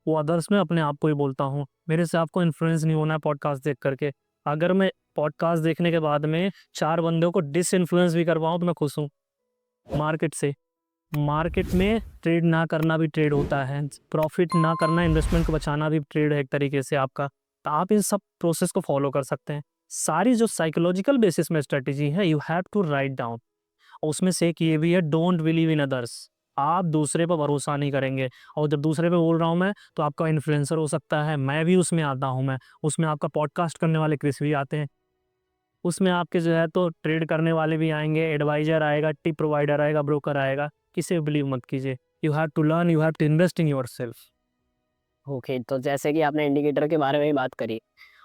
वो अदर्स में अपने आप को ही बोलता हूँ। मेरे से आपको इन्फ्लुएंस नहीं होना है पॉडकास्ट देख करके। अगर मैं पॉडकास्ट देखने के बाद में 4 बंदों को डिसइन्फ्लुएंस भी कर पाऊँ तो मैं खुश हूँ, मार्केट से। मार्केट में ट्रेड ना करना भी ट्रेड होता है, प्रॉफिट ना करना, इन्वेस्टमेंट को बचाना भी ट्रेड है एक तरीके से आपका। तो आप इन सब प्रोसेस को फॉलो कर सकते हैं। सारी जो साइकोलॉजिकल बेसिस में स्ट्रेटजी है, you have to write down. उसमें से एक ये भी है, डोंट बिलीव इन अदर्स। आप दूसरे पर भरोसा नहीं करेंगे। और जब दूसरे पे बोल रहा हूँ मैं, तो आपका इन्फ्लुएंसर हो सकता है, मैं भी उसमें आता हूँ मैं। उसमें आपका पॉडकास्ट करने वाले क्रिस भी आते हैं। उसमें आपके जो है तो ट्रेड करने वाले भी आएँगे, एडवाइज़र आएगा, टिप प्रोवाइडर आएगा, ब्रोकर आएगा। किसी पे बिलीव मत कीजिए। You have to learn, you have to invest in yourself. Okay, तो जैसे कि आपने इंडिकेटर के बारे में भी बात करी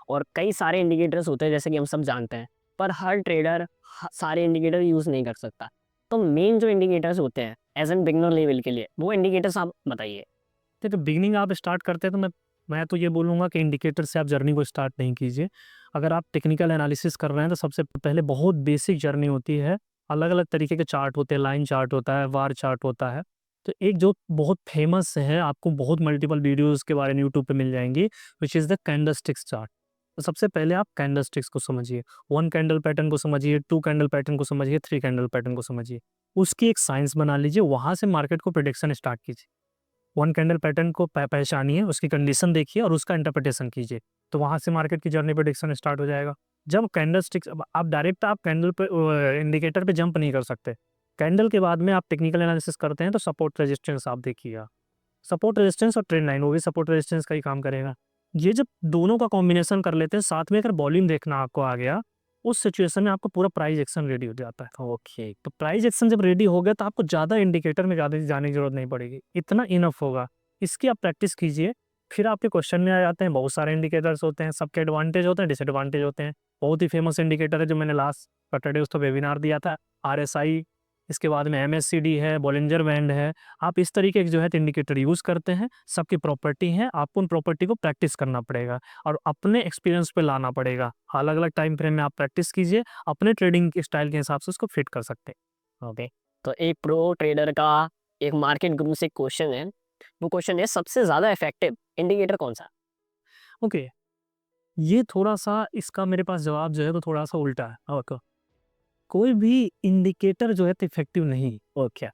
और कई सारे इंडिकेटर्स होते हैं जैसे कि हम सब जानते हैं, पर हर ट्रेडर सारे इंडिकेटर यूज़ नहीं कर सकता। तो मेन जो इंडिकेटर्स होते हैं एज एन बिगनर लेवल के लिए, वो इंडिकेटर्स आप बताइए। तो बिगिनिंग आप स्टार्ट करते हैं तो मैं तो ये बोलूँगा कि इंडिकेटर से आप जर्नी को स्टार्ट नहीं कीजिए। अगर आप टेक्निकल एनालिसिस कर रहे हैं तो सबसे पहले बहुत बेसिक जर्नी होती है। अलग-अलग तरीके के चार्ट होते हैं, लाइन चार्ट होता है, वार चार्ट होता है। तो एक जो बहुत फेमस है, आपको बहुत मल्टीपल वीडियोज़ के बारे में यूट्यूब पे मिल जाएँगी, which is the candlesticks chart. तो सबसे पहले आप कैंडलस्टिक्स को समझिए, 1 कैंडल पैटर्न को समझिए, 2 कैंडल पैटर्न को समझिए, 3 कैंडल पैटर्न को समझिए। उसकी एक साइंस बना लीजिए, वहाँ से मार्केट को प्रेडिक्शन स्टार्ट कीजिए। 1 कैंडल पैटर्न को पहचानिए, उसकी कंडीशन देखिए और उसका इंटरप्रिटेशन कीजिए। तो वहाँ से मार्केट की जर्नी प्रेडिक्शन स्टार्ट हो जाएगा। जब कैंडलस्टिक्स अब आप डायरेक्ट आप कैंडल पे इंडिकेटर पे जंप नहीं कर सकते। कैंडल के बाद में आप टेक्निकल एनालिसिस करते हैं तो सपोर्ट रेजिस्टेंस आप देखिएगा। सपोर्ट रेजिस्टेंस और ट्रेंड लाइन, वो भी सपोर्ट रेजिस्टेंस का ही काम करेगा। ये जब दोनों का कॉम्बिनेशन कर लेते हैं, साथ में अगर वॉल्यूम देखना आपको आ गया, उस सिचुएशन में आपको पूरा प्राइस एक्शन रेडी हो जाता है। ओके। तो प्राइस एक्शन जब रेडी हो गया तो आपको ज़्यादा इंडिकेटर में ज़्यादा जाने की ज़रूरत नहीं पड़ेगी, इतना इनफ होगा। इसकी आप प्रैक्टिस कीजिए, फिर आपके क्वेश्चन में आ जाते हैं, बहुत सारे इंडिकेटर्स होते हैं, सबके एडवांटेज होते हैं, डिसएडवांटेज होते हैं। बहुत ही फेमस इंडिकेटर है जो मैंने लास्ट सैटरडे उसका वेबिनार दिया था, आरएसआई, इसके बाद में एमएससीडी है, बॉलिंजर बैंड है। आप इस तरीके के जो है इंडिकेटर यूज़ करते हैं, सबकी प्रॉपर्टी है, आपको उन प्रॉपर्टी को प्रैक्टिस करना पड़ेगा और अपने एक्सपीरियंस पे लाना पड़ेगा। अलग-अलग टाइम फ्रेम में आप प्रैक्टिस कीजिए, अपने ट्रेडिंग के स्टाइल के हिसाब से उसको फिट कर सकते हैं। ओके, तो एक प्रो ट्रेडर का एक मार्केट गुरु से क्वेश्चन है, वो क्वेश्चन है सबसे ज़्यादा इफेक्टिव इंडिकेटर कौन सा? ओके, ये थोड़ा-सा इसका मेरे पास जवाब जो है तो थोड़ा-सा उल्टा है। ओके। कोई भी इंडिकेटर जो है तो इफ़ेक्टिव नहीं। Okay.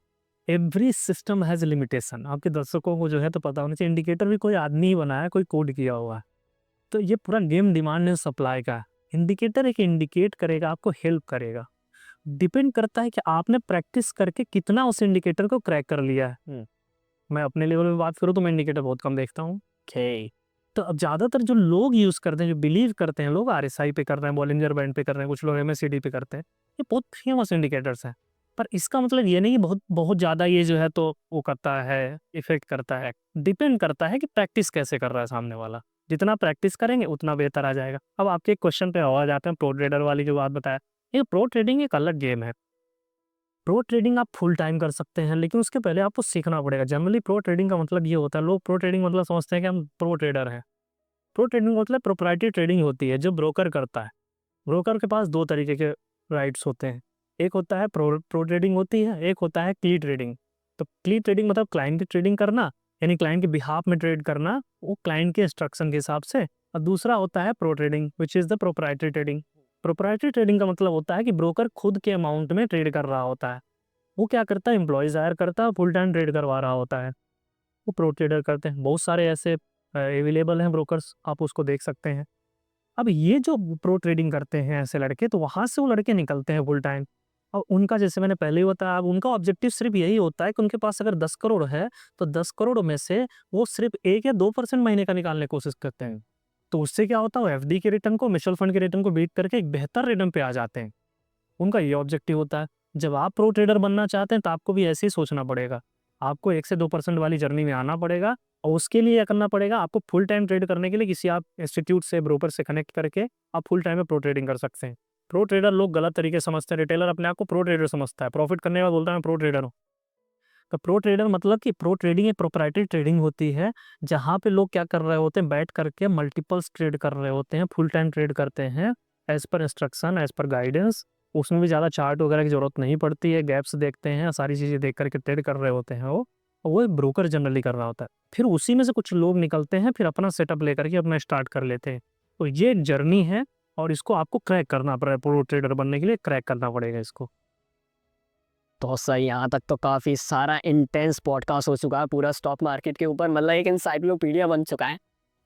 Every system has limitation. आपके दर्शकों को जो है तो पता होना चाहिए, इंडिकेटर भी कोई आदमी ही बनाया है, कोई कोड किया हुआ है। तो ये पूरा गेम डिमांड एंड सप्लाई का है। इंडिकेटर एक इंडिकेट करेगा, आपको हेल्प करेगा। डिपेंड करता है कि आपने प्रैक्टिस करके कितना उस इंडिकेटर को क्रैक कर लिया है। मैं अपने लेवल में बात करूँ तो मैं इंडिकेटर बहुत कम देखता हूँ। ओके। तो अब ज़्यादातर जो लोग यूज़ करते हैं, जो बिलीव करते हैं लोग, आरएसआई पे कर रहे हैं, बॉलिंजर बैंड पे कर रहे हैं, कुछ लोग एमएससीडी पे करते हैं। ये बहुत फेमस इंडिकेटर्स हैं। पर इसका मतलब ये नहीं कि बहुत बहुत ज़्यादा ये जो है तो वो करता है, इफ़ेक्ट करता है। डिपेंड करता है कि प्रैक्टिस कैसे कर रहा है सामने वाला। जितना प्रैक्टिस करेंगे उतना बेहतर आ जाएगा। अब आपके एक क्वेश्चन पे और आ जाते हैं, प्रो ट्रेडर वाली जो बात बताया। ये प्रो ट्रेडिंग एक अलग गेम है। प्रो ट्रेडिंग आप फुल टाइम कर सकते हैं, लेकिन उसके पहले आपको सीखना पड़ेगा। जनरली प्रो ट्रेडिंग का मतलब ये होता है, लोग प्रो ट्रेडिंग मतलब समझते हैं कि हम प्रो ट्रेडर हैं। प्रो ट्रेडिंग मतलब प्रोप्राइटरी ट्रेडिंग होती है जो ब्रोकर करता है। ब्रोकर के पास 2 तरीके के राइट्स होते हैं। एक होता है प्रो प्रो ट्रेडिंग होती है, एक होता है क्ली ट्रेडिंग। तो क्ली ट्रेडिंग मतलब क्लाइंट की ट्रेडिंग करना, यानी क्लाइंट के बिहाफ में ट्रेड करना, वो क्लाइंट के इंस्ट्रक्शन के हिसाब से। और दूसरा होता है pro trading which is the proprietary trading. Proprietary trading का मतलब होता है कि ब्रोकर खुद के अमाउंट में ट्रेड कर रहा होता है। वो क्या करता है, एम्प्लॉइज़ हायर करता है, फुल टाइम ट्रेड करवा रहा होता है। वो प्रो ट्रेडर करते हैं। बहुत सारे ऐसे अवेलेबल हैं ब्रोकर्स, आप उसको देख सकते हैं। अब ये जो प्रो ट्रेडिंग करते हैं ऐसे लड़के, तो वहाँ से वो लड़के निकलते हैं फुल टाइम। और उनका, जैसे मैंने पहले ही बताया, अब उनका ऑब्जेक्टिव सिर्फ यही होता है कि उनके पास अगर 10 करोड़ है, तो 10 करोड़ में से वो सिर्फ 1 या 2% महीने का निकालने की कोशिश करते हैं। तो उससे क्या होता है, वो एफडी के रिटर्न को, म्यूचुअल फंड के रिटर्न को बीट करके एक बेहतर रिटर्न पे आ जाते हैं। उनका ये ऑब्जेक्टिव होता है। जब आप प्रो ट्रेडर बनना चाहते हैं तो आपको भी ऐसे ही सोचना पड़ेगा। आपको 1 से 2% वाली जर्नी में आना पड़ेगा, और उसके लिए क्या करना पड़ेगा, आपको फुल टाइम ट्रेड करने के लिए किसी आप इंस्टीट्यूट से, ब्रोकर से कनेक्ट करके आप फुल टाइम में प्रो ट्रेडिंग कर सकते हैं। प्रो ट्रेडर लोग गलत तरीके से समझते हैं। रिटेलर अपने आप को प्रो ट्रेडर समझता है, प्रॉफिट करने के बाद बोलता है मैं प्रो ट्रेडर हूँ। तो प्रो ट्रेडर मतलब कि प्रो ट्रेडिंग एक प्रोप्राइटरी ट्रेडिंग होती है, जहाँ पे लोग क्या कर रहे होते हैं, बैठ करके मल्टीपल्स ट्रेड कर रहे होते हैं, फुल टाइम ट्रेड करते हैं, as per instruction, as per guidance. उसमें भी ज़्यादा चार्ट वगैरह की ज़रूरत नहीं पड़ती है, गैप्स देखते हैं, सारी चीज़ें देख कर के ट्रेड कर रहे होते हैं वो। और वो एक ब्रोकर जनरली कर रहा होता है। फिर उसी में से कुछ लोग निकलते हैं, फिर अपना सेटअप लेकर के अपना स्टार्ट कर लेते हैं। तो ये एक जर्नी है, और इसको आपको क्रैक करना पड़ेगा। प्रो ट्रेडर बनने के लिए क्रैक करना पड़ेगा इसको। तो सर यहाँ तक तो काफ़ी सारा इंटेंस पॉडकास्ट हो चुका है पूरा स्टॉक मार्केट के ऊपर, मतलब एक इंसाइक्लोपीडिया बन चुका है।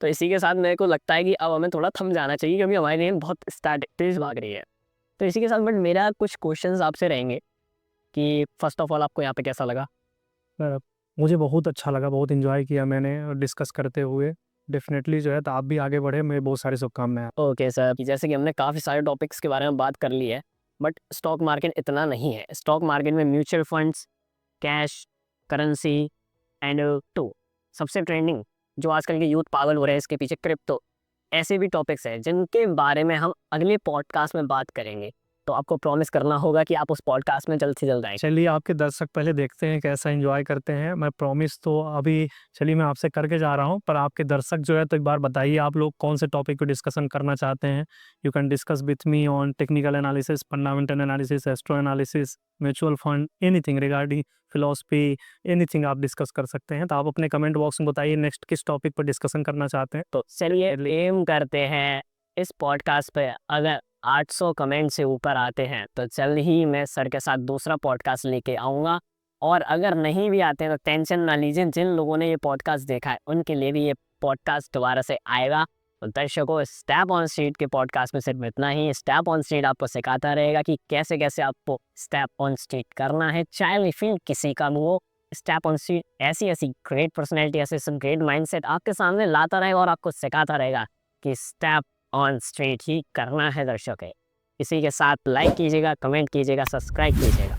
तो इसी के साथ मेरे को लगता है कि अब हमें थोड़ा थम जाना चाहिए, क्योंकि हमारी नींद बहुत तेज भाग रही है। तो इसी के साथ बट मेरा कुछ क्वेश्चंस आपसे रहेंगे कि फर्स्ट ऑफ ऑल आपको यहाँ पे कैसा लगा? अ, मुझे बहुत अच्छा लगा, बहुत एन्जॉय किया मैंने डिस्कस करते हुए। डेफ़िनेटली जो है तो आप भी आगे बढ़े, मेरी बहुत सारी शुभकामनाएँ। ओके सर, कि जैसे कि हमने काफ़ी सारे टॉपिक्स के बारे में बात कर ली है, बट स्टॉक मार्केट इतना नहीं है। स्टॉक मार्केट में mutual funds, cash, currency and to सबसे ट्रेंडिंग जो आजकल के यूथ पागल हो रहे हैं इसके पीछे, क्रिप्टो, ऐसे भी टॉपिक्स हैं जिनके बारे में हम अगले पॉडकास्ट में बात करेंगे। तो आपको प्रॉमिस करना होगा कि आप उस पॉडकास्ट में जल्द से जल्द आएँ। चलिए, आपके दर्शक पहले देखते हैं कैसा एन्जॉय करते हैं। मैं प्रॉमिस तो अभी चलिए मैं आपसे करके जा रहा हूँ, पर आपके दर्शक जो है तो एक बार बताइए आप लोग कौन से टॉपिक पे डिस्कशन करना चाहते हैं। You can discuss with me on technical analysis, fundamental analysis, astro analysis, mutual fund, anything regarding philosophy, anything आप डिस्कस कर सकते हैं। तो आप अपने कमेंट बॉक्स में बताइए नेक्स्ट किस टॉपिक पर डिस्कशन करना चाहते हैं। तो चलिए एम करते हैं इस पॉडकास्ट पे अगर 800 कमेंट से ऊपर आते हैं तो जल्द ही मैं सर के साथ दूसरा पॉडकास्ट लेके आऊँगा। और अगर नहीं भी आते हैं तो टेंशन ना लीजिए, जिन लोगों ने ये पॉडकास्ट देखा है उनके लिए भी ये पॉडकास्ट दोबारा से आएगा। तो दर्शकों, स्टेप ऑन स्ट्रीट के पॉडकास्ट में सिर्फ इतना ही। स्टेप ऑन स्ट्रीट आपको सिखाता रहेगा कि कैसे कैसे आपको स्टेप ऑन स्ट्रीट करना है, चाहे वो फील्ड किसी का भी हो। स्टेप ऑन स्ट्रीट ऐसी ऐसी ग्रेट पर्सनैलिटी, ऐसे ग्रेट माइंडसेट आपके सामने लाता रहेगा और आपको सिखाता रहेगा कि स्टेप ऑन स्ट्रीट ही करना है। दर्शक है, इसी के साथ लाइक कीजिएगा, कमेंट कीजिएगा, सब्सक्राइब कीजिएगा।